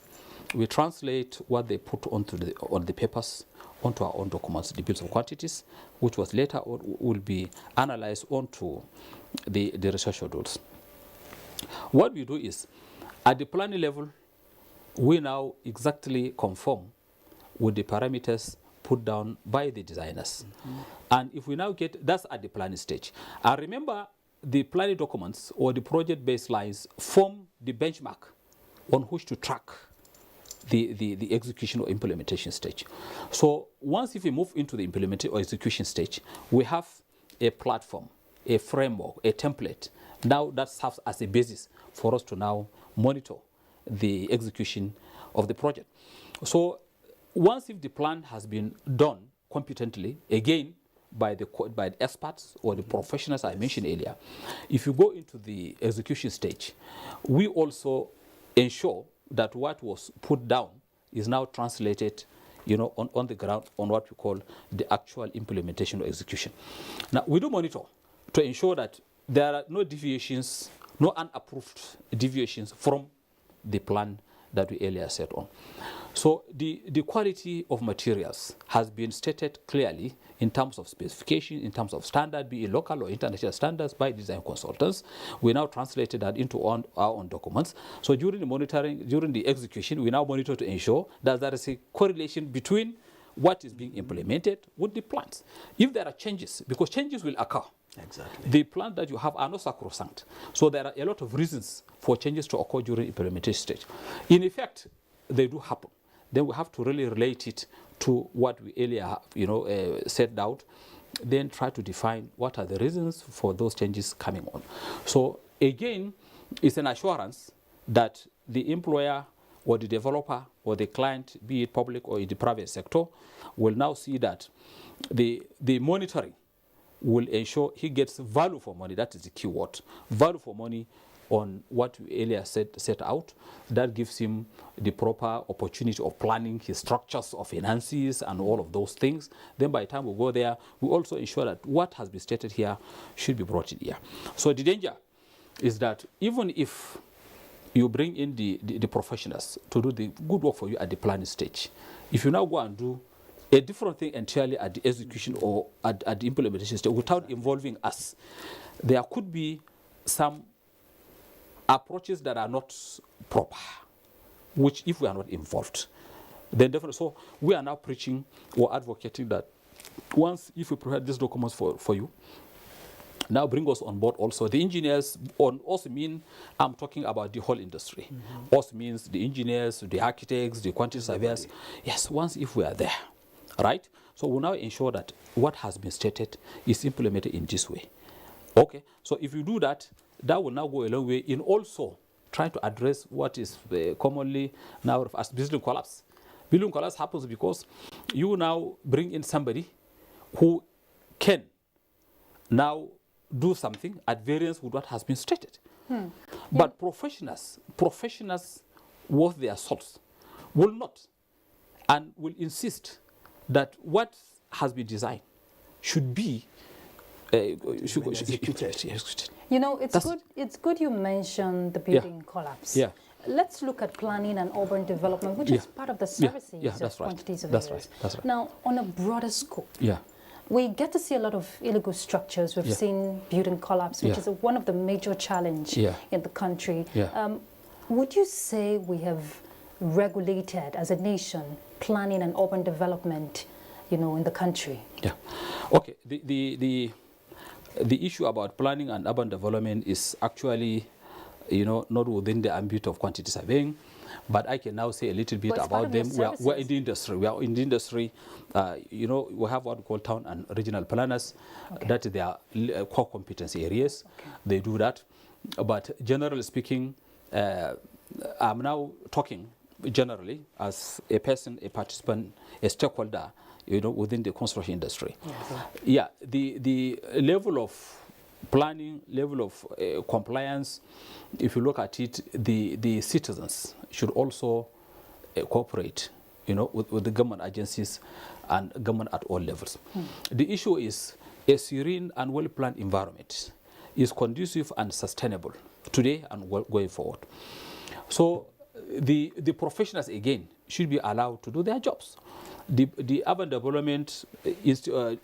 we translate what they put on the papers onto our own documents, the bills of quantities, which was later will be analyzed onto the research schedules. What we do is, at the planning level, we now exactly conform with the parameters put down by the designers. And if we now that's at the planning stage. And remember, the planning documents or the project baselines form the benchmark on which to track the execution or implementation stage. So once if we move into the implementation or execution stage, we have a platform, a framework, a template. Now that serves as a basis for us to now monitor the execution of the project. So once if the plan has been done competently, again, by the experts or the professionals I mentioned earlier, if you go into the execution stage, we also ensure that what was put down is now translated, on the ground on what we call the actual implementation or execution. Now, we do monitor to ensure that there are no deviations, no unapproved deviations from the plan that we earlier set on. So the quality of materials has been stated clearly in terms of specification, in terms of standard, be it local or international standards by design consultants. We now translated that into our own documents. So during the monitoring, during the execution, we now monitor to ensure that there is a correlation between what is being implemented with the plans. If there are changes, because changes will occur, the plans that you have are not sacrosanct. So there are a lot of reasons for changes to occur during implementation stage. In effect, they do happen. Then we have to really relate it to what we earlier, set out, then try to define what are the reasons for those changes coming on. So again, it's an assurance that the employer or the developer or the client, be it public or in the private sector, will now see that the monitoring will ensure he gets value for money. That is the key word. Value for money on what we earlier set out. That gives him the proper opportunity of planning his structures of finances and all of those things. Then by the time we go there, we also ensure that what has been stated here should be brought in here. So the danger is that even if you bring in the professionals to do the good work for you at the planning stage, if you now go and do a different thing entirely at the execution or at the implementation stage without involving us, there could be some approaches that are not proper, which if we are not involved, then definitely. So we are now preaching or advocating that once, if we provide these documents for you, now bring us on board also. The engineers also mean, I'm talking about the whole industry. Also means the engineers, the architects, the quantity surveyors. Yes, once if we are there, right? So we'll now ensure that what has been stated is implemented in this way. Okay, so if you do that, that will now go a long way in also trying to address what is commonly now as building collapse. Building collapse happens because you now bring in somebody who can now do something at variance with what has been stated. But professionals worth their salts will not and will insist that what has been designed should be executed. You know, it's good you mentioned the building collapse. Yeah. Let's look at planning and urban development, which is part of the services of quantities of areas. That's right. Now, on a broader scope, yeah, we get to see a lot of illegal structures. We've seen building collapse, which is one of the major challenges in the country. Would you say we have regulated as a nation planning and urban development, in the country? Yeah. Okay. The issue about planning and urban development is actually, not within the ambit of quantity surveying, but I can now say a little bit about them. We're in the industry. We are in the industry. We have what we call town and regional planners. That is their core competency areas. They do that. But generally speaking, I'm now talking generally as a person, a participant, a stakeholder, within the construction industry. The level of planning, level of compliance, if you look at it, the citizens should also cooperate, with the government agencies and government at all levels. The issue is a serene and well-planned environment is conducive and sustainable today and going forward. So the professionals, again, should be allowed to do their jobs. The urban development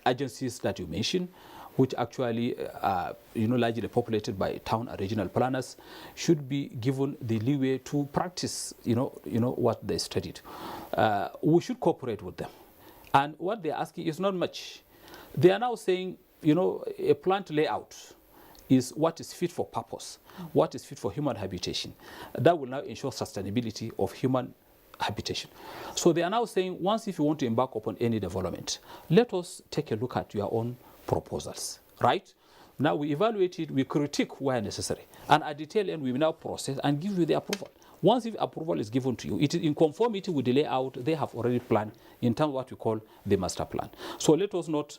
agencies that you mentioned, which actually are largely populated by town and regional planners, should be given the leeway to practice what they studied. We should cooperate with them. And what they're asking is not much. They are now saying, a plant layout is what is fit for purpose, what is fit for human habitation. That will now ensure sustainability of human habitation. So they are now saying, once if you want to embark upon any development, let us take a look at your own proposals, right? Now we evaluate it, we critique where necessary, and at the tail end we will now process and give you the approval. Once if approval is given to you, it is in conformity with the layout they have already planned in terms of what we call the master plan. So let us not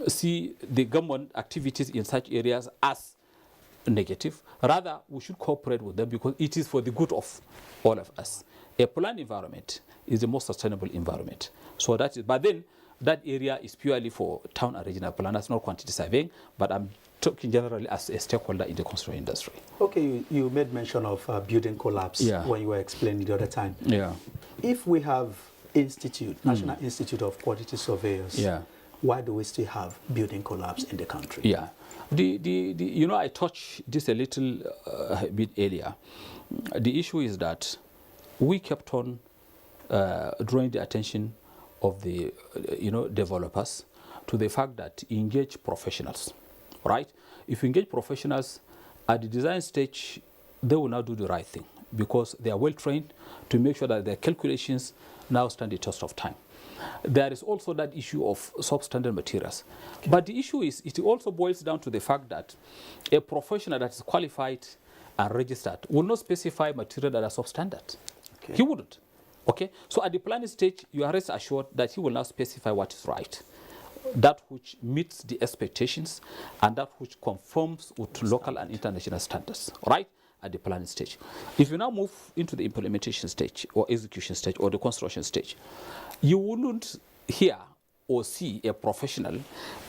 see the government activities in such areas as negative. Rather, we should cooperate with them because it is for the good of all of us. A planned environment is the most sustainable environment. So that is, but then that area is purely for town and regional planners, not quantity surveying, but I'm talking generally as a stakeholder in the construction industry. Okay, you made mention of building collapse when you were explaining the other time. If we have National Institute of Quantity Surveyors, why do we still have building collapse in the country? I touched this a little bit earlier. The issue is that we kept on drawing the attention of the developers to the fact that engage professionals, right? If you engage professionals at the design stage, they will now do the right thing because they are well trained to make sure that their calculations now stand the test of time. There is also that issue of substandard materials. Okay. But the issue is, it also boils down to the fact that a professional that is qualified and registered will not specify material that are substandard. Okay. He wouldn't. Okay? So at the planning stage, you are rest assured that he will now specify what is right, that which meets the expectations and that which conforms with local and international standards, right? At the planning stage. If you now move into the implementation stage or execution stage or the construction stage, you wouldn't hear or see a professional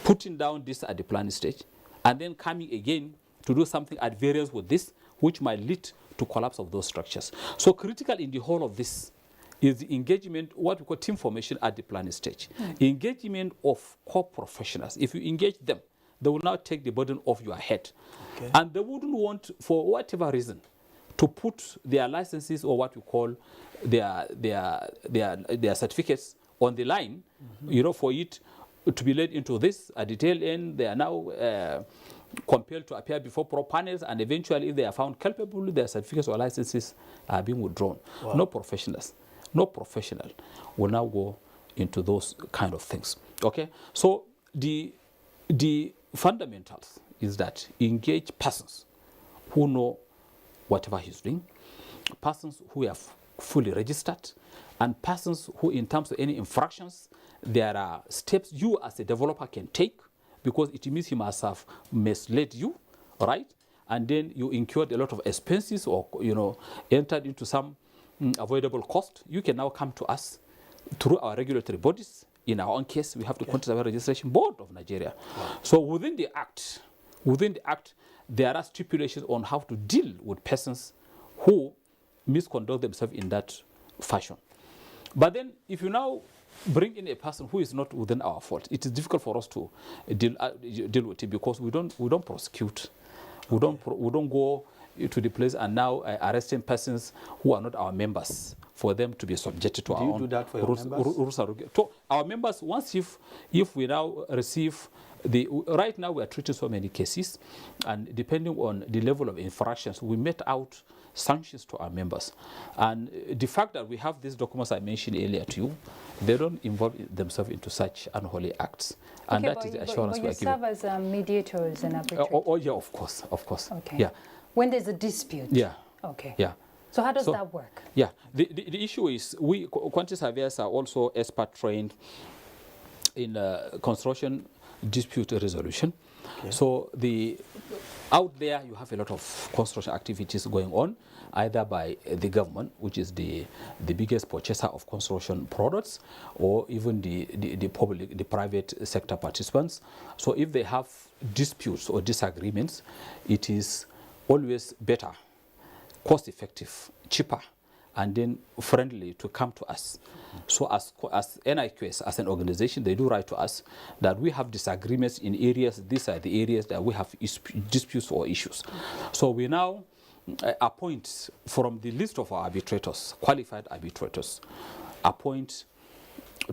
putting down this at the planning stage and then coming again to do something at variance with this, which might lead to collapse of those structures. So critical in the whole of this is the engagement, what we call team formation at the planning stage. Engagement of core professionals. If you engage them, they will now take the burden off your head. Okay. And they wouldn't want, for whatever reason, to put their licenses or what we call their certificates on the line, you know, for it to be led into this. At the tail end, they are now compelled to appear before pro panels, and eventually, if they are found culpable, their certificates or licenses are being withdrawn. Wow. No professional will now go into those kind of things. Okay, so the fundamentals is that engage persons who know whatever he's doing, persons who are fully registered, and persons who, in terms of any infractions, there are steps you as a developer can take, because it means he must have misled you, right? And then you incurred a lot of expenses, or, you know, entered into some avoidable cost. You can now come to us through our regulatory bodies. In our own case, we have the Quantity Survey Registration Board of Nigeria. Wow. So within the act, there are stipulations on how to deal with persons who misconduct themselves in that fashion. But then, if you now bring in a person who is not within our fault, it is difficult for us to deal with it, because we don't prosecute, we don't go to the place and now arresting persons who are not our members for them to be subjected to our own. Do you do that for your members? To our members, once if we now receive right now we are treating so many cases, and depending on the level of infractions, we met out sanctions to our members. And the fact that we have these documents I mentioned earlier to you, they don't involve themselves into such unholy acts. And that is the assurance we are giving. But you serve as mediators and arbitrators? Oh, yeah, of course. Okay. Yeah. When there's a dispute? Yeah. Okay. Yeah. So how does that work? Yeah. The issue is, we quantity surveyors are also expert trained in construction dispute resolution. Okay. So out there you have a lot of construction activities going on, either by the government, which is the biggest purchaser of construction products, or even the public, the private sector participants. So if they have disputes or disagreements, it is always better, cost effective, cheaper, and then friendly to come to us. So as NIQS, as an organization, they do write to us that we have disagreements in areas, these are the areas that we have disputes or issues. So we now appoint from the list of our arbitrators, qualified arbitrators, appoint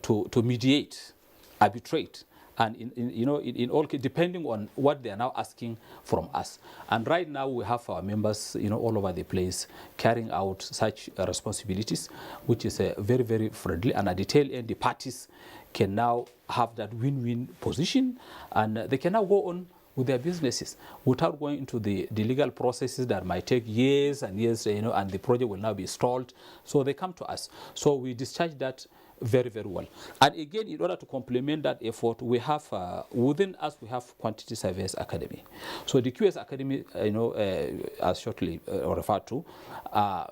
to mediate, arbitrate, and in all cases, depending on what they are now asking from us. And right now we have our members, all over the place carrying out such responsibilities, which is very, very friendly. And at the tail end, the parties can now have that win-win position, and they can now go on with their businesses without going into the legal processes that might take years and years, and the project will now be stalled. So they come to us. So we discharge that very, very well. And again, in order to complement that effort, we have within us we have Quantity Surveyors Academy. So the QS Academy, as shortly referred to, are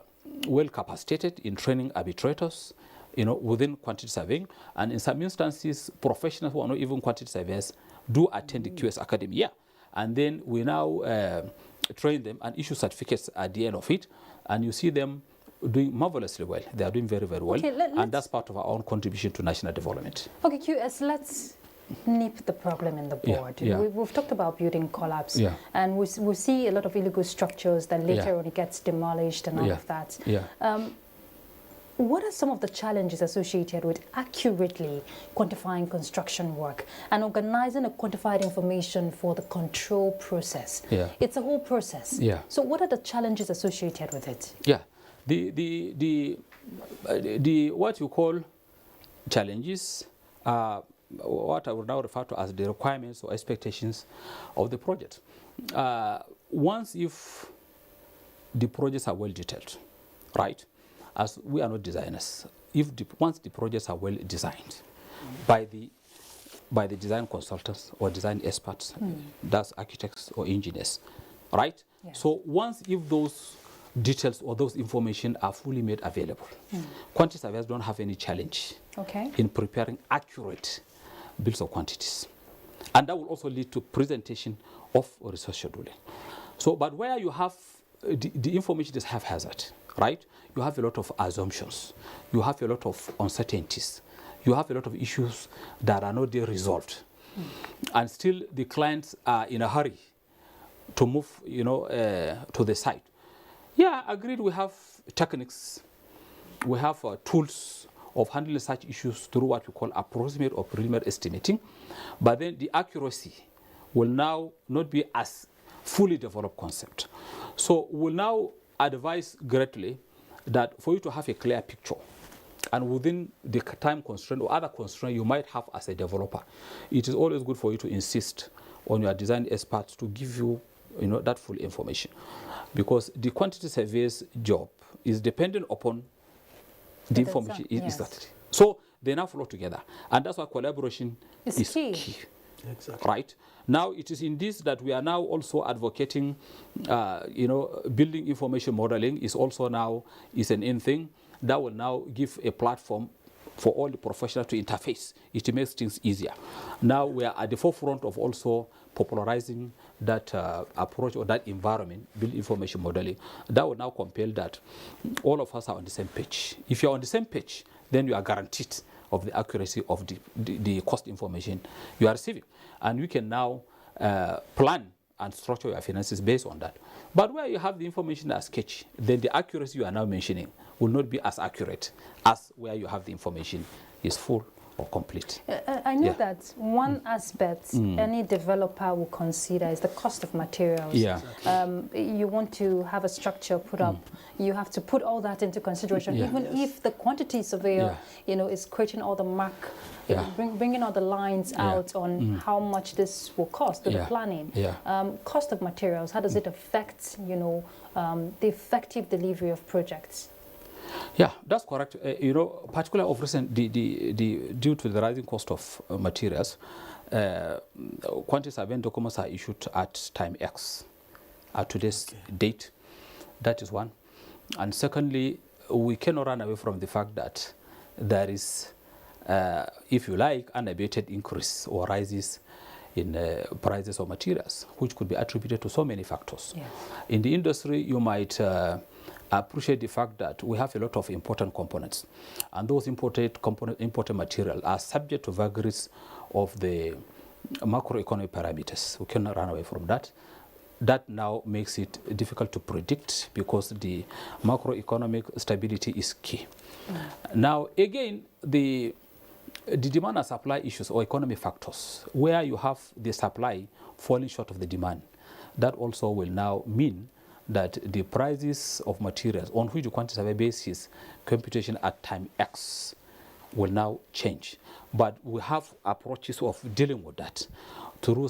well capacitated in training arbitrators, within quantity surveying, and in some instances, professionals who are not even quantity surveyors do attend the QS Academy. Yeah, and then we now train them and issue certificates at the end of it, and you see them doing marvelously well. They are doing very, very well. Okay, and that's part of our own contribution to national development. Okay, QS, let's nip the problem in the board. Yeah. We've talked about building collapse, and we see a lot of illegal structures that later on it gets demolished and all of that. Yeah. What are some of the challenges associated with accurately quantifying construction work and organizing a quantified information for the control process? Yeah. It's a whole process. Yeah. So what are the challenges associated with it? Yeah. the what you call challenges are what I would now refer to as the requirements or expectations of the project. Once if the projects are well detailed, right? As we are not designers, once the projects are well designed by the design consultants or design experts, that's architects or engineers, right? Yes. So once if those details or those information are fully made available, quantity surveyors don't have any challenge in preparing accurate bills of quantities. And that will also lead to presentation of resource scheduling. So, but where you have the information is haphazard, right? You have a lot of assumptions. You have a lot of uncertainties. You have a lot of issues that are not yet resolved. And still the clients are in a hurry to move, to the site. Yeah, agreed, we have techniques. We have tools of handling such issues through what we call approximate or preliminary estimating. But then the accuracy will now not be as fully developed concept. So we'll now advise greatly that for you to have a clear picture and within the time constraint or other constraint you might have as a developer, it is always good for you to insist on your design experts to give you, that full information. Because the quantity survey's job is dependent upon the information. Exactly. So they now flow together. And that's why collaboration is key. Exactly. Right? Now it is in this that we are now also advocating, building information modeling is also now an in thing that will now give a platform for all the professionals to interface. It makes things easier. Now we are at the forefront of also popularizing that approach or that environment, build information modeling. That will now compel that all of us are on the same page. If you're on the same page, then you are guaranteed of the accuracy of the cost information you are receiving. And you can now plan and structure your finances based on that. But where you have the information as sketch, then the accuracy you are now mentioning will not be as accurate as where you have the information is full or complete. I know that one aspect any developer will consider is the cost of materials. Yeah. You want to have a structure put up, you have to put all that into consideration, even if the quantity surveyor, is creating all the mark, bringing all the lines out on how much this will cost, the planning. Cost of materials, how does it affect, the effective delivery of projects? Yeah, that's correct. Particularly of recent, due to the rising cost of materials, quantity surveying documents are issued at time X, at today's date. That is one. And secondly, we cannot run away from the fact that there is, if you like, unabated increase or rises in prices of materials, which could be attributed to so many factors. Yes. In the industry, you might appreciate the fact that we have a lot of important components, and those imported material are subject to vagaries of the macroeconomic parameters. We cannot run away from that. That now makes it difficult to predict because the macroeconomic stability is key. Now, again, the demand and supply issues or economic factors, where you have the supply falling short of the demand, that also will now mean that the prices of materials on which the quantity survey basis computation at time X will now change. But we have approaches of dealing with that through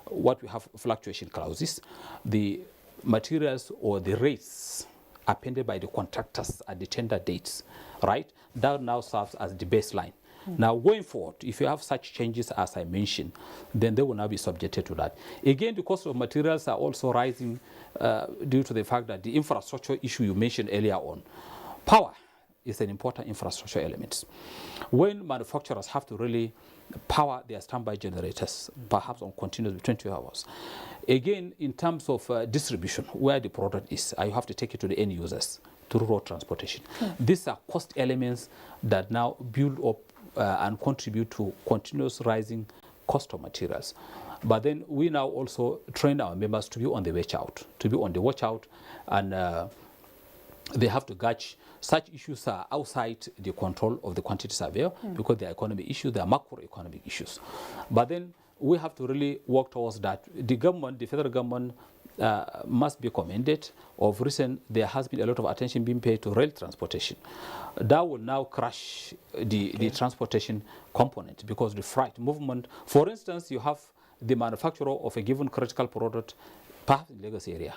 what we have fluctuation clauses, the materials or the rates appended by the contractors at the tender dates, right? That now serves as the baseline. Now, going forward, if you have such changes as I mentioned, then they will now be subjected to that. Again, the cost of materials are also rising due to the fact that the infrastructure issue you mentioned earlier on. Power is an important infrastructure element. When manufacturers have to really power their standby generators, perhaps on continuous 20 hours. Again, in terms of distribution, where the product is, you have to take it to the end users through road transportation. These are cost elements that now build up and contribute to continuous rising cost of materials. But then we now also train our members to be on the watch out, and they have to gauge such issues are outside the control of the quantity surveyor because they are economic issues, they are macroeconomic issues. But then we have to really work towards that. The government, the federal government, must be commended. Of recent, there has been a lot of attention being paid to rail transportation. That will now crush the transportation component, because the freight movement, for instance, you have the manufacturer of a given critical product, perhaps in Lagos area,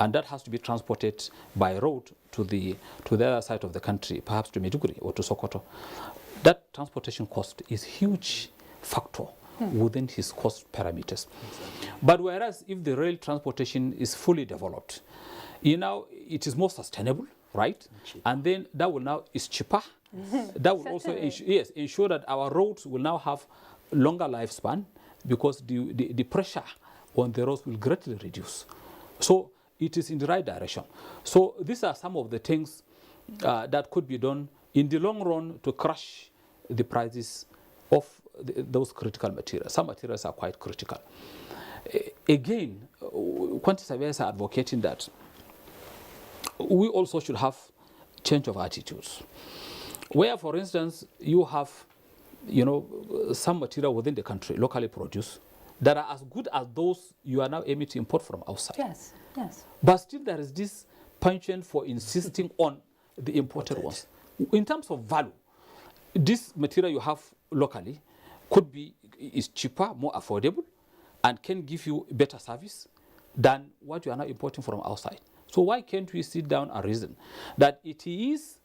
and that has to be transported by road to the other side of the country, perhaps to Maiduguri or to Sokoto. That transportation cost is huge factor within his cost parameters. But whereas if the rail transportation is fully developed, it is more sustainable, right? And then that will now is cheaper. That will also ensure that our roads will now have longer lifespan, because the pressure on the roads will greatly reduce. So it is in the right direction. So these are some of the things that could be done in the long run to crush the prices of those critical materials. Some materials are quite critical. Again, quantity surveyors are advocating that we also should have change of attitudes. Where, for instance, you have, some material within the country, locally produced, that are as good as those you are now aiming to import from outside. Yes, yes. But still there is this penchant for insisting on the imported ones. In terms of value, this material you have locally is cheaper, more affordable, and can give you better service than what you are now importing from outside. So why can't we sit down and reason that it is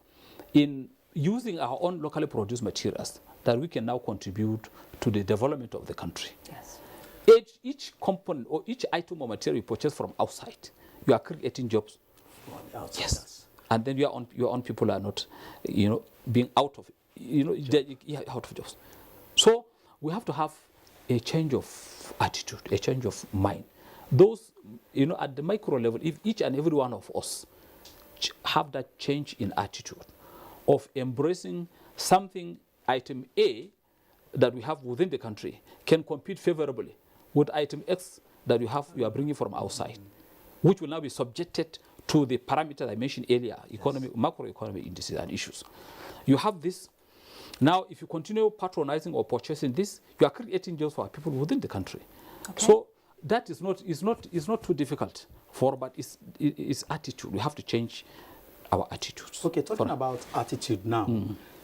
in using our own locally produced materials that we can now contribute to the development of the country? Yes. Each component or each item or material you purchase from outside, you are creating jobs. Yes. And then your own people are not, being out of, out of jobs. So we have to have a change of attitude, a change of mind. Those, at the micro level, if each and every one of us have that change in attitude of embracing something, item A, that we have within the country can compete favorably with item X that you are bringing from outside, which will now be subjected to the parameters I mentioned earlier, macroeconomic indices and issues. You have this. Now, if you continue patronizing or purchasing this, you are creating jobs for people within the country. Okay. So that is not too difficult but it's attitude. We have to change our attitudes. Okay, talking about attitude now,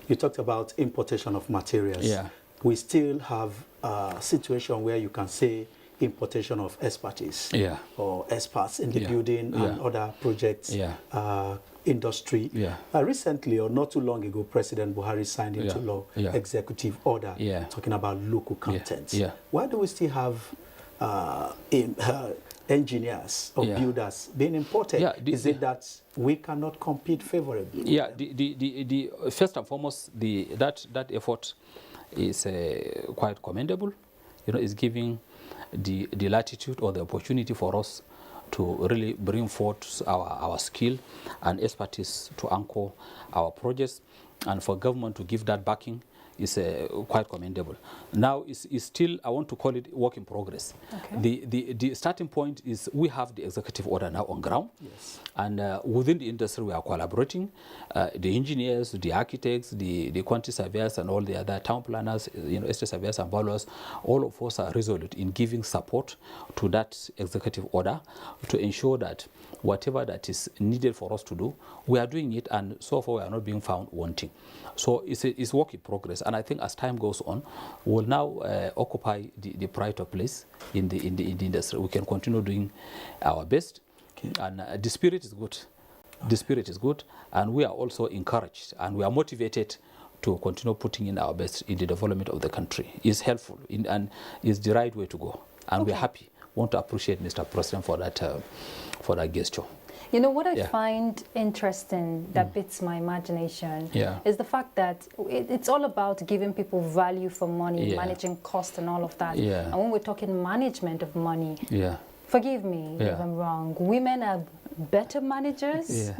you talked about importation of materials. Yeah. We still have a situation where you can say importation of expertise or experts in the building and other projects, industry. Recently, or not too long ago, President Buhari signed into law executive order talking about local content. Why do we still have engineers or builders being imported? Is it that we cannot compete favorably? Yeah, the first and foremost, that effort is quite commendable. It's giving the latitude or the opportunity for us to really bring forth our skill and expertise to anchor our projects, and for government to give that backing is quite commendable. Now, it's still, I want to call it work in progress. Okay. The starting point is we have the executive order now on ground. Yes. And within the industry, we are collaborating. The engineers, the architects, the quantity surveyors, and all the other town planners, estate surveyors and valuers, all of us are resolute in giving support to that executive order to ensure that whatever that is needed for us to do, we are doing it, and so far we are not being found wanting. So it's work in progress, and I think as time goes on, we'll now occupy the pride of place in the industry. We can continue doing our best, and the spirit is good. The spirit is good, and we are also encouraged, and we are motivated to continue putting in our best in the development of the country. It's helpful and it's the right way to go, and we're happy. Want to appreciate Mr. President for that gesture. You know what I find interesting that beats my imagination is the fact that it's all about giving people value for money, managing cost and all of that. And when we're talking management of money, forgive me if I'm wrong, women are better managers,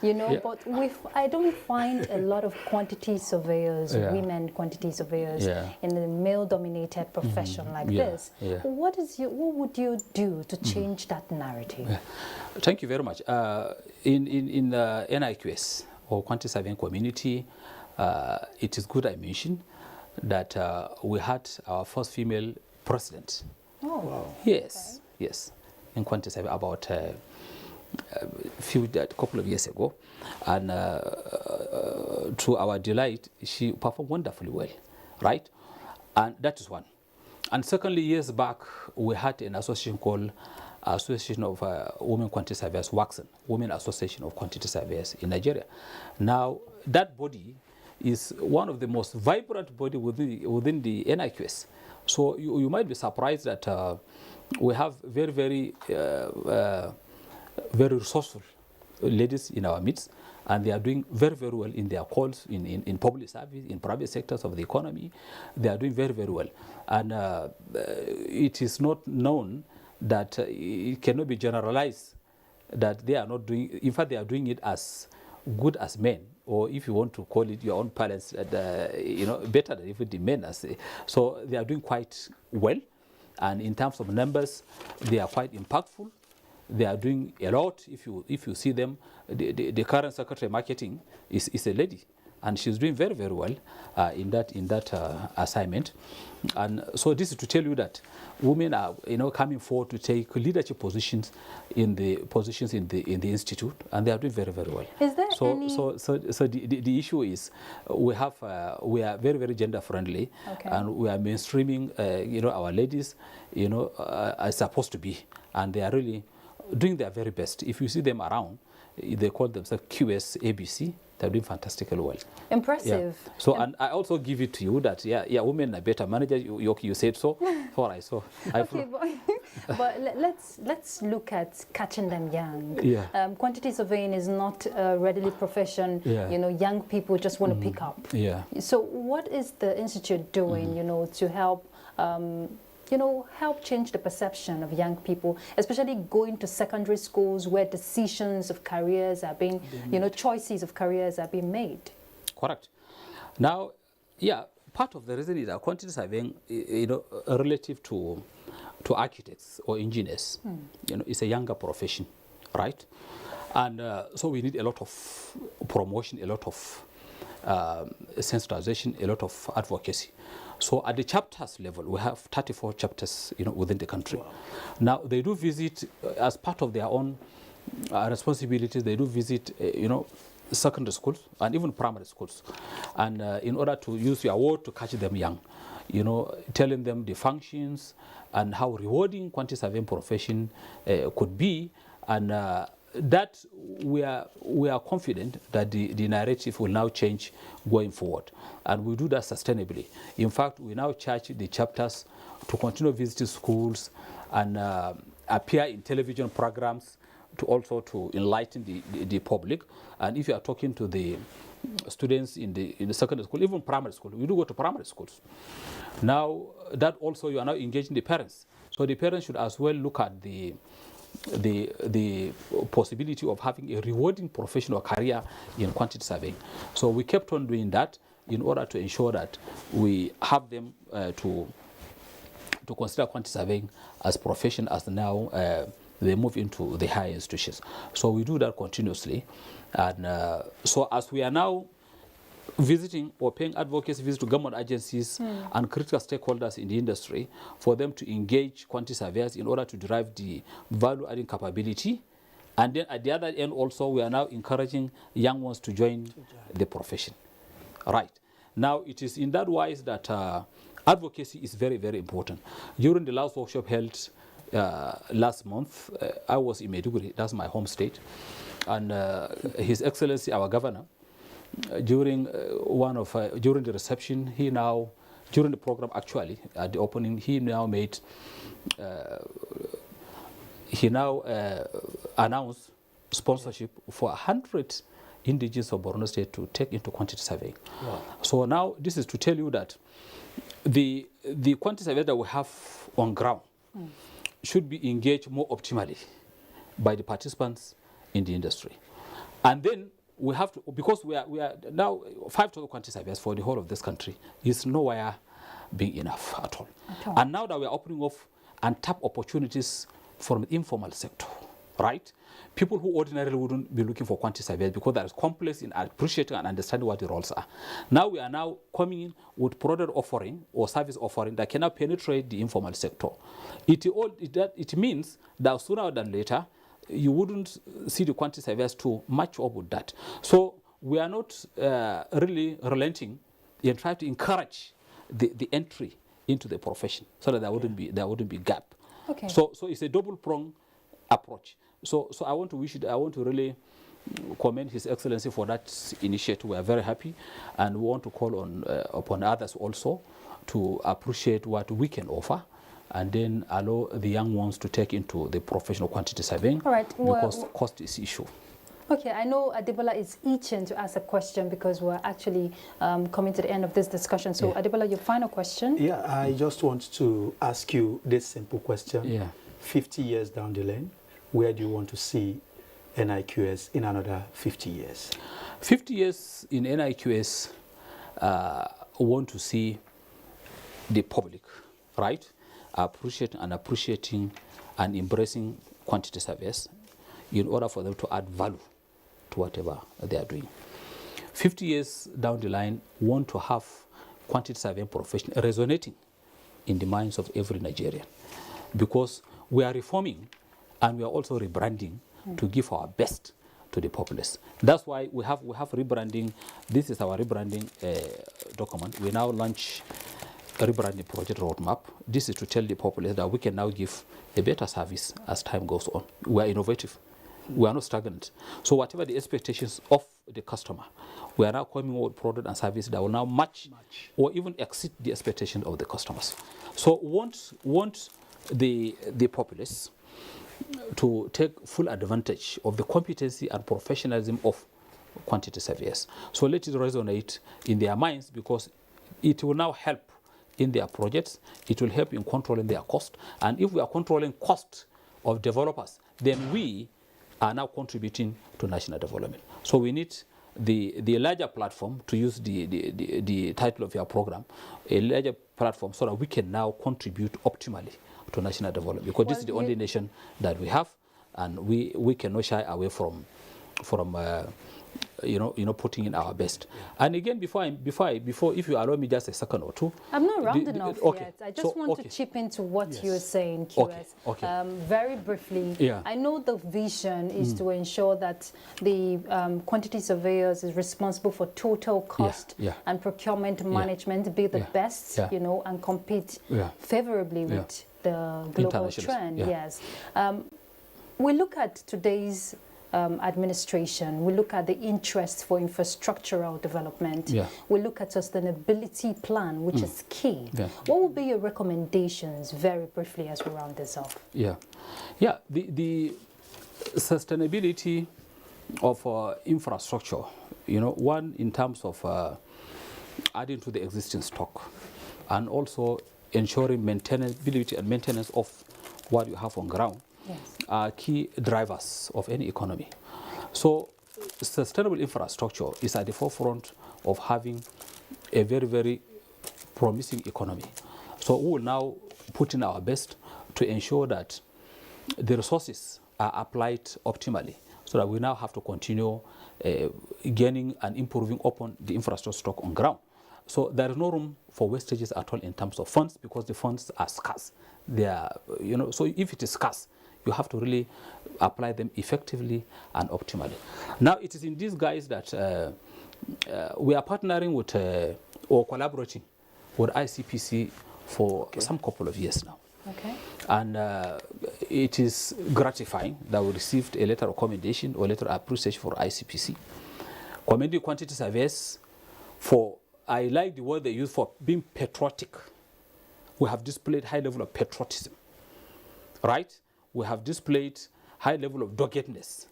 but I don't find a lot of quantity surveyors, women quantity surveyors in a male-dominated profession like this. What would you do to change that narrative? Thank you very much. In the NIQS, or quantity surveying community, it is good I mentioned that we had our first female president. Oh, wow. Yes, yes. in quantity survey about a couple of years ago, and to our delight, she performed wonderfully well, right? And that is one. And secondly, years back, we had an association called Association of Women Quantity Surveyors, WAXN, Women Association of Quantity Surveyors in Nigeria. Now, that body is one of the most vibrant body within the NIQS. So you might be surprised that we have very resourceful ladies in our midst, and they are doing very well in their calls in public service, in private sectors of the economy. They are doing very well. And it is not known that it cannot be generalized that they are not doing, in fact, they are doing it as good as men, or if you want to call it your own parents, better than even the men. So they are doing quite well. And in terms of numbers, they are quite impactful. They are doing a lot. If you see them, the current secretary of marketing is a lady, and she's doing very well in that assignment. And so this is to tell you that women are coming forward to take leadership positions in the institute, and they are doing very well. Is there so the issue is we are very gender friendly, and we are mainstreaming our ladies are supposed to be, and they are really doing their very best. If you see them around, they call themselves QS ABC. They're doing fantastically well. Impressive. Yeah. So, and I also give it to you that women are better managers. You said so. All right. So okay, but let's look at catching them young. Yeah. Quantity surveying is not a readily profession. Yeah. Young people just want to pick up. Yeah. So what is the institute doing? To help. Help change the perception of young people, especially going to secondary schools where decisions of careers are being, choices of careers are being made. Correct. Now, part of the reason is that quantity surveying, relative to architects or engineers, it's a younger profession, right? And so we need a lot of promotion, a lot of sensitization, a lot of advocacy. So at the chapters level, we have 34 chapters, within the country. Wow. Now they do visit as part of their own responsibilities. They do visit, secondary schools and even primary schools, and in order to use your word to catch them young, telling them the functions and how rewarding quantity surveying profession could be, and that we are confident that the narrative will now change going forward, and we do that sustainably. In fact, we now charge the chapters to continue visiting schools and appear in television programs to enlighten the public. And if you are talking to the students in the secondary school, even primary school, we do go to primary schools. Now that also you are now engaging the parents, so the parents should as well look at the possibility of having a rewarding professional career in quantity surveying. So we kept on doing that in order to ensure that we have them to consider quantity surveying as profession as now they move into the higher institutions. So we do that continuously, and so as we are now visiting or paying advocacy visits to government agencies and critical stakeholders in the industry for them to engage quantity surveyors in order to derive the value-adding capability. And then at the other end also, we are now encouraging young ones to join the profession. Right. Now, it is in that wise that advocacy is very important. During the last workshop held last month, I was in Maiduguri, that's my home state, and His Excellency, our governor, during during the reception, during the program actually, at the opening, he now announced sponsorship for 100 indigenous of Borno State to take into quantity surveying. Wow. So now this is to tell you that the quantity survey that we have on ground should be engaged more optimally by the participants in the industry. And then we have to, because we are now 5,000 quantity surveyors for the whole of this country is nowhere being enough at all. And now that we are opening off and tap opportunities from the informal sector, right? People who ordinarily wouldn't be looking for quantity surveyors because that is complex in appreciating and understanding what the roles are. Now we are now coming in with product offering or service offering that cannot penetrate the informal sector. It means that sooner than later, you wouldn't see the quantity surveyors to match up with that. So we are not really relenting in trying to encourage the entry into the profession so that there wouldn't be gap. Okay. So it's a double-pronged approach. So I want to really commend His Excellency for that initiative. We are very happy, and we want to call on upon others also to appreciate what we can offer, and then allow the young ones to take into the professional quantity surveying. All right. Because cost is issue. Okay, I know Adebola is itching to ask a question because we're actually coming to the end of this discussion. So Adebola, your final question? Yeah, I just want to ask you this simple question. Yeah. 50 years down the lane, where do you want to see NIQS in another 50 years? 50 years in NIQS, want to see the public, right, appreciating and embracing quantity surveys in order for them to add value to whatever they are doing. 50 years down the line, want to have quantity surveying profession resonating in the minds of every Nigerian, because we are reforming and we are also rebranding to give our best to the populace. That's why we have rebranding. This is our rebranding document. We now launch a rebranding project roadmap. This is to tell the populace that we can now give a better service as time goes on. We are innovative. We are not stagnant. So whatever the expectations of the customer, we are now coming with product and service that will now match or even exceed the expectations of the customers. So want the populace to take full advantage of the competency and professionalism of quantity surveyors. So let it resonate in their minds, because it will now help in their projects. It will help in controlling their cost. And if we are controlling cost of developers, then we are now contributing to national development. So we need the larger platform, to use the title of your program, a larger platform, so that we can now contribute optimally to national development, because this is the only nation that we have, and we cannot shy away from putting in our best. And again, before if you allow me just a second or two. I'm not rounding off yet. I just want to chip into what you're saying, QS. Very briefly, I know the vision is to ensure that the quantity surveyors is responsible for total cost and procurement management, be the best, and compete favorably with the global trend. Yes. We look at today's administration, we look at the interest for infrastructural development, we look at sustainability plan, which is key. What would be your recommendations, very briefly, as we round this off? The sustainability of infrastructure, one in terms of adding to the existing stock, and also ensuring maintainability and maintenance of what you have on ground, are key drivers of any economy. So sustainable infrastructure is at the forefront of having a very, very promising economy. So we will now put in our best to ensure that the resources are applied optimally, so that we now have to continue gaining and improving upon the infrastructure stock on ground. So there is no room for wastages at all in terms of funds, because the funds are scarce. They are, so if it is scarce, you have to really apply them effectively and optimally. Now, it is in these guys that we are partnering with or collaborating with ICPC for some couple of years now. And it is gratifying that we received a letter of commendation or letter of appreciation for ICPC. Commending quantity surveys for, I like the word they use, for being patriotic. We have displayed high level of patriotism, right? We have displayed high level of doggedness,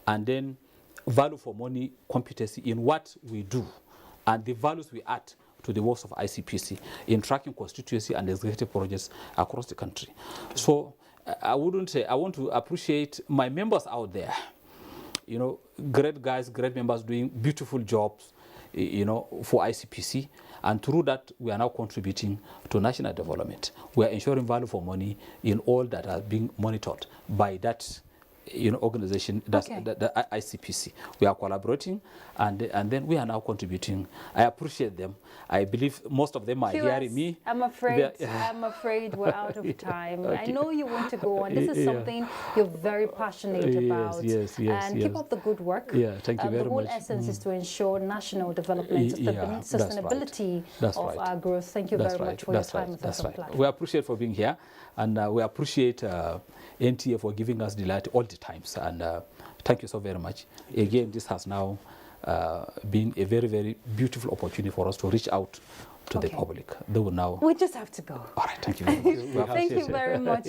and then value for money competency in what we do, and the values we add to the works of ICPC in tracking constituency and executive projects across the country. So I want to appreciate my members out there, great guys, great members doing beautiful jobs, for ICPC, and through that we are now contributing to national development. We are ensuring value for money in all that are being monitored by that organization, that's the ICPC. We are collaborating, and then we are now contributing. I appreciate them. I believe most of them are hearing me. I'm afraid we're out of time. I know you want to go on. This is something you're very passionate about. Yes. Keep up the good work. Yeah, thank you very much. The whole essence is to ensure national development, sustainability of our growth. Thank you very much for your time with us on the platform. We appreciate for being here, and we appreciate NTA for giving us delight all the times. And thank you so very much. Again, this has now been a very, very beautiful opportunity for us to reach out to the public. They will now. We just have to go. All right, thank you very much. Thank you very much,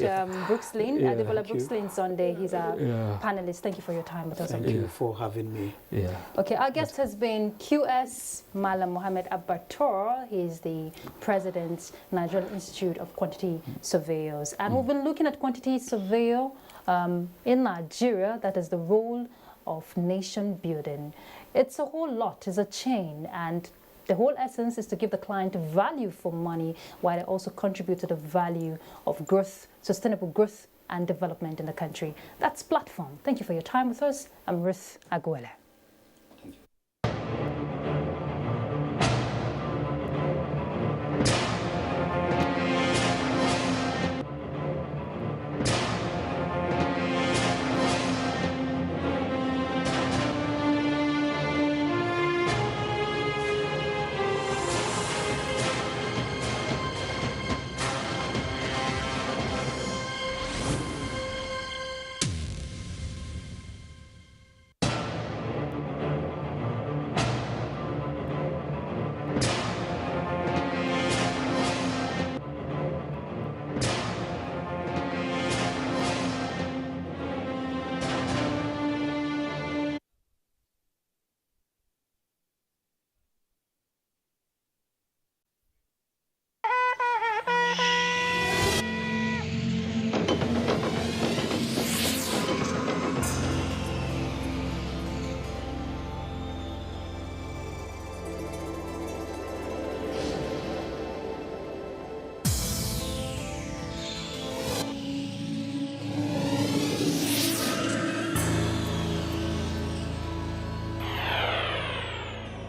Brooks Lynn. Develop Brooks Lynn Sunday. He's our panelist. Thank you for your time with us. Thank you for having me. Okay, our guest has been QS Malam Mohammed Abator. He's the president, Nigerian Institute of Quantity Surveyors. And we've been looking at quantity surveyor in Nigeria. That is the role of nation building. It's a whole lot. It's a chain, and the whole essence is to give the client value for money while they also contribute to the value of growth, sustainable growth and development in the country. That's Platform. Thank you for your time with us. I'm Ruth Aguele.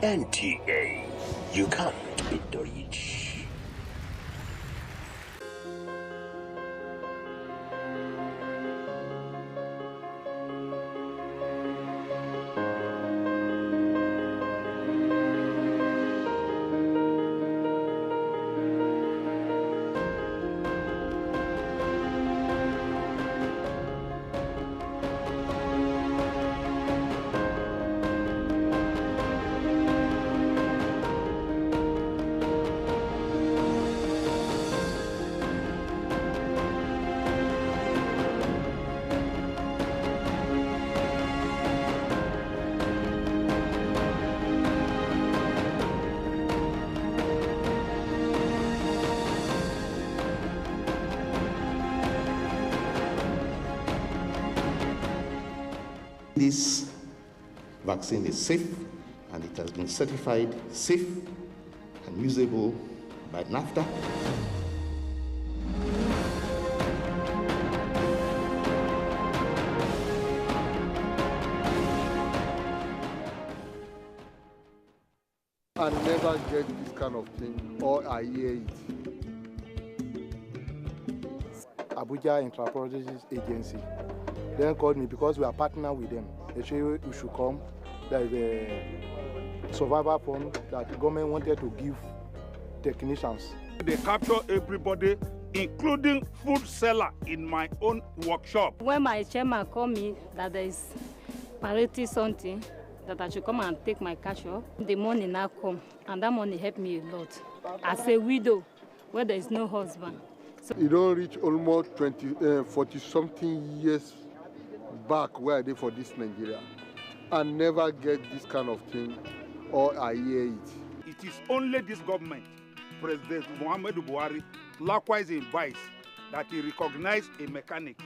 NTA, you can't beat the rich. This vaccine is safe, and it has been certified safe and usable by NAFTA. I never get this kind of thing, or I hear it. Abuja Intraproductive Agency. They then called me because we are partner with them. They said we should come. There is a survivor fund that the government wanted to give technicians. They capture everybody, including food seller in my own workshop. When my chairman called me that there is parity something, that I should come and take my cash off, the money now come, and that money helped me a lot. As a widow, where there is no husband. So you don't reach almost 40-something years back where I did for this Nigeria. I never get this kind of thing, or I hear it. It is only this government, President Muhammadu Buhari, likewise invites that he recognize a mechanic